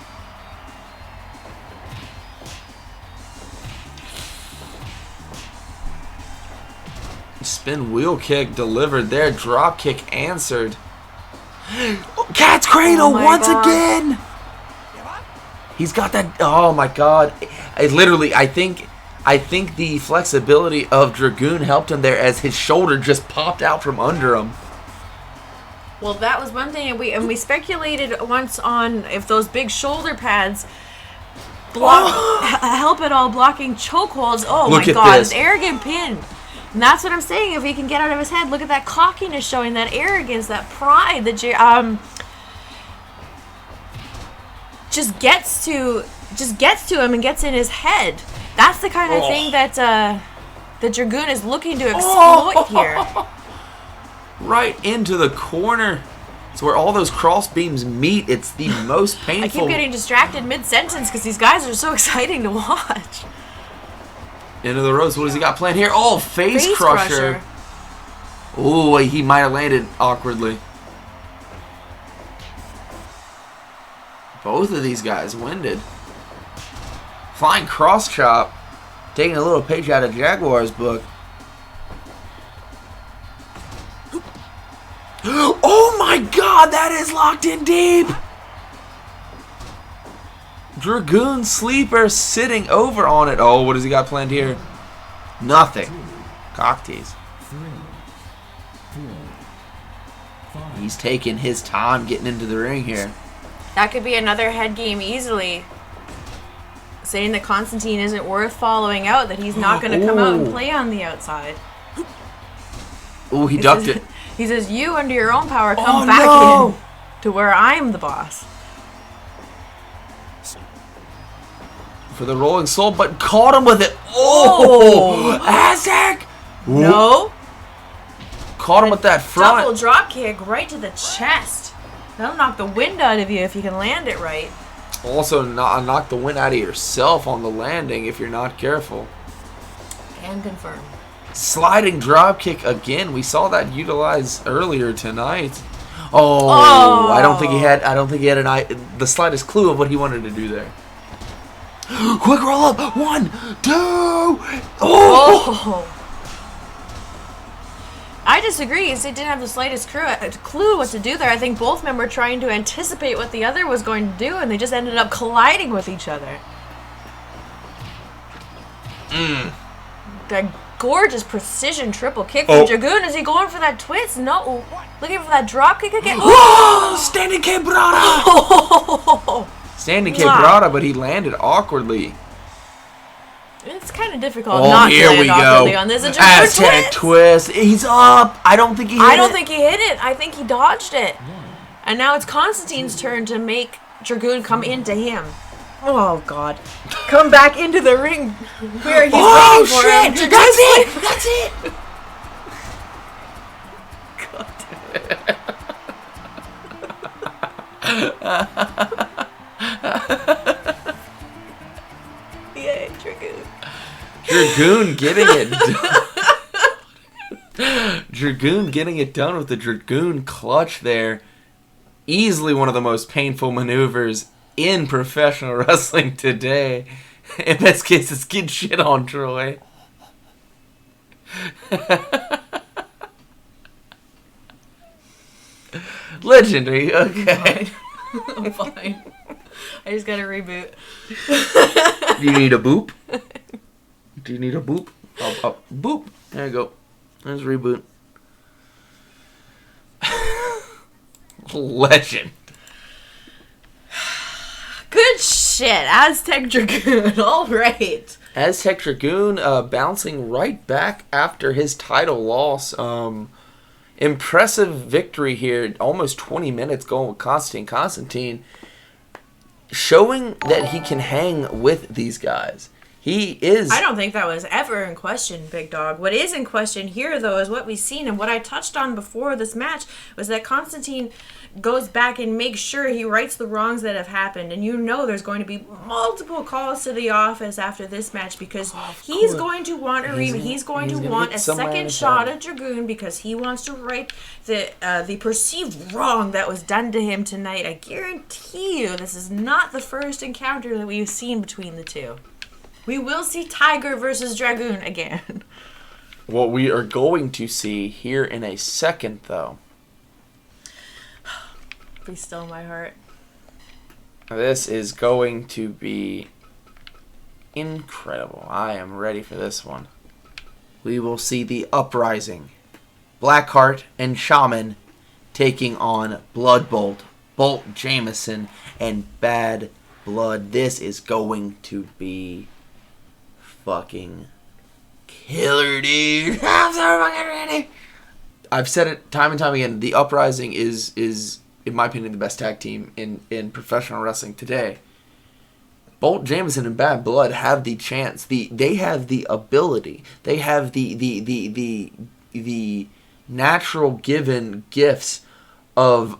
Spin wheel kick delivered there. Drop kick answered. Cat's cradle Oh my once God. again. He's got that. Oh my God! I think the flexibility of Dragoon helped him there as his shoulder just popped out from under him. Well, that was one thing, and we speculated once on if those big shoulder pads help at all blocking chokeholds. Oh Look my at God, this. an arrogant pin. And that's what I'm saying. If he can get out of his head, look at that cockiness showing, that arrogance, that pride, that just gets to him and gets in his head. That's the kind of thing that the Dragoon is looking to exploit here. Right into the corner. It's where all those cross beams meet. It's the most painful. I keep getting distracted mid-sentence because these guys are so exciting to watch. Into the ropes. What does he got planned here? Oh, face crusher. Oh, he might have landed awkwardly. Both of these guys winded. Flying cross chop. Taking a little page out of Jaguar's book. Oh my God, that is locked in deep. Dragoon sleeper sitting over on it. Oh, what does he got planned here? Nothing. Cock tease. 3, 4, 5. He's taking his time getting into the ring here. That could be another head game easily. Saying that Constantine isn't worth following out, that he's not going to come out and Ooh. play on the outside. Oh, he ducked it. He says, you under your own power, come Oh, back no. in to where I'm the boss. For the rolling soul, but caught him with it. Oh, Aztec. No. Caught him with that Double front. drop kick right to the chest. That'll knock the wind out of you if you can land it right. Also, knock the wind out of yourself on the landing if you're not careful. And confirm. Sliding drop kick again. We saw that utilized earlier tonight. Oh, I don't think he had the slightest clue of what he wanted to do there. Quick roll up. 1, 2. Oh. I disagree. They didn't have the slightest clue what to do there. I think both men were trying to anticipate what the other was going to do, and they just ended up colliding with each other. That gorgeous precision triple kick from Dragoon. Is he going for that twist? No. Looking for that drop kick again. Whoa! Standing quebrada. Oh! Standing quebrada, but he landed awkwardly. It's kind of difficult Oh, not to here land we awkwardly go. on this. A Dragoon Aztec twist. He's up. I don't think he hit it. I don't think he hit it. I think he dodged it. And now it's Constantine's turn to make Dragoon come into him. Oh, God. Come back into the ring where he's waiting for him. Shit! That's it! That's it! Yay, Dragoon. Dragoon getting it done. Dragoon getting it done with the Dragoon clutch there. Easily one of the most painful maneuvers in professional wrestling today. In this case, it's getting shit on Troy. Legendary, okay. I'm fine. I just gotta reboot. Do you need a boop? Do you need a boop? Boop. There you go. There's reboot. legend. Good shit. Aztec Dragoon. All right. Aztec Dragoon bouncing right back after his title loss. Impressive victory here. Almost 20 minutes going with Constantine. Constantine showing that he can hang with these guys. He is... I don't think that was ever in question, Big Dog. What is in question here, though, is what we've seen. And what I touched on before this match was that Constantine goes back and makes sure he rights the wrongs that have happened. And you know there's going to be multiple calls to the office after this match because he's going to want a rematch. He's going to want a second shot at Dragoon because he wants to right the perceived wrong that was done to him tonight. I guarantee you this is not the first encounter that we've seen between the two. We will see Tiger versus Dragoon again. What we are going to see here in a second, though. Be still my heart. This is going to be incredible. I am ready for this one. We will see the Uprising. Blackheart and Shaman taking on Bloodbolt, Bolt Jameson, and Bad Blood. This is going to be fucking killer, dude. I'm so fucking ready. I've said it time and time again. The Uprising is in my opinion the best tag team in professional wrestling today. Bolt Jameson and Bad Blood have the chance. They have the ability. They have the natural given gifts of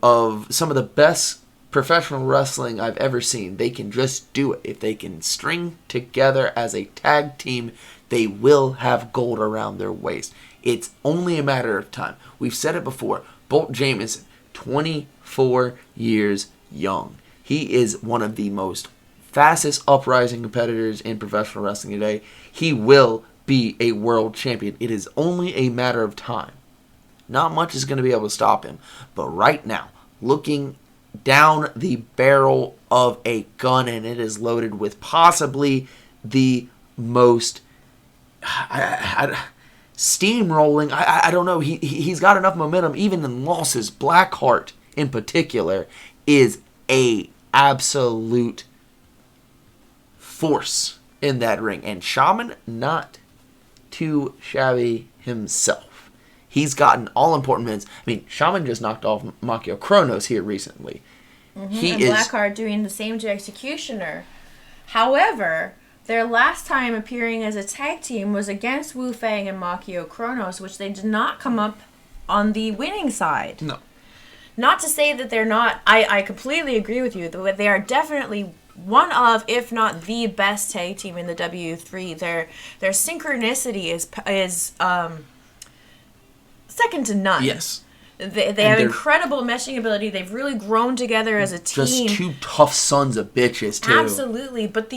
some of the best professional wrestling I've ever seen. They can just do it. If they can string together as a tag team, they will have gold around their waist. It's only a matter of time. We've said it before. Bolt Jameson, 24 years young. He is one of the most fastest uprising competitors in professional wrestling today. He will be a world champion. It is only a matter of time. Not much is going to be able to stop him. But right now, looking down the barrel of a gun, and it is loaded with possibly the most steamrolling. I don't know. He's got enough momentum, even in losses. Blackheart, in particular, is a absolute force in that ring, and Shaman not too shabby himself. He's gotten all-important wins. I mean, Shaman just knocked off Makio Kronos here recently. And Blackheart doing the same to Executioner. However, their last time appearing as a tag team was against Wu Fang and Makio Kronos, which they did not come up on the winning side. No. Not to say that they're not... I completely agree with you. They are definitely one of, if not the best tag team in the W3. Their synchronicity is second to none. Yes. They have incredible meshing ability. They've really grown together as a team. Just two tough sons of bitches, too. Absolutely. But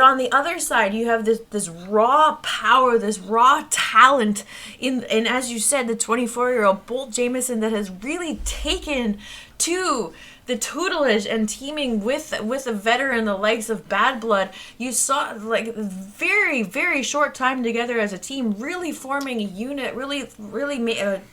on the other side, you have this raw power, this raw talent, and as you said, the 24-year-old Bolt Jameson that has really taken to the tutelage and teaming with a veteran the likes of Bad Blood. You saw like very, very short time together as a team, really forming a unit, really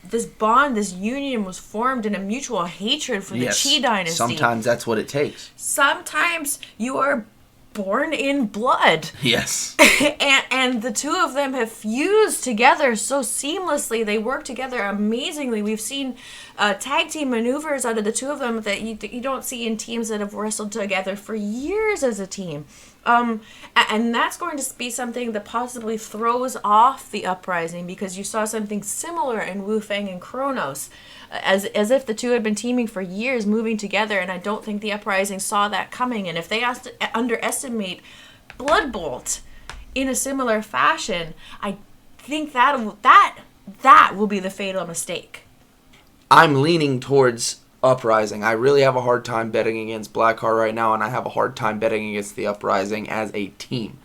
this bond, this union was formed in a mutual hatred for the Chee Dynasty. Sometimes that's what it takes. Sometimes you are born in blood. Yes. and the two of them have fused together so seamlessly. They work together amazingly. We've seen tag team maneuvers out of the two of them that you don't see in teams that have wrestled together for years as a team. And that's going to be something that possibly throws off the Uprising, because you saw something similar in Wu Fang and Kronos. As if the two had been teaming for years, moving together, and I don't think the Uprising saw that coming. And if they underestimate Bloodbolt in a similar fashion, I think that will be the fatal mistake. I'm leaning towards Uprising. I really have a hard time betting against Blackheart right now, and I have a hard time betting against the Uprising as a team.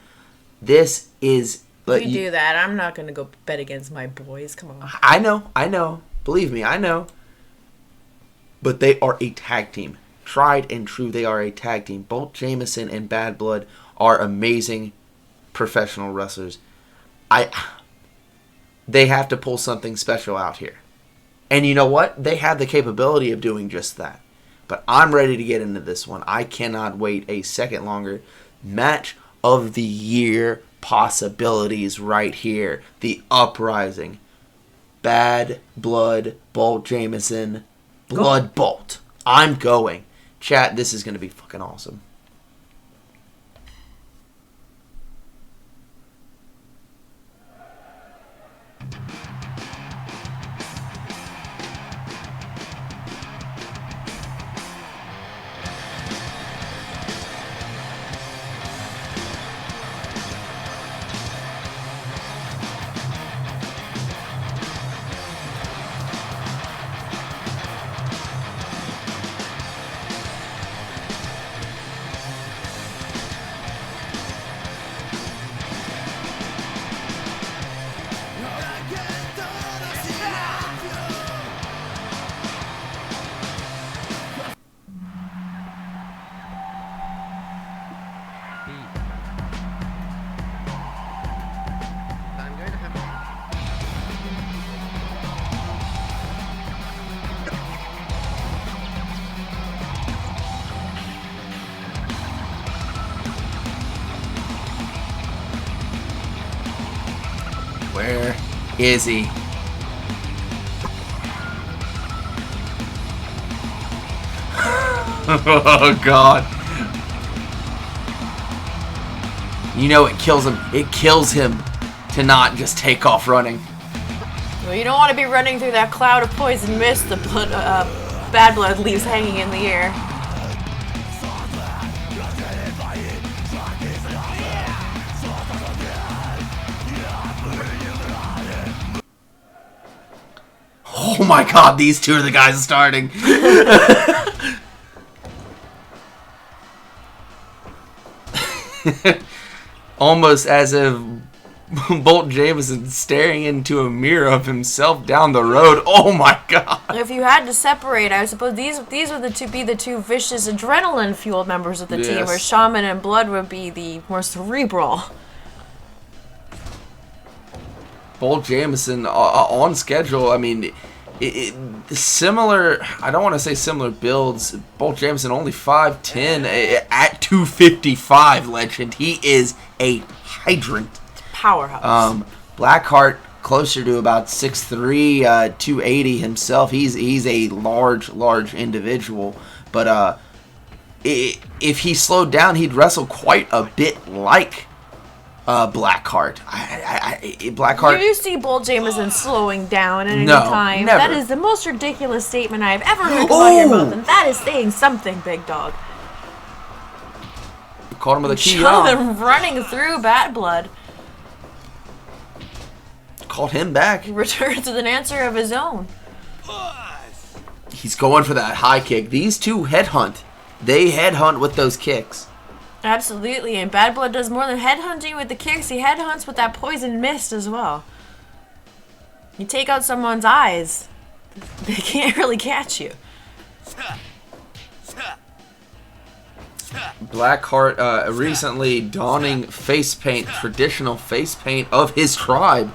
This is... You do that. I'm not going to go bet against my boys. Come on. I know. Believe me, I know. But they are a tag team. Tried and true, they are a tag team. Both Jameson and Bad Blood are amazing professional wrestlers. They have to pull something special out here. And you know what? They have the capability of doing just that. But I'm ready to get into this one. I cannot wait a second longer. Match of the year possibilities right here. The Uprising. Bad Blood, Bolt Jameson, Blood Bolt. I'm going. Chat, this is going to be fucking awesome. Where is he? Oh, God. You know it kills him. It kills him to not just take off running. Well, you don't want to be running through that cloud of poison mist the Bad Blood leaves hanging in the air. Oh my God, these two are the guys starting. Almost as if Bolt Jameson staring into a mirror of himself down the road. Oh my God. If you had to separate, I suppose these were the two vicious adrenaline fueled members of the team, where Shaman and Blood would be the more cerebral. Bolt Jameson on schedule. I mean, similar. I don't want to say similar builds. Bolt Jameson only 5'10" at 255. Legend. He is a hydrant. Powerhouse. Blackheart closer to about 6'3", 280 himself. He's a large individual. But if he slowed down, he'd wrestle quite a bit like Blackheart. Blackheart. You see Bolt Jameson slowing down at any No, time. never. That is the most ridiculous statement I have ever heard come out of your mouth, and that is saying something, big dog. Caught him with a key on. Shaman running through Bad Blood. Called him back. He returns with an answer of his own. He's going for that high kick. These two headhunt. They headhunt with those kicks. Absolutely, and Bad Blood does more than headhunting with the kicks. He headhunts with that poison mist as well. You take out someone's eyes, they can't really catch you. Blackheart recently donning face paint, traditional face paint of his tribe.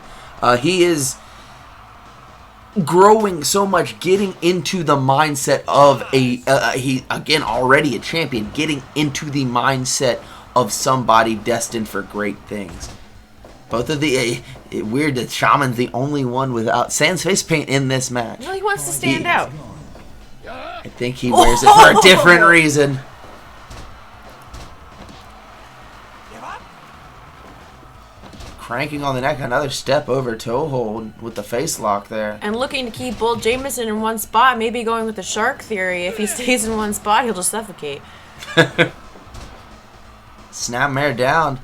He is growing so much, getting into the mindset of he again already a champion, getting into the mindset of somebody destined for great things. Both of the weird that Shaman's the only one without sans face paint in this match. Well, he wants to stand out. I think he wears it for a different reason. Cranking on the neck, another step over toe hold with the face lock there. And looking to keep Bolt Jameson in one spot, maybe going with the shark theory. If he stays in one spot, he'll just suffocate. Snapmare down.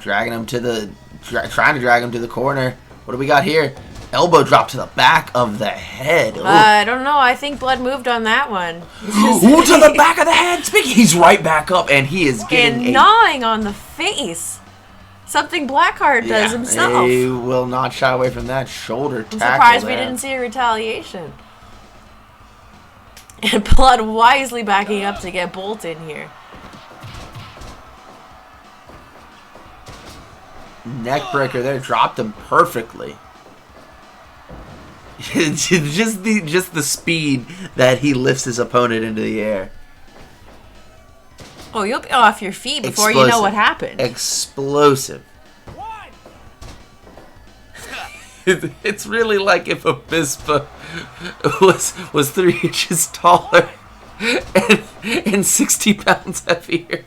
Dragging him to the... trying to drag him to the corner. What do we got here? Elbow drop to the back of the head. I don't know. I think Blood moved on that one. Ooh, to the back of the head. Speaking, he's right back up, and he is getting and gnawing on the face. Something Blackheart does himself. He will not shy away from that shoulder tackle. I'm surprised there. we didn't see a retaliation. And Blood wisely backing up to get Bolt in here. Neck breaker there, dropped him perfectly. just the speed that he lifts his opponent into the air. Oh, you'll be off your feet before you know what happened. Explosive. It's really like if Abispa was 3 inches taller and 60 pounds heavier.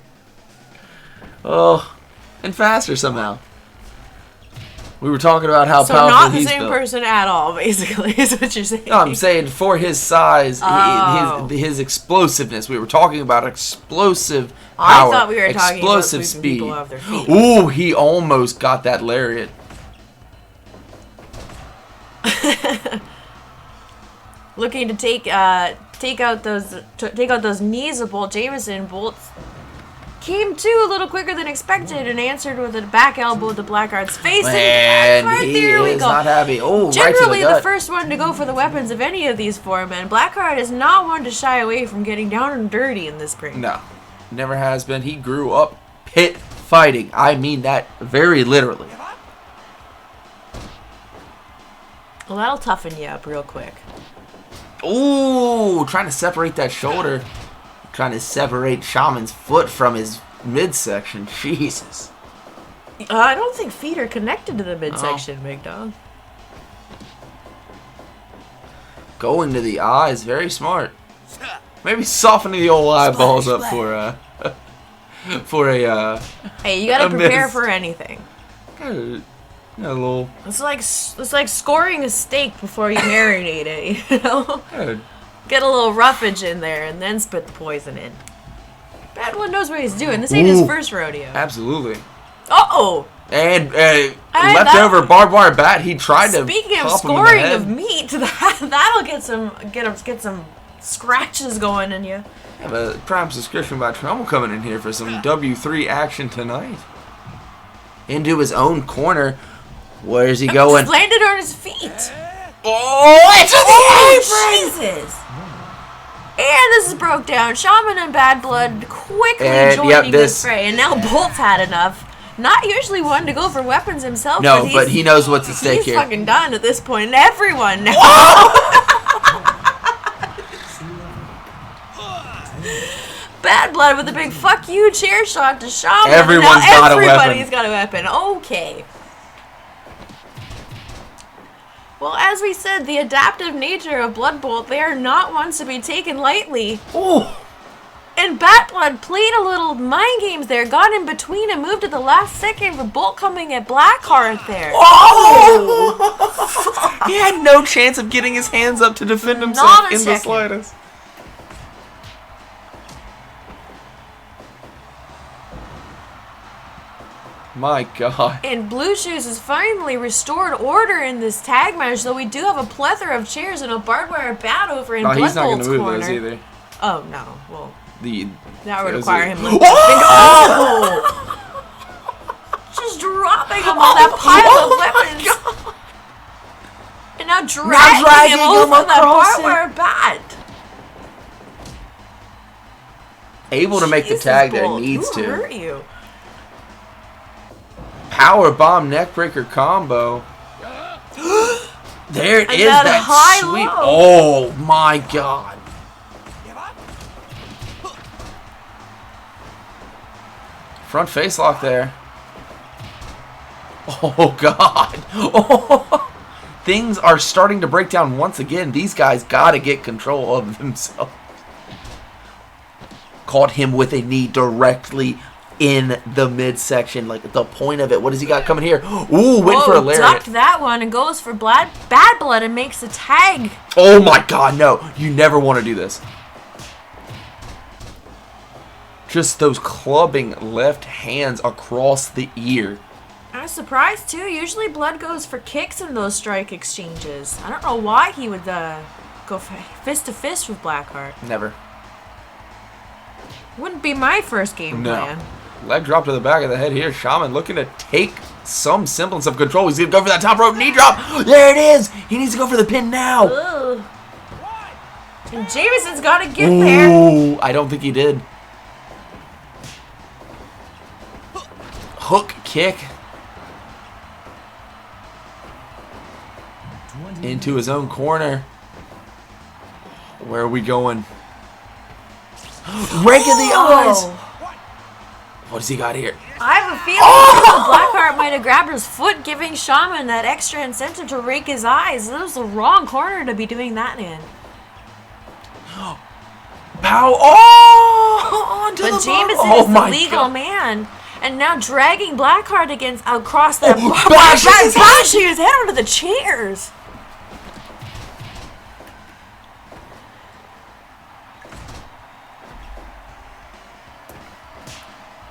Oh, and faster somehow. We were talking about how powerful not the he's same built. person at all, basically, is what you're saying. No, I'm saying for his size, his explosiveness. We were talking about explosive power. I thought we were talking about explosive sweeping speed. people off their feet. Ooh, he almost got that lariat. Looking to take out those knees of Bolt Jameson. Bolt came to a little quicker than expected and answered with a back elbow to Blackheart's face. Man, he is not happy. Oh, Generally, right to the first one to go for the weapons of any of these four men. Blackheart is not one to shy away from getting down and dirty in this ring. No, never has been. He grew up pit fighting. I mean that very literally. Well, that'll toughen you up real quick. Ooh, trying to separate that shoulder. Trying to separate Shaman's foot from his midsection. Jesus. I don't think feet are connected to the midsection, big dog. Going to the eyes, very smart. Maybe softening the old eyeballs up for a Hey, you gotta prepare miss. for anything. A little. It's like scoring a steak before you marinate it, you know? Get a little roughage in there and then spit the poison in. Bad one knows what he's doing. This ain't his first rodeo. Absolutely. Uh-oh! And leftover barbed wire bat. He tried to. Speaking of pop him in the scoring head. of meat, that'll get some scratches going in you. I have a prime subscription by Trumbull coming in here for some W3 action tonight. Into his own corner. Where is he going? Just landed on his feet. Oh, it's Oh, Jesus! And this is broke down. Shaman and Bad Blood quickly joining the fray, and now Bolt's had enough. Not usually one to go for weapons himself. No, but he knows what's at stake he's here. fucking done at this point, and everyone now. Bad Blood with a big fuck you chair shot to Shaman. Everyone's got a weapon. Everybody's got a weapon. Okay. Well, as we said, the adaptive nature of Blood Bolt, they are not ones to be taken lightly. Ooh. And Bat Blood played a little mind games there, got in between and moved at the last second for Bolt coming at Blackheart there. Oh! He had no chance of getting his hands up to defend himself Not a in the second. slightest. My God. And Blue Shoes has finally restored order in this tag match, though we do have a plethora of chairs and a barbed wire bat over in No, Blood he's not going Bolt's to move corner. those either. Oh, no. Well, that would is require it? him lifting his finger. Oh! Just dropping him on that pile of weapons. And now dragging him over that barbed wire bat. Able to make the Jesus, tag there, Bolt, needs who to. hurt you? Power bomb neckbreaker combo. There it is, Another that high sweet. low. Oh my God. Front face lock there. Oh God. Oh. Things are starting to break down once again. These guys got to get control of themselves. Caught him with a knee directly in the midsection, like the point of it. What does he got coming here? Ooh, went for a lariat. Ducked that one and goes for Bad Blood and makes the tag. Oh my God, no. You never want to do this. Just those clubbing left hands across the ear. I was surprised too. Usually Blood goes for kicks in those strike exchanges. I don't know why he would go for fist to fist with Blackheart. Never. Wouldn't be my first game plan. Leg drop to the back of the head here. Shaman looking to take some semblance of control. He's going to go for that top rope knee drop. There it is. He needs to go for the pin now. Ugh. And Jameson's got to get there. Ooh, I don't think he did. Hook kick. into his own corner. Where are we going? Rake in the eyes! What does he got here? I have a feeling Blackheart might have grabbed his foot, giving Shaman that extra incentive to rake his eyes. That was the wrong corner to be doing that in. Pow! Oh! Onto But the Jameson bottom. is the legal man. And now dragging Blackheart across that bar, bashing his head onto the chairs.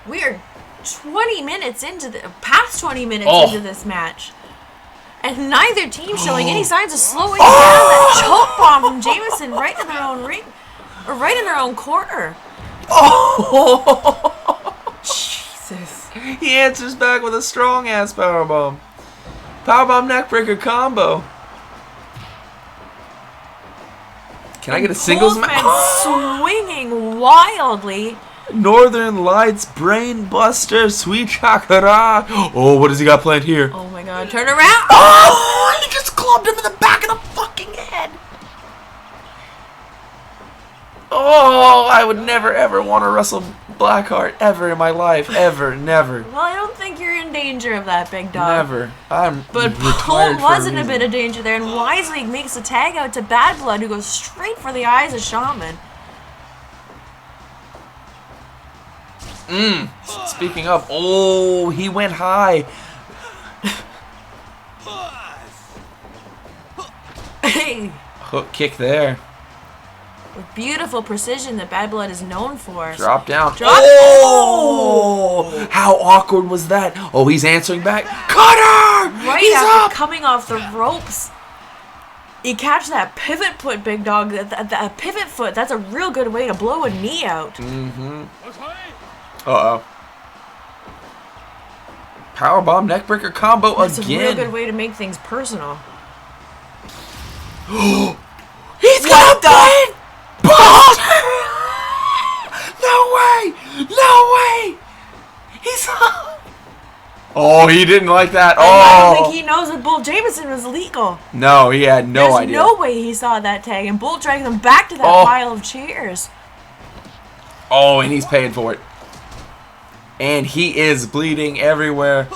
We are 20 minutes past 20 minutes into this match. And neither team showing any signs of slowing down. That choke bomb from Jameson right in their own ring, or right in their own corner. Jesus. He answers back with a strong ass powerbomb. Powerbomb neckbreaker combo. Can I get a singles match? Swinging wildly. Northern Lights, Brain Buster, Sweet Chakra. Oh, what does he got planned here? Oh my god, turn around! Oh, he just clubbed him in the back of the fucking head. Oh, I would never ever want to wrestle Blackheart ever in my life. Ever, never. Well, I don't think you're in danger of that, big dog. Never. I'm But retired Bolt for was in a bit of danger there, and wisely makes a tag out to Bad Blood, who goes straight for the eyes of Shaman. Speaking of, oh, he went high. Hey, Hook kick there. with beautiful precision that Bad Blood is known for. Drop down. Drop- Oh! How awkward was that? Oh, he's answering back. Cutter! Right He's after up! coming off the ropes. You catch that pivot foot, big dog. That pivot foot, that's a real good way to blow a knee out. Uh-oh. Powerbomb neckbreaker combo That's a real again. good way to make things personal. He's got the No way! No way! He's Oh, he didn't like that. I don't Oh. think he knows that Bull Jameson was legal. No, he had no There's idea. no way he saw that tag, and Bull dragged him back to that pile of chairs. Oh, and he's paying for it. And he is bleeding everywhere.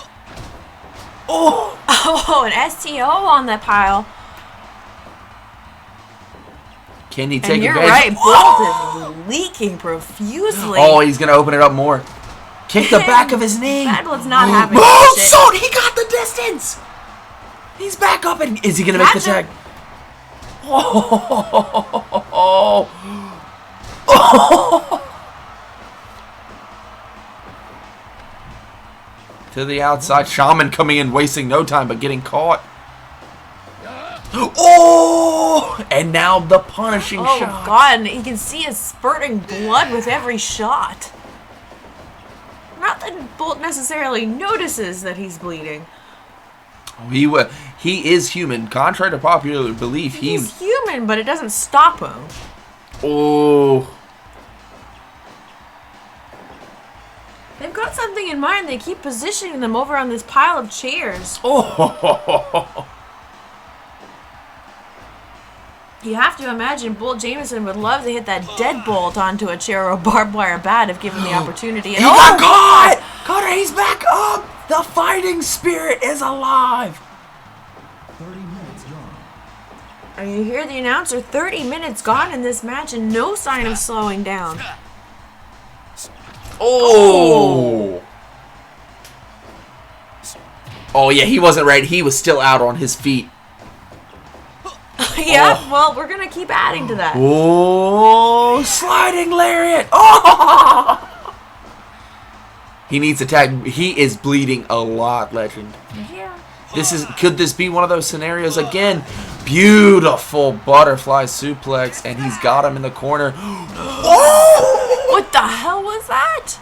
Oh, an STO on that pile. Can he take And you're advantage? right, Bolt is leaking profusely. Oh, he's going to open it up more. Kick the back of his knee. Bad Blood's not having Oh, this shit. son, he got the distance. He's back up, and is he going to make the Catch tag? him. To the outside, Shaman coming in, wasting no time, but getting caught. Oh! And now the punishing Oh, shot. God, and you can see it spurting blood with every shot. Not that Bolt necessarily notices that he's bleeding. He is human. Contrary to popular belief, He's human, but it doesn't stop him. Oh. They've got something in mind. They keep positioning them over on this pile of chairs. Oh. You have to imagine Bolt Jameson would love to hit that deadbolt onto a chair or a barbed wire bat if given the opportunity. And He got caught! Cutter, he's back up! The fighting spirit is alive! 30 minutes gone. And you hear the announcer, 30 minutes gone in this match and no sign of slowing down. Oh! Oh, yeah, he wasn't right. He was still out on his feet. Yeah, well, we're going to keep adding to that. Oh, sliding lariat! Oh! He needs a tag. He is bleeding a lot, Legend. Yeah. Could this be one of those scenarios again? Beautiful butterfly suplex, and he's got him in the corner. Oh! What the hell was that?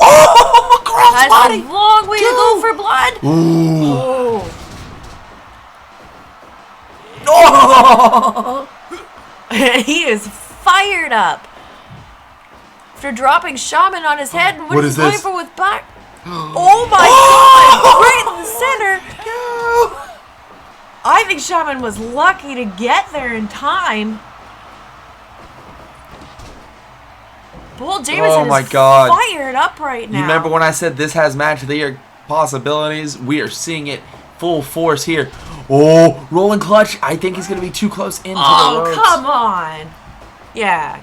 Oh! That's Crossbody! a long way to go for blood. Ooh. Oh. Oh! He is fired up. After dropping Shaman on his head, What is is he going this? for with back? Oh my god! Right in the center. I think Shaman was lucky to get there in time. Bull Jameson my is God. fired up right now. You remember when I said this has match of the year possibilities? We are seeing it full force here. Oh, rolling clutch. I think he's going to be too close into the ropes. Come on. Yeah.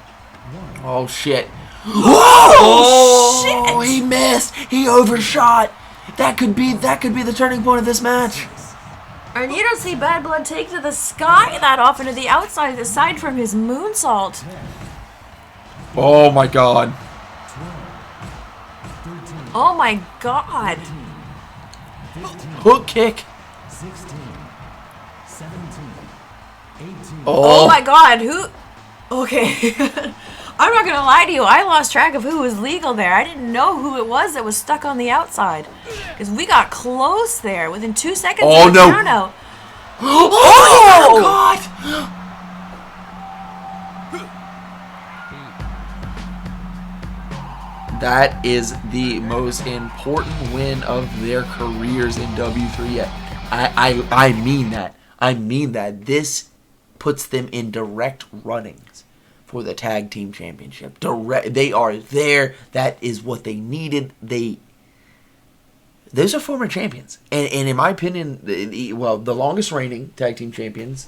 Oh, shit. Oh, shit. He missed. He overshot. That could be the turning point of this match. And you don't see Bad Blood take to the sky that often to the outside, aside from his moonsault. Oh, my God. Oh, my God. Hook kick. 16, 17, 18. Oh, my God. Who? Okay. I'm not going to lie to you. I lost track of who was legal there. I didn't know who it was that was stuck on the outside. Because we got close there within 2 seconds Oh, of the no. count out. Oh, God. That is the most important win of their careers in W3 yet. I mean that. I mean that. This puts them in direct runnings for the tag team championship. They are there. That is what they needed. Those are former champions. And in my opinion, the longest reigning tag team champions.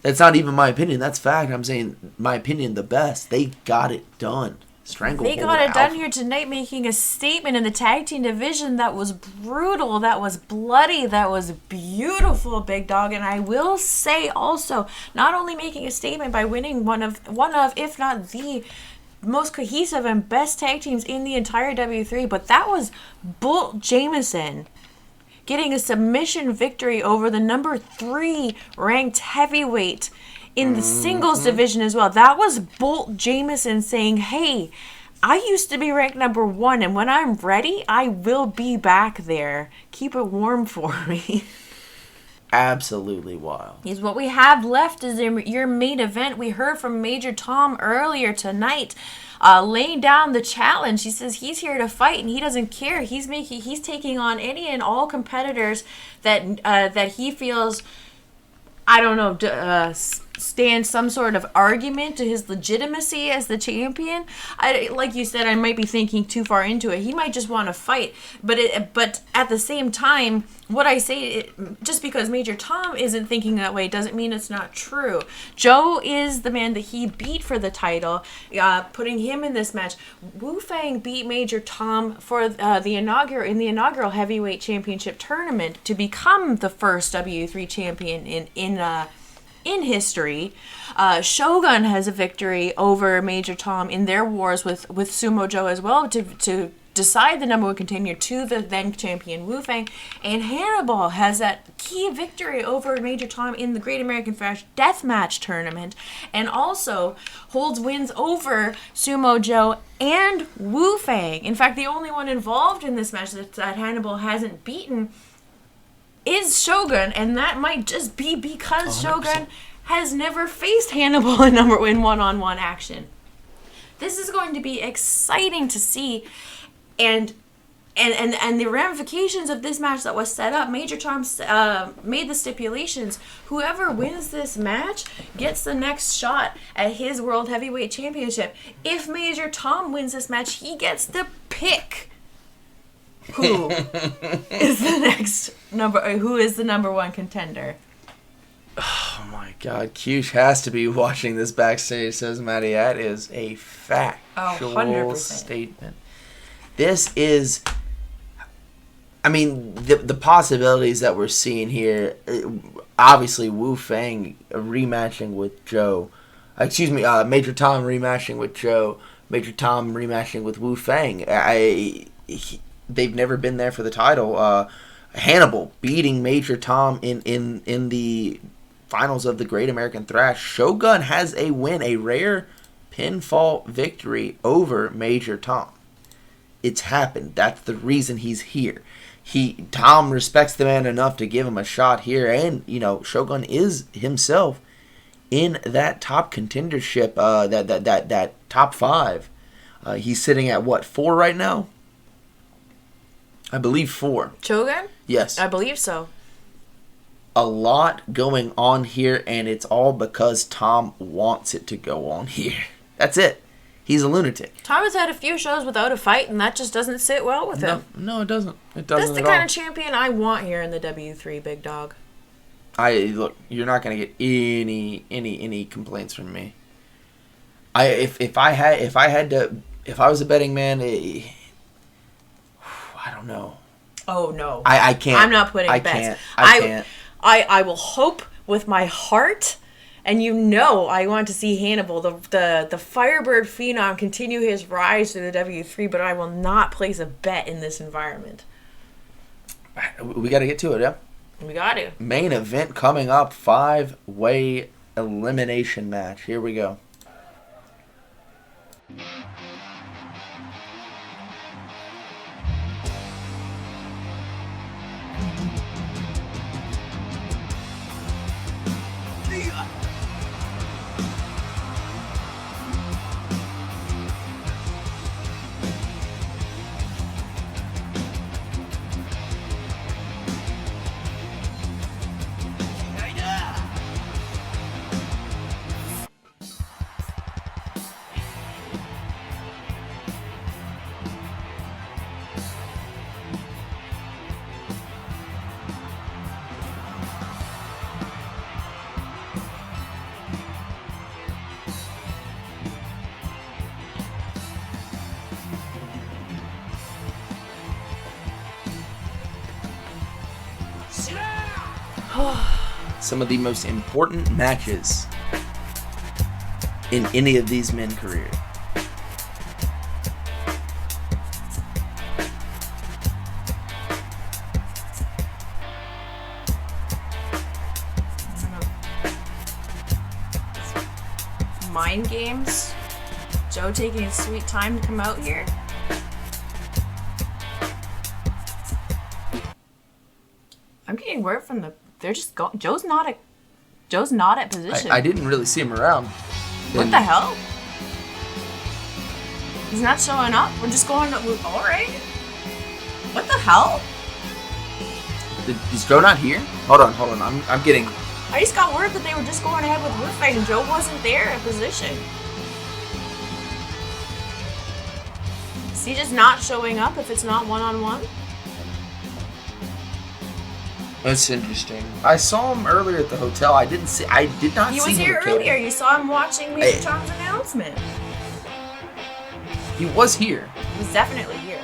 That's not even my opinion. That's fact. I'm saying my opinion, the best. They got it done. They got it done here tonight, making a statement in the tag team division that was brutal, that was bloody, that was beautiful, Big Dog. And I will say also, not only making a statement by winning one of, if not the most cohesive and best tag teams in the entire W3, but that was Bull Jameson getting a submission victory over the number 3 ranked heavyweight in the singles division as well. That was Bolt Jameson saying, hey, I used to be ranked number 1, and when I'm ready, I will be back there. Keep it warm for me. Absolutely wild. Is what we have left is your main event. We heard from Major Tom earlier tonight, laying down the challenge. He says he's here to fight and he doesn't care. He's taking on any and all competitors that he feels, I don't know, stand some sort of argument to his legitimacy as the champion. Like you said, I might be thinking too far into it. He might just want to fight, but at the same time, what I say, just because Major Tom isn't thinking that way doesn't mean it's not true. Joe is the man that he beat for the title, putting him in this match. Wu Fang beat Major Tom for the inaugural heavyweight championship tournament to become the first W3 champion in history. Shogun has a victory over Major Tom in their wars with Sumo Joe as well to decide the number 1 contender to the then champion Wu Fang. And Hannibal has that key victory over Major Tom in the Great American Thrash Deathmatch tournament, and also holds wins over Sumo Joe and Wu Fang. In fact, the only one involved in this match that Hannibal hasn't beaten is Shogun, and that might just be because 100%. Shogun has never faced Hannibal in one-on-one action. This is going to be exciting to see, and the ramifications of this match that was set up. Major Tom made the stipulations. Whoever wins this match gets the next shot at his World Heavyweight Championship. If Major Tom wins this match, he gets the pick. Who is the number 1 contender? Oh my God, Cush has to be watching this backstage, says Maddie. That is a factual 100%. statement. This is, I mean, the possibilities that we're seeing here, obviously Wu Fang rematching with Joe. Major Tom rematching with Joe. Major Tom rematching with Wu Fang. They've never been there for the title. Hannibal beating Major Tom in the finals of the Great American Thrash. Shogun has a win, a rare pinfall victory over Major Tom. It's happened. That's the reason he's here. Tom respects the man enough to give him a shot here, and Shogun is himself in that top contendership, that top 5. He's sitting at what, 4 right now? I believe 4. Shogun? Yes. I believe so. a lot going on here, and it's all because Tom wants it to go on here. That's it. He's a lunatic. Tom has had a few shows without a fight, and that just doesn't sit well with him. No, it doesn't. It That's doesn't the at kind all. of champion I want here in the W3, big dog. Look, you're not gonna get any complaints from me. If I was a betting man, I don't know. Oh no, I can't. I'm not putting bets. I can't. I will hope with my heart, and I want to see Hannibal, the Firebird Phenom, continue his rise through the W3, but I will not place a bet in this environment. We got to get to it, yeah? We got to. Main event coming up, 5-way elimination match. Here we go. Some of the most important matches in any of these men's careers. Mind games. Joe taking his sweet time to come out here. I'm getting word from they're just going. Joe's not at position. I didn't really see him around. What the hell? He's not showing up. We're just going to. All right. What the hell? Is Joe not here? Hold on. I'm getting. I just got word that they were just going ahead with roof fight and Joe wasn't there at position. Is he just not showing up if it's not one-on-one? That's interesting. I saw him earlier at the hotel. I did not see He him. was here earlier. You saw him watching Major Tom's announcement. He was here. He was definitely here.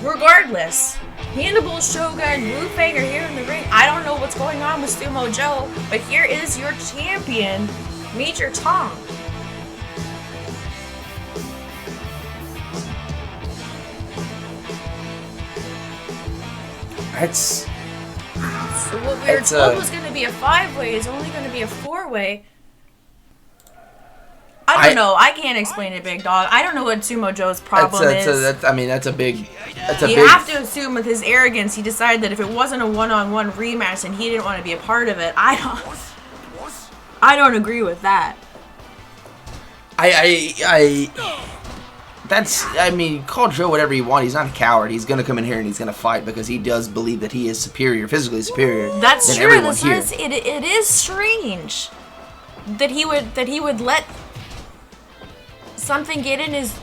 Regardless, Hannibal, Shogun, Wu Feng are here in the ring. I don't know what's going on with Sumo Joe, but here is your champion, Major Tom. That's. So what we were told was going to be a 5-way is only going to be a 4-way. I don't know. I can't explain it, big dog. I don't know what Sumo Joe's problem is. That's a big. You have to assume with his arrogance, he decided that if it wasn't a one-on-one rematch and he didn't want to be a part of it. I don't agree with that. Call Joe whatever you want. He's not a coward. He's gonna come in here and he's gonna fight because he does believe that he is superior, physically superior. That's than true. everyone here. It is strange that he would let something get in his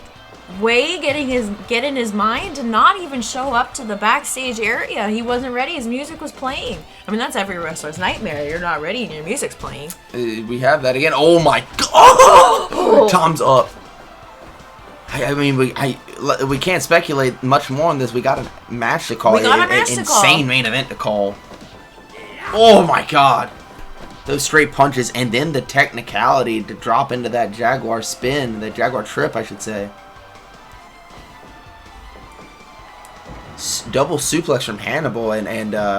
way, get in his mind, to not even show up to the backstage area. He wasn't ready. His music was playing. I mean, that's every wrestler's nightmare. You're not ready and your music's playing. We have that again. Oh my god! Oh! Tom's up. We can't speculate much more on this. We got a match to call. We got a match to call. Insane main event to call. Oh my god! Those straight punches and then the technicality to drop into that Jaguar spin, the Jaguar trip, I should say. Double suplex from Hannibal and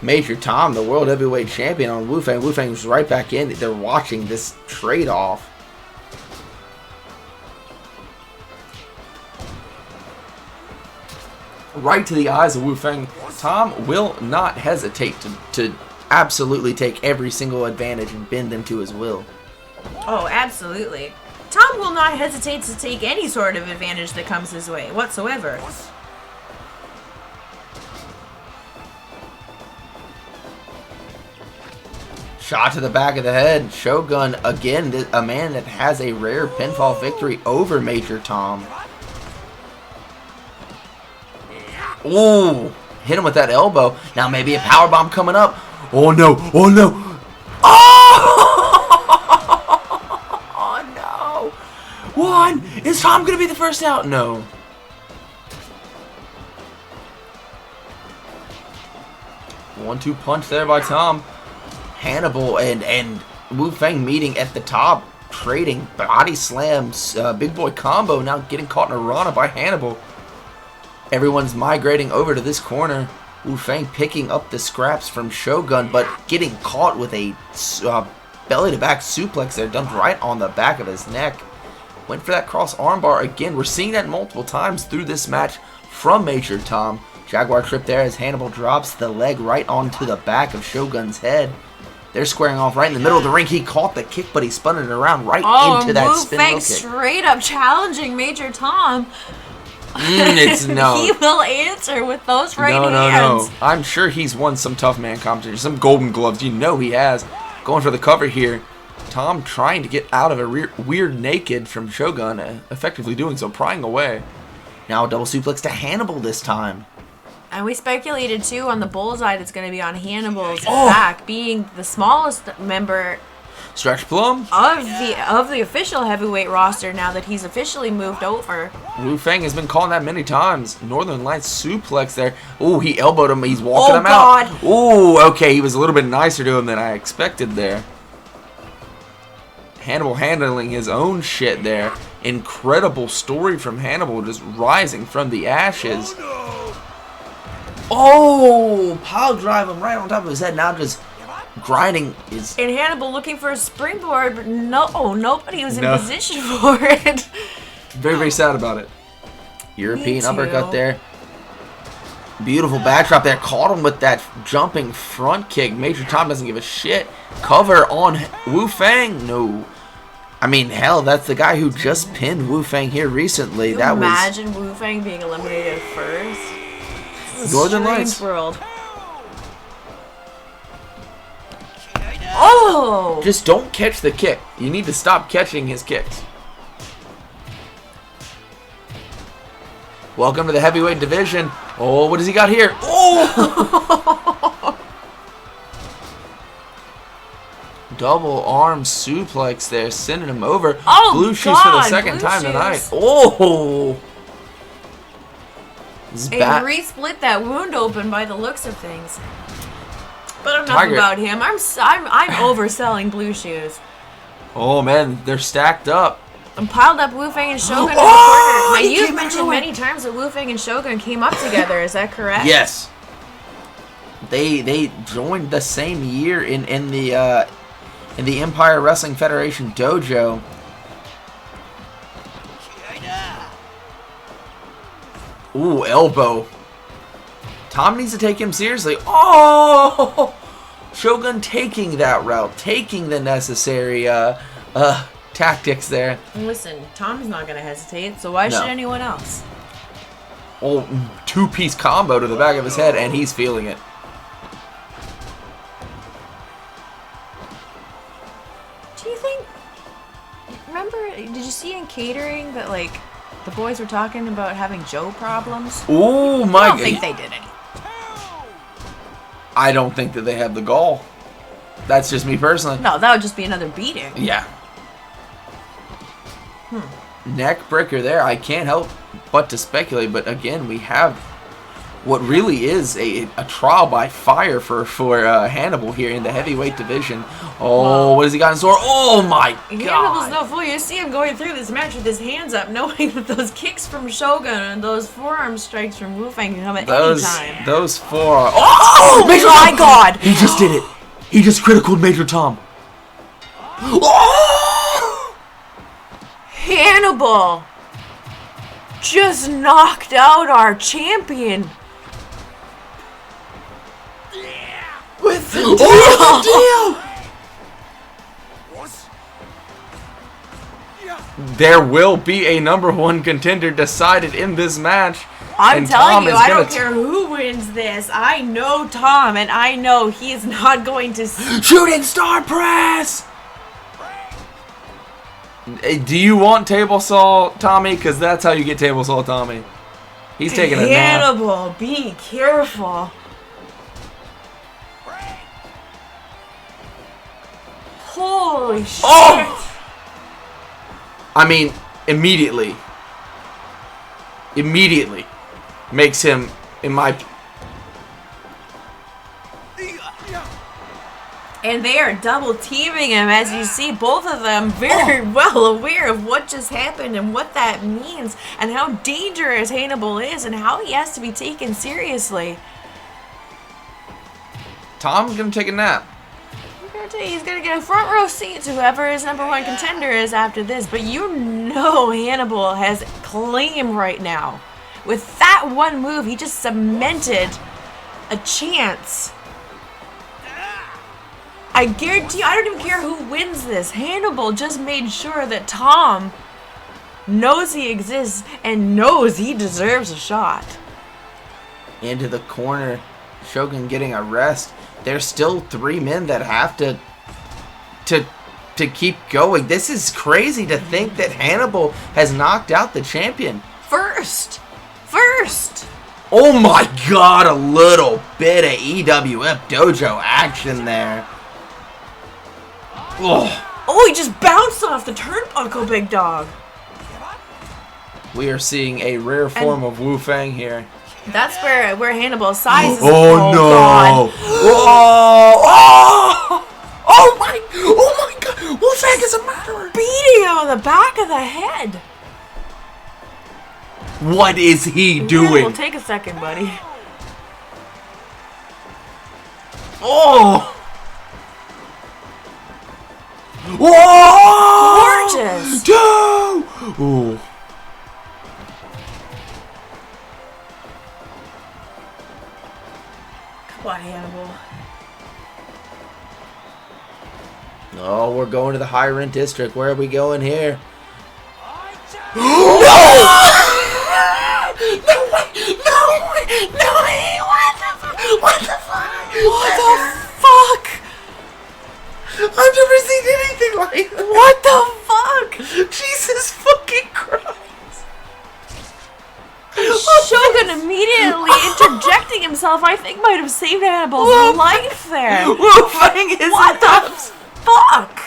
Major Tom, the World Heavyweight Champion, on Wu Feng. Wu Feng was right back in. They're watching this trade-off. Right to the eyes of Wu Feng. Tom will not hesitate to absolutely take every single advantage and bend them to his will. Oh, absolutely. Tom will not hesitate to take any sort of advantage that comes his way whatsoever. Shot to the back of the head. Shogun, again, a man that has a rare pinfall victory over Major Tom. Ooh, hit him with that elbow. Now maybe a powerbomb coming up. Oh no, oh no. Oh no. One. Is Tom going to be the first out? No. One-two punch there by Tom. Hannibal and Wu Feng meeting at the top, trading body slams. Big boy combo now getting caught in a rana by Hannibal. Everyone's migrating over to this corner. Wu Feng picking up the scraps from Shogun, but getting caught with a belly-to-back suplex there, dumped right on the back of his neck. Went for that cross armbar again. We're seeing that multiple times through this match from Major Tom. Jaguar trip there as Hannibal drops the leg right onto the back of Shogun's head. They're squaring off right in the middle of the ring. He caught the kick, but he spun it around right into that spin Wu Feng kick. straight up challenging Major Tom. It's no. He will answer with those right No. hands. I'm sure he's won some tough man competition, some golden gloves. You know he has. Going for the cover here. Tom trying to get out of a weird naked from Shogun, effectively doing so, prying away. Now a double suplex to Hannibal this time. And we speculated too on the bullseye that's going to be on Hannibal's back, being the smallest member Stretch Plum. of the official heavyweight roster now that he's officially moved over. Wu Feng has been calling that many times. Northern Lights suplex there. Ooh, he elbowed him. He's walking him out. Ooh, okay. He was a little bit nicer to him than I expected there. Hannibal handling his own shit there. Incredible story from Hannibal, just rising from the ashes. Oh, pile drive him right on top of his head. Now just grinding his... And Hannibal looking for a springboard, but nobody was in position for it. Very, very sad about it. European too. uppercut there. Beautiful backdrop there. Caught him with that jumping front kick. Major Tom doesn't give a shit. Cover on Wu Feng. No. I mean, hell, that's the guy who just pinned Wu Feng here recently. Can you imagine Wu Feng being eliminated first? Northern Lights. World. Oh! Just don't catch the kick. You need to stop catching his kicks. Welcome to the heavyweight division. Oh, what does he got here? Oh! Double arm suplex there, sending him over. Oh, Blue shoes for the second time tonight. Oh! And re-split that wound open by the looks of things. But enough about him. I'm overselling Blue Shoes. Oh man, they're stacked up. I'm piled up Wu Feng and Shogun in the corner. Now you've mentioned many times that Wu Feng and Shogun came up together. Is that correct? Yes. They joined the same year in the Empire Wrestling Federation dojo. Ooh, elbow. Tom needs to take him seriously. Oh! Shogun taking that route, taking the necessary tactics there. Listen, Tom's not going to hesitate, so why should anyone else? Oh, two-piece combo to the back of his head, and he's feeling it. Do you think... Remember, did you see in catering that, like, the boys were talking about having Joe problems? Oh my god. I don't think they did any. I don't think that they have the gall. That's just me personally. No, that would just be another beating. Yeah. Neck breaker there. I can't help but to speculate, but again, we have what really is a trial by fire for Hannibal here in the heavyweight division. Oh, what has he got in store? Oh my god! Hannibal's no fool. You see him going through this match with his hands up, knowing that those kicks from Shogun and those forearm strikes from Wu Feng can come at any time. Those forearms. Oh my god! He just did it. He just criticaled Major Tom. Oh! Hannibal just knocked out our champion. With the deal. There will be a #1 contender decided in this match. I'm And telling Tom you, is I gonna don't care who wins this. I know Tom, and I know he is not going to. Shooting star press! Do you want table saw, Tommy? Because that's how you get table saw, Tommy. He's taking a nap. Hannibal, be careful. Holy shit. Oh! I mean, immediately makes him, in my... And they are double teaming him, as you see, both of them very well aware of what just happened and what that means and how dangerous Hannibal is and how he has to be taken seriously. Tom's gonna take a nap. He's going to get a front row seat to whoever his #1 contender is after this, but you know Hannibal has claim right now. With that one move, he just cemented a chance. I guarantee you, I don't even care who wins this. Hannibal just made sure that Tom knows he exists and knows he deserves a shot. Into the corner. Shogun getting a rest. There's still 3 men that have to keep going. This is crazy to think that Hannibal has knocked out the champion. First. Oh my god, a little bit of EWF Dojo action there. Oh, he just bounced off the turnbuckle, big dog. We are seeing a rare form of Wu Fang here. That's where Hannibal's size is. Oh, no! God. Oh my god! Wu Fang is a murderer! Beating him on the back of the head. What is he doing? Hannibal, take a second, buddy. Oh! Whoa! Gorgeous. Ooh. Come on, Hannibal. Oh, we're going to the high rent district. Where are we going here? What the fuck? I've never seen anything like that. What the fuck? Jesus fucking Christ. Shogun immediately interjecting himself, I think might have saved Hannibal's life there. Wu Fang is What the nuts. fuck?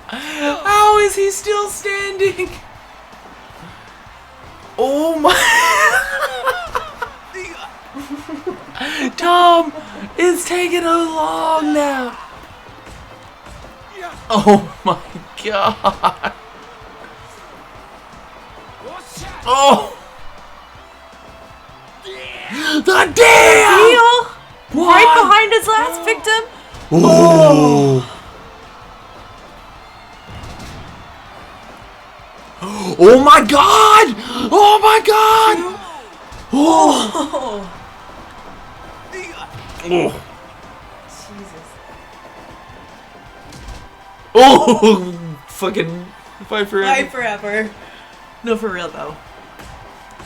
How is he still standing? Oh my. Tom is taking a long nap. Oh my god. Oh. The damn. Heel? Right behind his last victim? Oh. Oh my god. Oh my god. Oh. Oh. Jesus. Oh. Fucking fight forever. Fight forever. No, for real though.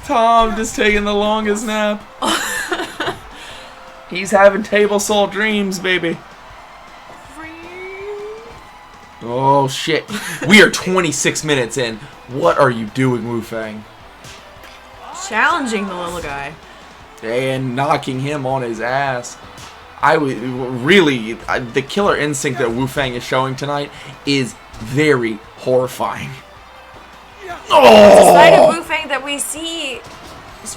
Tom just taking the longest nap. He's having table saw dreams, baby. Oh shit. We are 26 minutes in. What are you doing, Wu Fang? Challenging the little guy. And knocking him on his ass. I would really, the killer instinct that Wu Fang is showing tonight is very horrifying. It's a side of Wu Fang that we see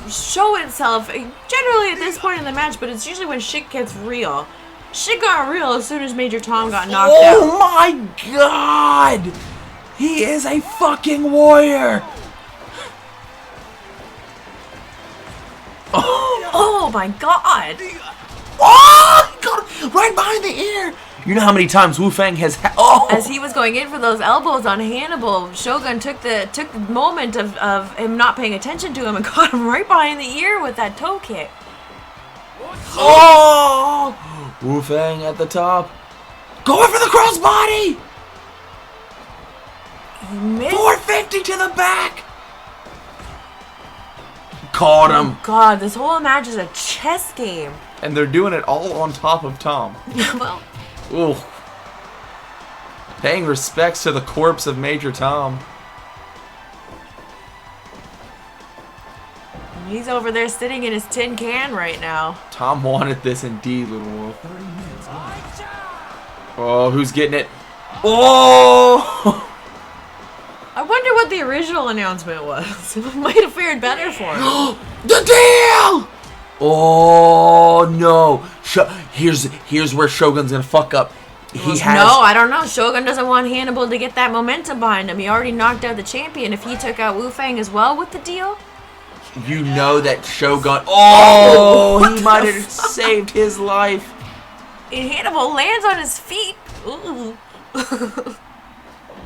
show itself generally at this point in the match, but it's usually when shit gets real. Shit got real as soon as Major Tom got knocked out. Oh my god! He is a fucking warrior! Oh my god! Oh, he got him right behind the ear. You know how many times Wu Fang has As he was going in for those elbows on Hannibal, Shogun took the moment of him not paying attention to him and caught him right behind the ear with that toe kick. Oh! Wu Fang at the top. Going for the crossbody! He missed. 450 to the back. Caught him. Oh God, this whole match is a chess game. And they're doing it all on top of Tom. Well, Ooh. Paying respects to the corpse of Major Tom. he's over there sitting in his tin can right now. Tom wanted this indeed, Little Wolf. 30 minutes left. Oh, who's getting it? Oh! I wonder what the original announcement was. It might have fared better for him. The deal! Oh no! Here's where Shogun's gonna fuck up. No, I don't know. Shogun doesn't want Hannibal to get that momentum behind him. He already knocked out the champion. If he took out Wu Fang as well with the deal, You know that Shogun. Oh, he might have saved his life. and Hannibal lands on his feet. Ooh.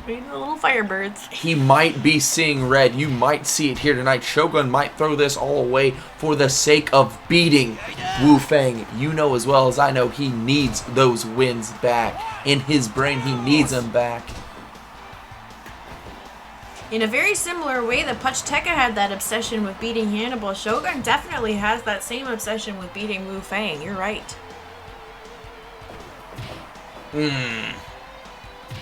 The little firebirds. He might be seeing red. You might see it here tonight. Shogun might throw this all away for the sake of beating Wu Fang. You know as well as I know he needs those wins back. In his brain, he needs them back. In a very similar way that Pachteka had that obsession with beating Hannibal, Shogun definitely has that same obsession with beating Wu Fang. You're right.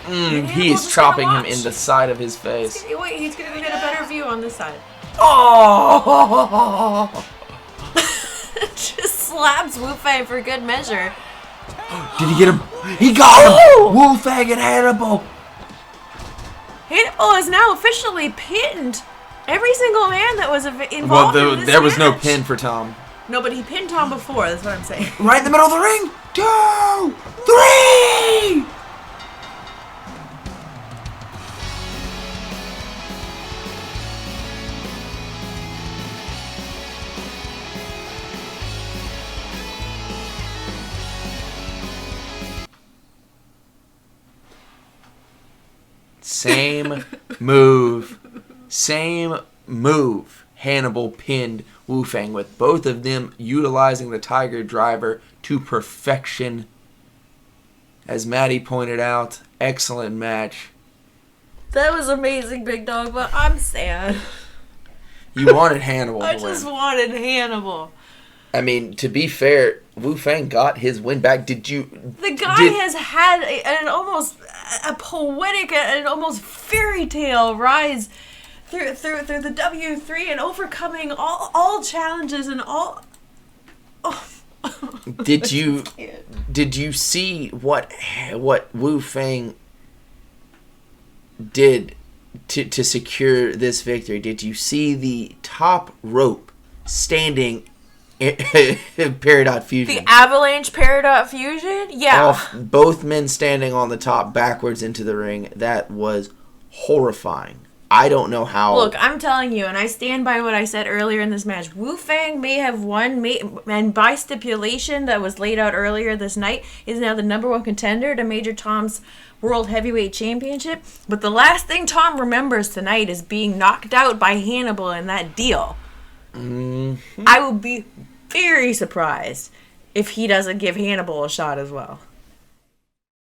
He is chopping him in the side of his face. Wait, he's gonna get a better view on this side. Oh! Just slaps Wu Fang for good measure. Did he get him? He got him! Wu Fang and Hannibal. Hannibal is now officially pinned. Every single man that was involved in this there was no match. pin for Tom. No, but he pinned Tom before. That's what I'm saying. Right in the middle of the ring. 2, 3. Same move. Hannibal pinned Wu Fang with both of them utilizing the Tiger Driver to perfection. As Maddie pointed out, excellent match. That was amazing, Big Dog, but I'm sad. You wanted Hannibal I to just win. wanted Hannibal. I mean, to be fair, Wu Fang got his win back. The guy has had an almost a poetic and almost fairy tale rise through the W3 and overcoming all challenges and all. Oh. Did you see what Wu Fang did to secure this victory? Did you see the top rope standing Peridot Fusion? The Avalanche Peridot Fusion? Yeah. Both men standing on the top backwards into the ring. That was horrifying. I don't know how. Look, I'm telling you, and I stand by what I said earlier in this match. Wu Fang may have won, and by stipulation that was laid out earlier this night, is now the #1 contender to Major Tom's World Heavyweight Championship. But the last thing Tom remembers tonight is being knocked out by Hannibal in that deal. I will be very surprised if he doesn't give Hannibal a shot as well.